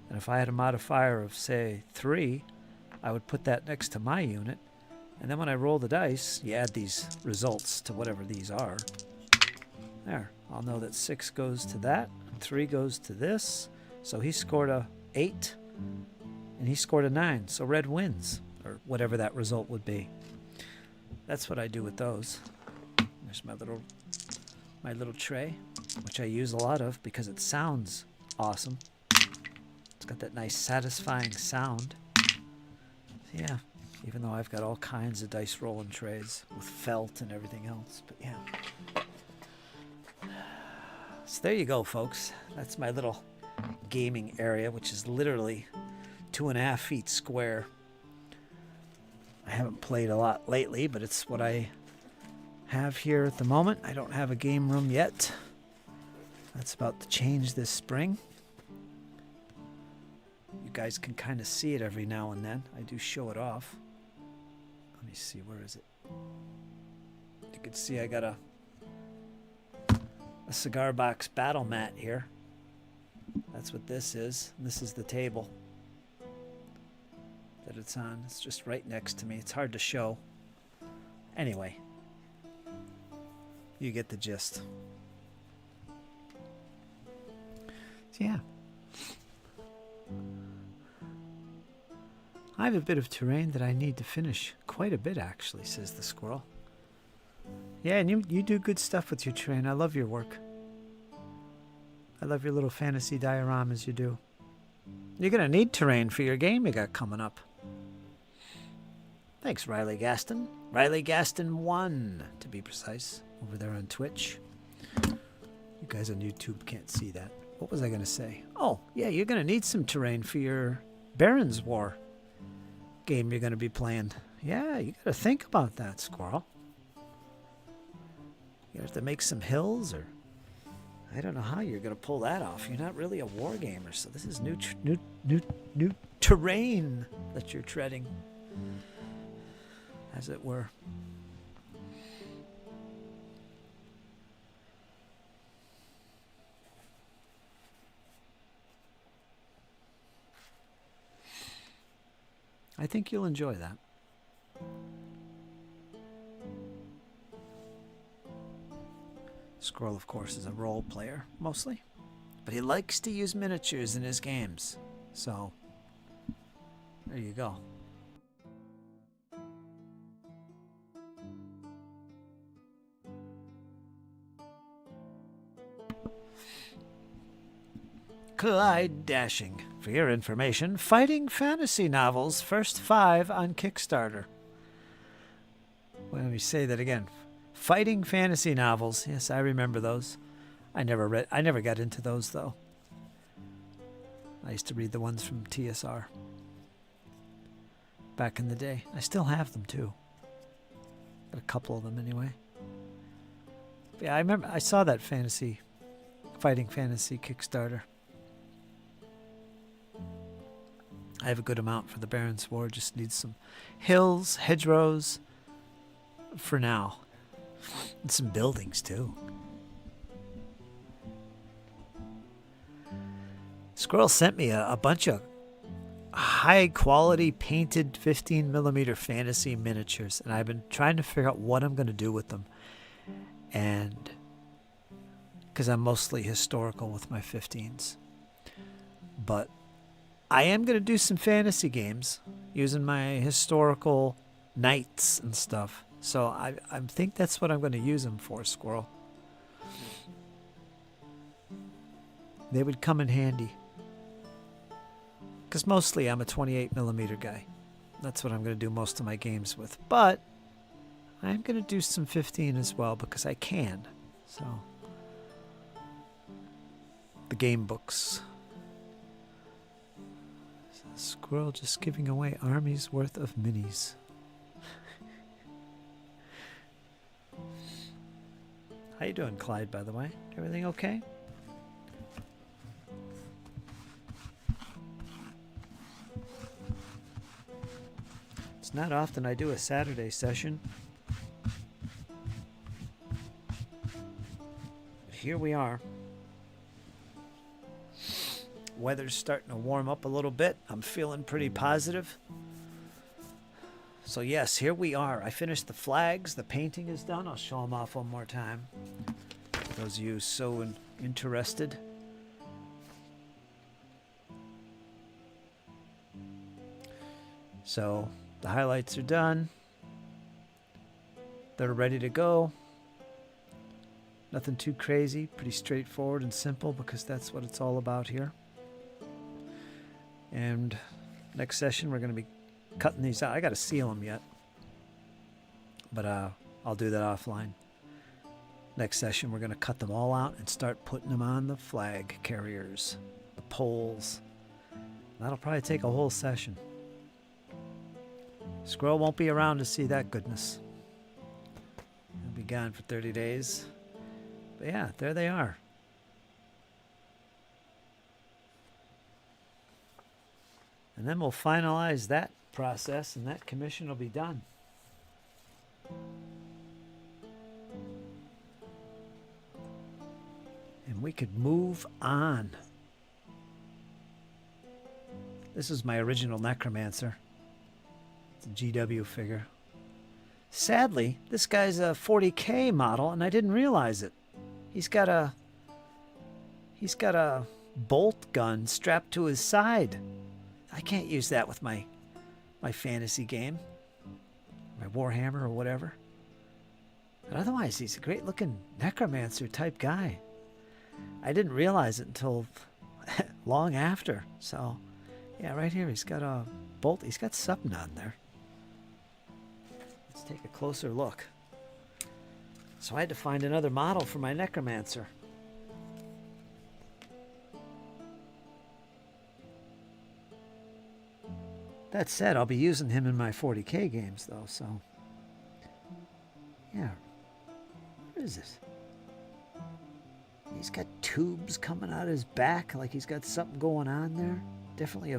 And if I had a modifier of, say, 3, I would put that next to my unit. And then when I roll the dice, you add these results to whatever these are. There. I'll know that 6 goes to that, and 3 goes to this. So he scored a 8, and he scored a 9. So red wins, or whatever that result would be. That's what I do with those. There's my little tray, which I use a lot of because it sounds awesome. It's got that nice satisfying sound. Yeah. Even though I've got all kinds of dice rolling trays with felt and everything else. But yeah. So there you go, folks. That's my little gaming area, which is literally 2.5 feet square. I haven't played a lot lately, but it's what I have here at the moment. I don't have a game room yet. That's about to change this spring. You guys can kind of see it every now and then. I do show it off. Let me see, where is it? You can see I got a cigar box battle mat here. That's what this is. This is the table that it's on. It's just right next to me. It's hard to show. Anyway, you get the gist. So yeah. I have a bit of terrain that I need to finish. Quite a bit, actually, says the squirrel. Yeah, and you do good stuff with your terrain. I love your work. I love your little fantasy dioramas you do. You're going to need terrain for your game you got coming up. Thanks, Riley Gaston. Riley Gaston 1, to be precise, over there on Twitch. You guys on YouTube can't see that. What was I going to say? Oh, yeah, you're going to need some terrain for your Baron's War game you're going to be playing. Yeah, you got to think about that, squirrel. You have to make some hills, or I don't know how you're going to pull that off. You're not really a war gamer, so this is new terrain that you're treading, as it were. I think you'll enjoy that. Squirrel, of course, is a role player, mostly. But he likes to use miniatures in his games. So, there you go. Clyde Dashing. For your information, Fighting Fantasy Novels, first 5 on Kickstarter. Well, let me say that again. Fighting Fantasy Novels. Yes, I remember those. I never got into those, though. I used to read the ones from TSR back in the day. I still have them, too. Got a couple of them, anyway. But yeah, I remember I saw that Fighting Fantasy Kickstarter. I have a good amount for the Baron's War. Just need some hills, hedgerows for now. And some buildings, too. Squirrel sent me a bunch of high-quality painted 15mm fantasy miniatures, and I've been trying to figure out what I'm going to do with them. And because I'm mostly historical with my 15s. But I am going to do some fantasy games using my historical knights and stuff. So I think that's what I'm going to use them for, Squirrel. They would come in handy. Because mostly I'm a 28mm guy. That's what I'm going to do most of my games with. But I'm going to do some 15 as well because I can. So the game books. Squirrel just giving away armies worth of minis. How you doing, Clyde, by the way? Everything okay? It's not often I do a Saturday session. But here we are. Weather's starting to warm up a little bit. I'm feeling pretty positive. So yes, here we are. I finished the flags. The painting is done. I'll show them off one more time. For those of you so interested. So the highlights are done. They're ready to go. Nothing too crazy. Pretty straightforward and simple because that's what it's all about here. And next session we're going to be cutting these out. I got to seal them yet, but I'll do that offline. Next session we're going to cut them all out and start putting them on the flag carriers, the poles. That'll probably take a whole session. Squirrel won't be around to see that goodness. He'll be gone for 30 days. But yeah, there they are. And then we'll finalize that process and that commission will be done. And we could move on. This is my original Necromancer. It's a GW figure. Sadly, this guy's a 40K model and I didn't realize it. He's got a bolt gun strapped to his side. I can't use that with my my fantasy game, my Warhammer or whatever. But otherwise, he's a great looking necromancer type guy. I didn't realize it until long after. So, yeah, right here he's got a bolt. He's got something on there. Let's take a closer look. So I had to find another model for my necromancer. That said, I'll be using him in my 40k games, though, so... Yeah. What is this? He's got tubes coming out of his back, like he's got something going on there. Definitely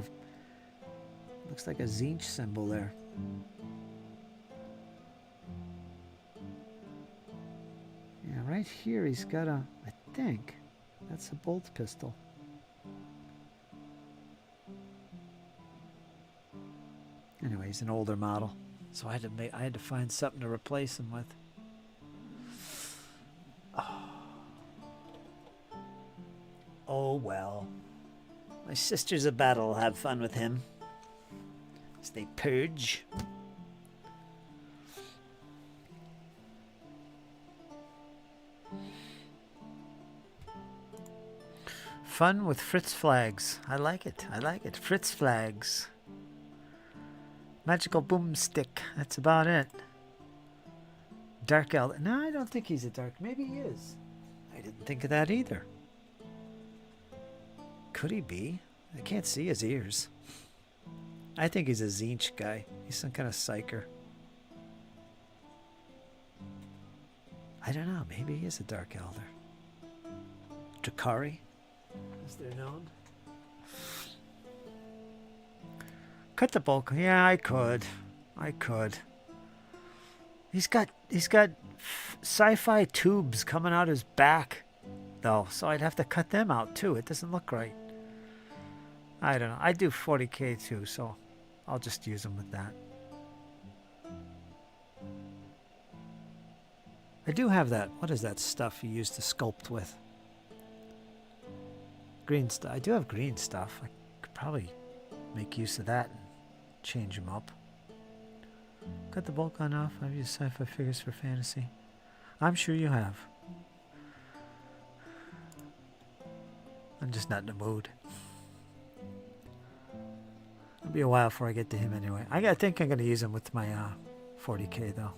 looks like a Zinch symbol there. Yeah, right here he's got a... I think that's a bolt pistol. Anyway, he's an older model, so I had to find something to replace him with. Oh well. My sisters of battle will have fun with him as they purge. Fun with Fritz flags. I like it. I like it. Fritz flags. Magical boomstick. That's about it. Dark elf. No, I don't think he's a dark. Maybe he is. I didn't think of that either. Could he be? I can't see his ears. I think he's a Zinch guy. He's some kind of psyker. I don't know. Maybe he is a dark elder. Drakari, as they're known. Cut the bulk. Yeah, I could. He's got sci-fi tubes coming out his back, though, so I'd have to cut them out too. It doesn't look right. I don't know. I do 40k too, so I'll just use them with that. I do have that. What is that stuff you use to sculpt with? Green stuff. I do have green stuff. I could probably make use of that and change them up. Cut the bulk on off. I've used sci-fi figures for fantasy. I'm sure you have. I'm just not in the mood. It'll be a while before I get to him anyway. I think I'm going to use him with my 40k though.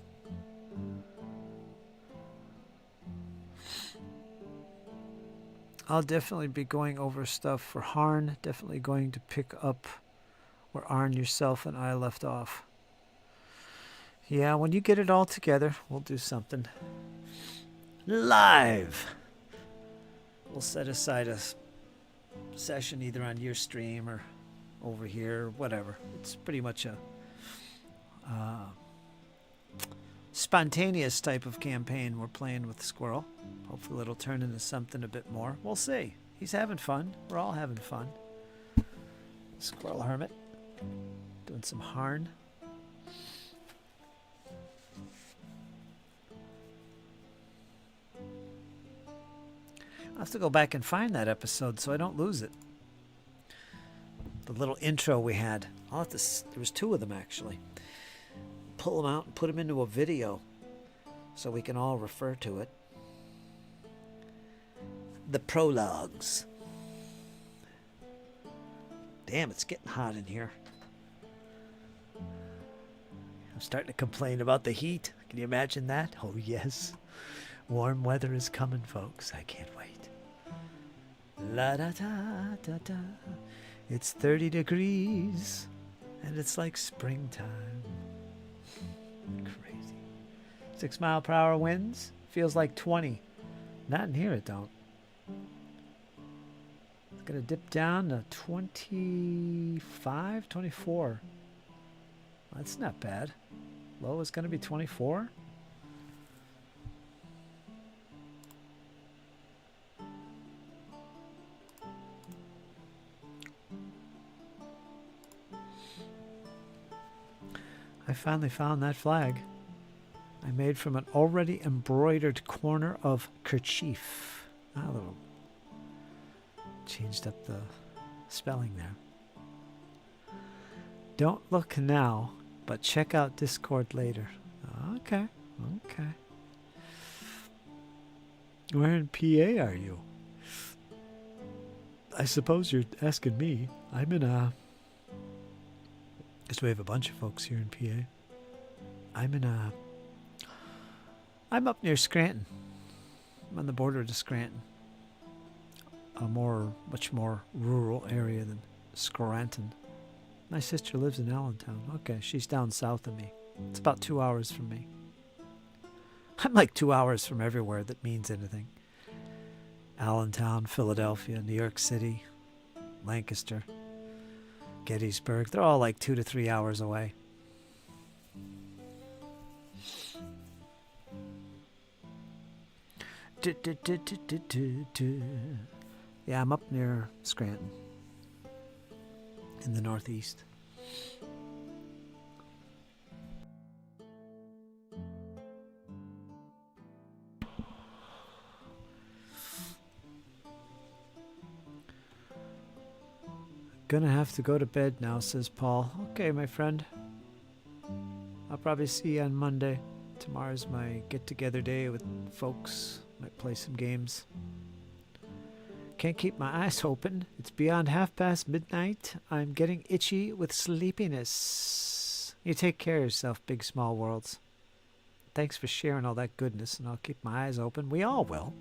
I'll definitely be going over stuff for Harn. Definitely going to pick up where Arn, yourself, and I left off. Yeah, when you get it all together, we'll do something live. We'll set aside a session either on your stream or over here, or whatever. It's pretty much a spontaneous type of campaign we're playing with Squirrel. Hopefully it'll turn into something a bit more. We'll see. He's having fun. We're all having fun. Squirrel Hermit. Doing some Harn. I'll have to go back and find that episode so I don't lose it. The little intro we had. I'll have to, there was 2 of them actually. Pull them out and put them into a video so we can all refer to it. The prologues. Damn, it's getting hot in here. I'm starting to complain about the heat. Can you imagine that? Oh yes. Warm weather is coming, folks. I can't wait. La da da da da. It's 30 degrees and it's like springtime. Crazy. 6 mile per hour winds. Feels like 20. Not in here, it don't. It's gonna dip down to 25, 24. That's not bad. Low is gonna be 24. I finally found that flag I made from an already embroidered corner of kerchief. A little changed up the spelling there. Don't look now, but check out Discord later. Okay, okay. Where in PA are you? I suppose you're asking me. I'm in Because we have a bunch of folks here in PA. I'm up near Scranton. I'm on the border to Scranton. Much more rural area than Scranton. My sister lives in Allentown. Okay, she's down south of me. It's about 2 hours from me. I'm like 2 hours from everywhere that means anything. Allentown, Philadelphia, New York City, Lancaster, Gettysburg. They're all like 2 to 3 hours away. Yeah, I'm up near Scranton in the northeast. Gonna have to go to bed now, says Paul. Okay, my friend. I'll probably see you on Monday. Tomorrow's my get-together day with folks. Might play some games. Can't keep my eyes open. It's beyond midnight. I'm getting itchy with sleepiness. You take care of yourself, Big Small Worlds. Thanks for sharing all that goodness, and I'll keep my eyes open. We all will.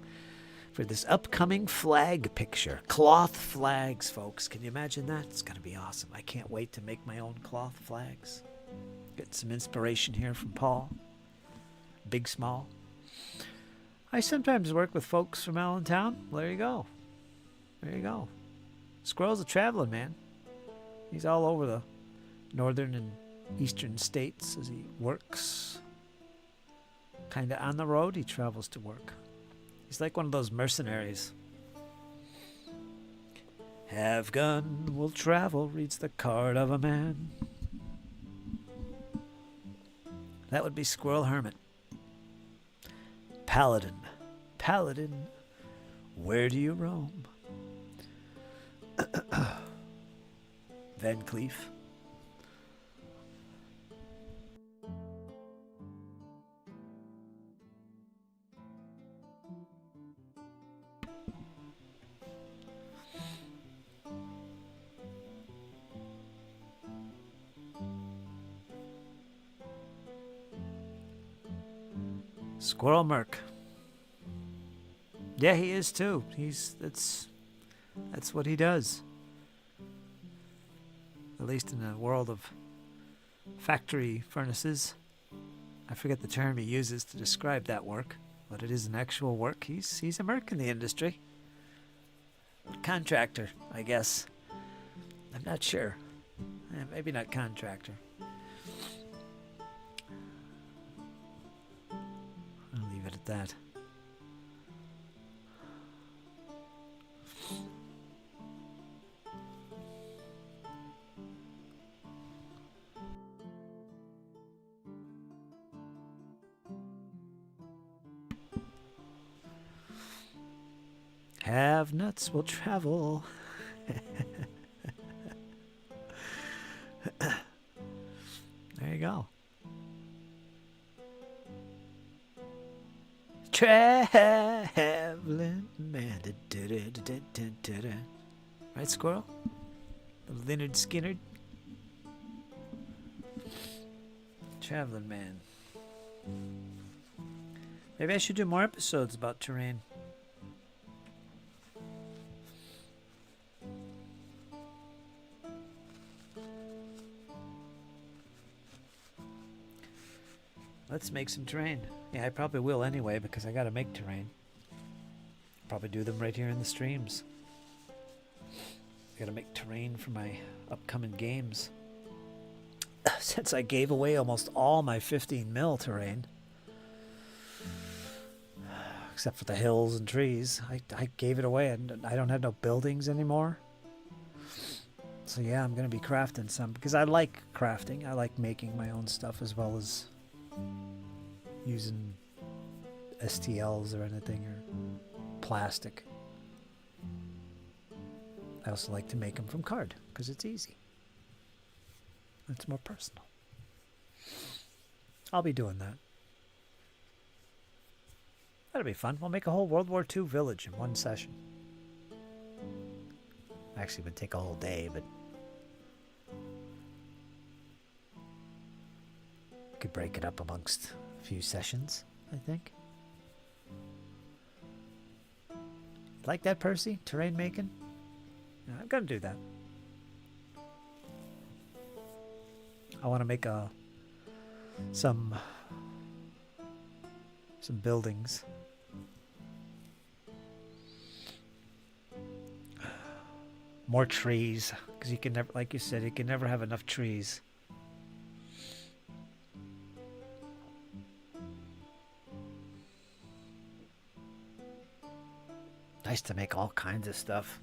For this upcoming flag picture. Cloth flags, folks. Can you imagine that? It's going to be awesome. I can't wait to make my own cloth flags. Get some inspiration here from Paul. Big Small. I sometimes work with folks from Allentown. Well, there you go. There you go. Squirrel's a traveling man. He's all over the northern and eastern states as he works. Kind of on the road, he travels to work. He's like one of those mercenaries. Have gun, will travel, reads the card of a man. That would be Squirrel Hermit. Paladin, Paladin, where do you roam? Van Cleef. Squirrel Merc. Yeah, he is too. That's what he does. At least in a world of factory furnaces. I forget the term he uses to describe that work, but it is an actual work. He's a merc in the industry. Contractor, I guess. I'm not sure. Maybe not contractor. I'll leave it at that. Have nuts will travel. There you go. Traveling man. Right, Squirrel? The Leonard Skinner. Traveling man. Maybe I should do more episodes about terrain. Let's make some terrain. Yeah, I probably will anyway because I gotta make terrain. Probably do them right here in the streams. I gotta make terrain for my upcoming games. Since I gave away almost all my 15 mil terrain, except for the hills and trees, I gave it away and I don't have no buildings anymore. So yeah, I'm gonna be crafting some because I like crafting. I like making my own stuff as well as using STLs or anything or plastic. I also like to make them from card because it's easy. It's more personal. I'll be doing that. That'll be fun. We'll make a whole World War II village in one session. Actually, it would take a whole day, but we could break it up amongst a few sessions, I think. Like that, Percy? Terrain making? Yeah, I'm gonna do that. I want to make some buildings. More trees, because you can never, like you said, you can never have enough trees. Nice to make all kinds of stuff.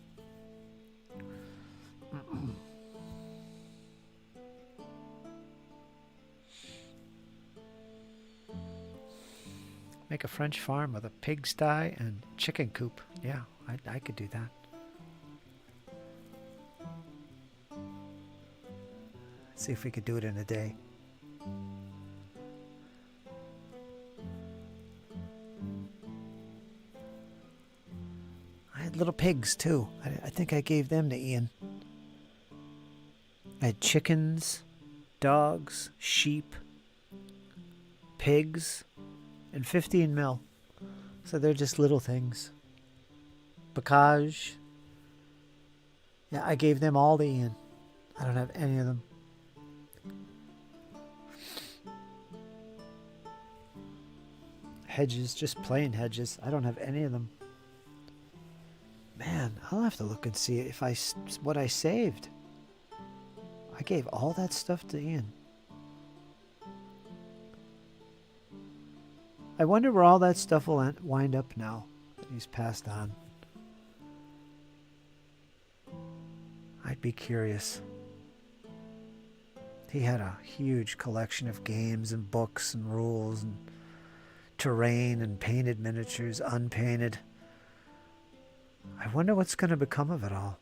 Make a French farm with a pigsty and chicken coop. Yeah, I could do that. See if we could do it in a day. I had little pigs too. I think I gave them to Ian. I had chickens, dogs, sheep, pigs, and 15 mil. So they're just little things. Bocage. Yeah, I gave them all to Ian. I don't have any of them. Hedges, just plain hedges. I don't have any of them. Man, I'll have to look and see if what I saved. I gave all that stuff to Ian. I wonder where all that stuff will wind up now that he's passed on. I'd be curious. He had a huge collection of games and books and rules and terrain and painted miniatures, unpainted. I wonder what's going to become of it all.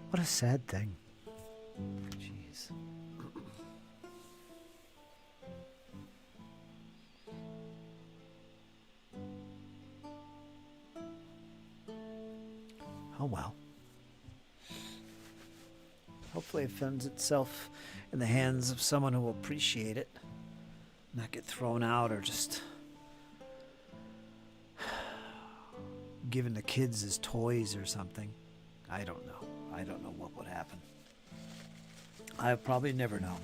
What a sad thing. Jeez. Oh well. Hopefully it finds itself in the hands of someone who will appreciate it. Not get thrown out or just given to kids as toys or something. I don't know. I don't know what would happen. I'll probably never know.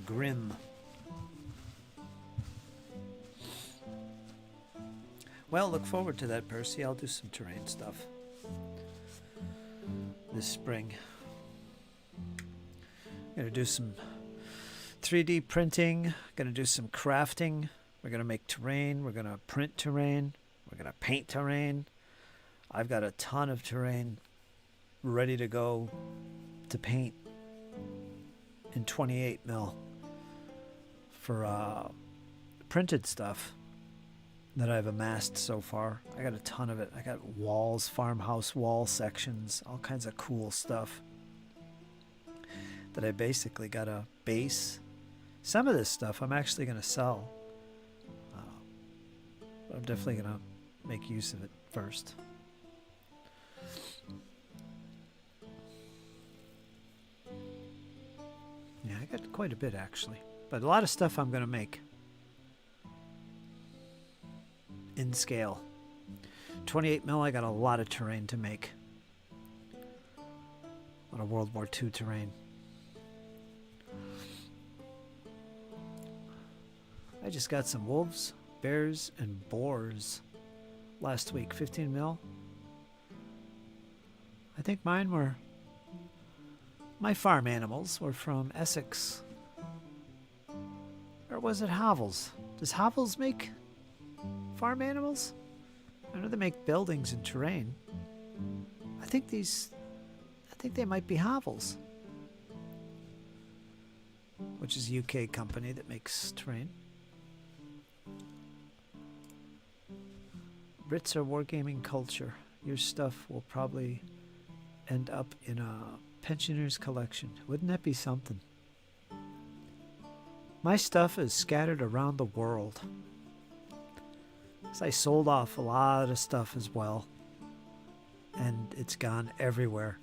Grim. Well, look forward to that, Percy. I'll do some terrain stuff this spring. Gonna do some 3D printing. Gonna do some crafting. We're gonna make terrain. We're gonna print terrain. We're gonna paint terrain. I've got a ton of terrain ready to go to paint in 28 mil for printed stuff that I've amassed so far. I got a ton of it. I got walls, farmhouse wall sections, all kinds of cool stuff that I basically got a base. Some of this stuff I'm actually going to sell. But I'm definitely going to make use of it first. Yeah, I got quite a bit actually. But a lot of stuff I'm going to make in scale. 28 mil, I got a lot of terrain to make. A lot of World War II terrain. I just got some wolves, bears, and boars last week. 15 mil. I think mine were... My farm animals were from Essex. Or was it Havels? Does Havels make farm animals? I know they make buildings and terrain. I think they might be Havels. which is a UK company that makes terrain. Fritz or wargaming culture. Your stuff will probably end up in a pensioner's collection. Wouldn't that be something? My stuff is scattered around the world. 'Cause I sold off a lot of stuff as well. And it's gone everywhere.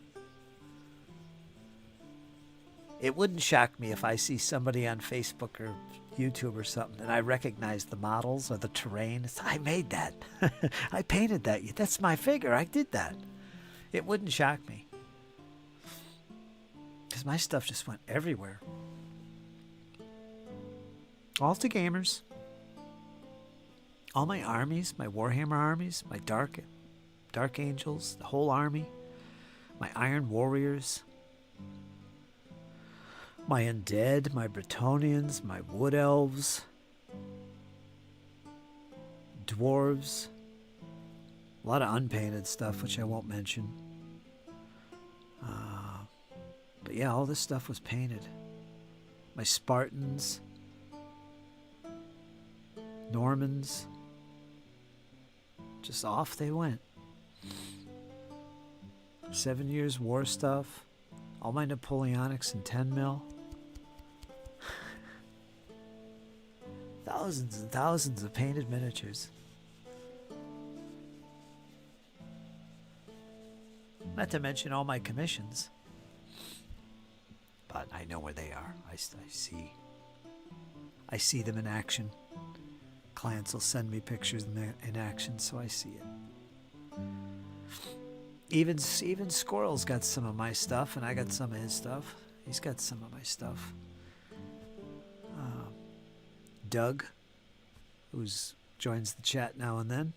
It wouldn't shock me if I see somebody on Facebook or YouTube or something and I recognize the models or the terrain. I made that. I painted that. That's my figure. I did that. It wouldn't shock me. Because my stuff just went everywhere. All to gamers. All my armies, my Warhammer armies, my Dark Angels, the whole army, my Iron Warriors, my Undead, my Bretonnians, my Wood Elves, Dwarves, a lot of unpainted stuff, which I won't mention. But yeah, all this stuff was painted. My Spartans, Normans, just off they went. 7 Years War stuff, all my Napoleonics in 10 mil. Thousands and thousands of painted miniatures. Not to mention all my commissions. But I know where they are. I see them in action. Clients will send me pictures in action, so I see it. Even Squirrel's got some of my stuff, and I got some of his stuff. He's got some of my stuff. Doug, who joins the chat now and then.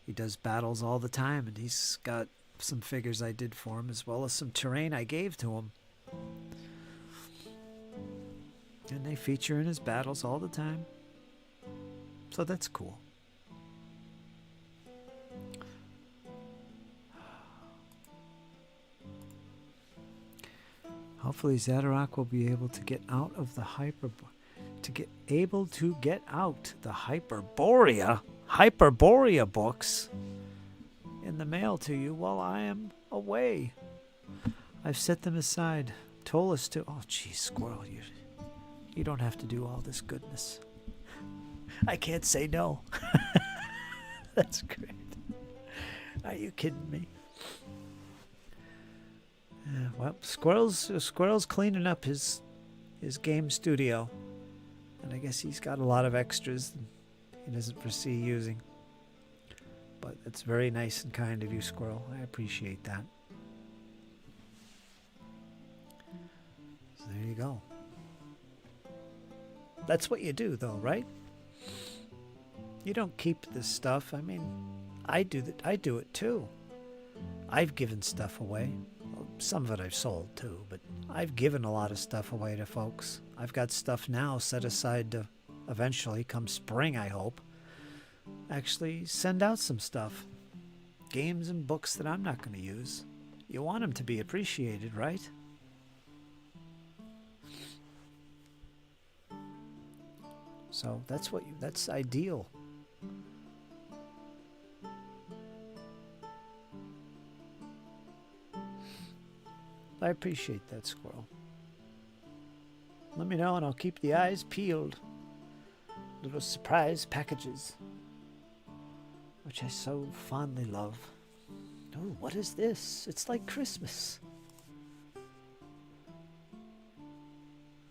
He does battles all the time, and he's got some figures I did for him, as well as some terrain I gave to him. And they feature in his battles all the time. So that's cool. Hopefully Zadarok will be able to get out of the Hyperborea books in the mail to you while I am away. I've set them aside. Told us to. Oh, geez, Squirrel, you don't have to do all this goodness. I can't say no. That's great. Are you kidding me? Well, Squirrel's cleaning up his game studio, and I guess he's got a lot of extras that he doesn't foresee using. But it's very nice and kind of you, Squirrel. I appreciate that. So there you go. That's what you do, though, right? You don't keep this stuff. I mean, I do it too. I've given stuff away. Well, some of it I've sold too, but I've given a lot of stuff away to folks. I've got stuff now set aside to eventually, come spring, I hope, actually send out some stuff. Games and books that I'm not going to use. You want them to be appreciated, right? So that's ideal. I appreciate that, Squirrel. Let me know and I'll keep the eyes peeled. Little surprise packages, which I so fondly love. Oh, what is this? It's like Christmas.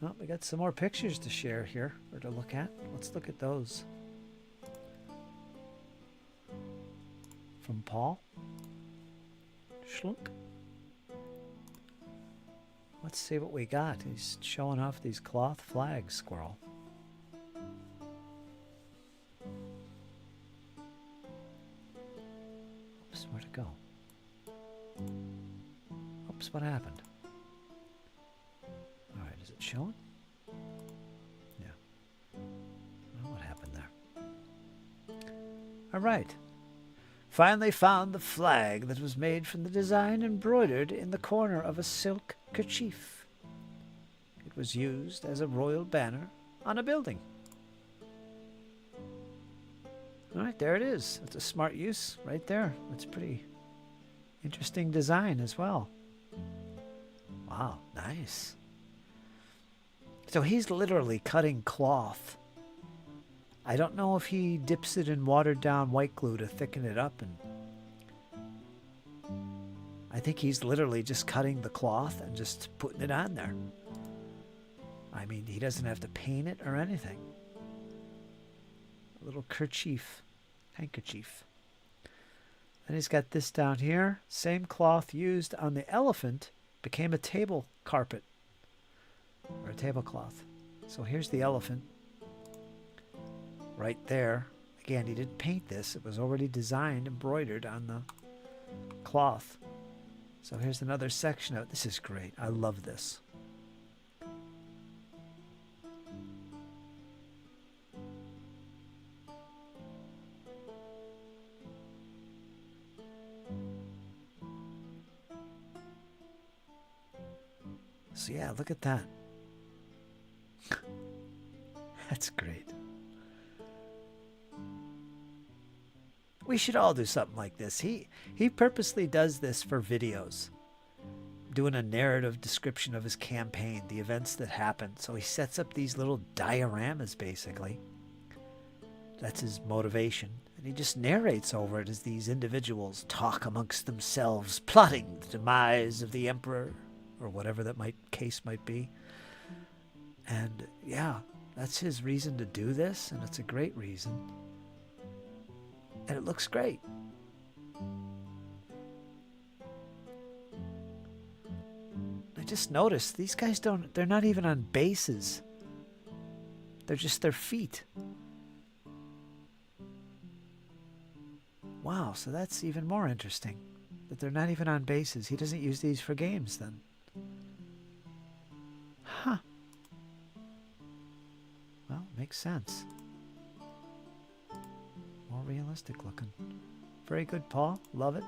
Well, we got some more pictures to share here, or to look at. Let's look at those. From Paul. Schlunk. Let's see what we got. He's showing off these cloth flags, Squirrel. Oops, where'd it go? Oops, what happened? Alright, is it showing? Yeah. Well, what happened there? Alright. Finally found the flag that was made from the design embroidered in the corner of a silk kerchief. It it was used as a royal banner on a building. All right, there it is. It's a smart use right there. It's pretty interesting design as well. Wow, nice. So he's literally cutting cloth. I don't know if he dips it in watered down white glue to thicken it up, and I think he's literally just cutting the cloth and just putting it on there. I mean, he doesn't have to paint it or anything. A little handkerchief. Then he's got this down here. Same cloth used on the elephant became a table carpet or a tablecloth. So here's the elephant right there. Again, he didn't paint this. It was already designed, embroidered on the cloth. So here's another section of it. This is great. I love this. So yeah, look at that. That's great. We should all do something like this. He purposely does this for videos, doing a narrative description of his campaign, the events that happened. So he sets up these little dioramas, basically. That's his motivation. And he just narrates over it as these individuals talk amongst themselves, plotting the demise of the emperor, or whatever that case might be. And yeah, that's his reason to do this, and it's a great reason. And it looks great. I just noticed these guys they're not even on bases. They're just their feet. Wow, so that's even more interesting. That they're not even on bases. He doesn't use these for games then. Huh. Well, makes sense. More realistic looking. Very good, Paul. Love it.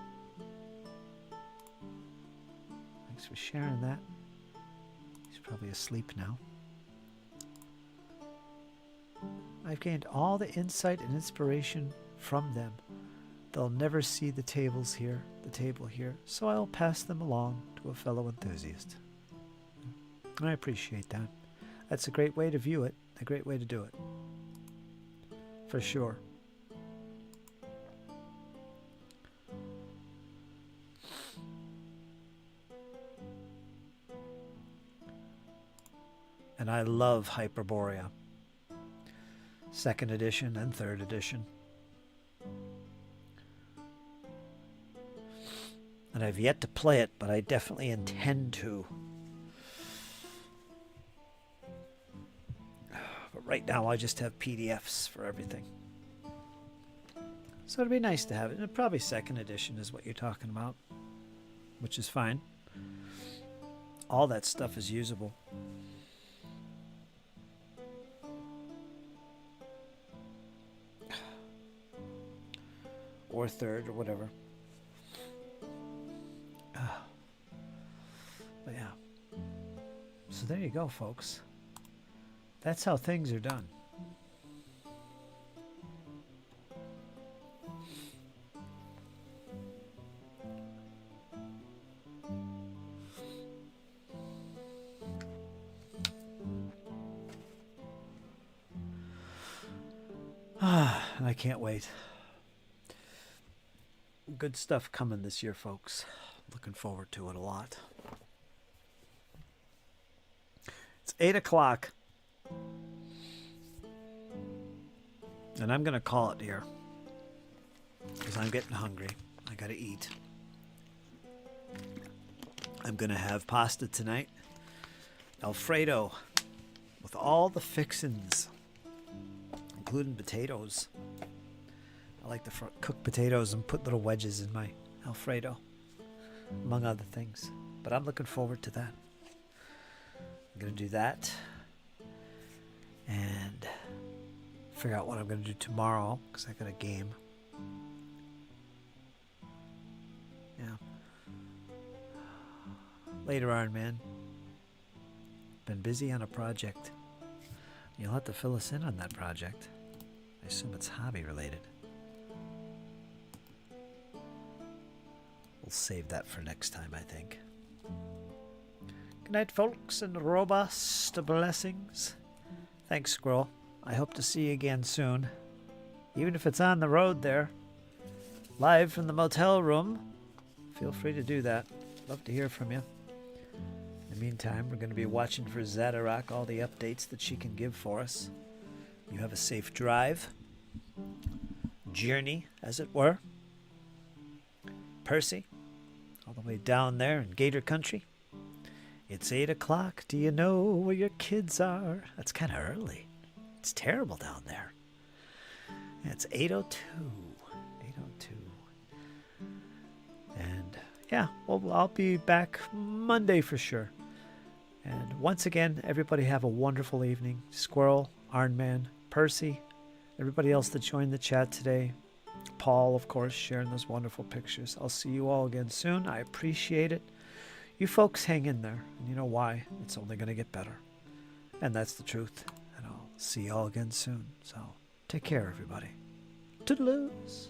Thanks for sharing that. He's probably asleep now. I've gained all the insight and inspiration from them. They'll never see the table here, so I'll pass them along to a fellow enthusiast. I appreciate that. That's a great way to view it, a great way to do it. For sure. And I love Hyperborea. 2nd edition and 3rd edition. And I've yet to play it, but I definitely intend to. But right now I just have PDFs for everything. So it'd be nice to have it. And probably 2nd edition is what you're talking about, which is fine. All that stuff is usable. Or 3rd or whatever. But yeah. So there you go, folks. That's how things are done. I can't wait. Good stuff coming this year, folks. Looking forward to it a lot. It's 8 o'clock. And I'm going to call it here. Because I'm getting hungry. I got to eat. I'm going to have pasta tonight. Alfredo. With all the fixins. Including potatoes. I like to cook potatoes and put little wedges in my Alfredo. Among other things. But I'm looking forward to that. I'm going to do that. And figure out what I'm going to do tomorrow. Because I got a game. Yeah. Later on, man. been busy on a project. You'll have to fill us in on that project. I assume it's hobby related. We'll save that for next time, I think. Good night, folks, and robust blessings. Thanks, Squirrel. I hope to see you again soon. Even if it's on the road there. Live from the motel room. Feel free to do that. Love to hear from you. In the meantime, we're going to be watching for Zadarok, all the updates that she can give for us. You have a safe drive. Journey, as it were. Percy, all the way down there in Gator Country. It's 8 o'clock. Do you know where your kids are? That's kind of early. It's terrible down there. It's 8:02. 8:02. And yeah, well, I'll be back Monday for sure. And once again, everybody have a wonderful evening. Squirrel, Ironman, Percy, everybody else that joined the chat today. Paul, of course, sharing those wonderful pictures. I'll see you all again soon. I appreciate it. You folks hang in there, and you know why. It's only going to get better. And that's the truth. And I'll see you all again soon. So take care, everybody. Toodaloos.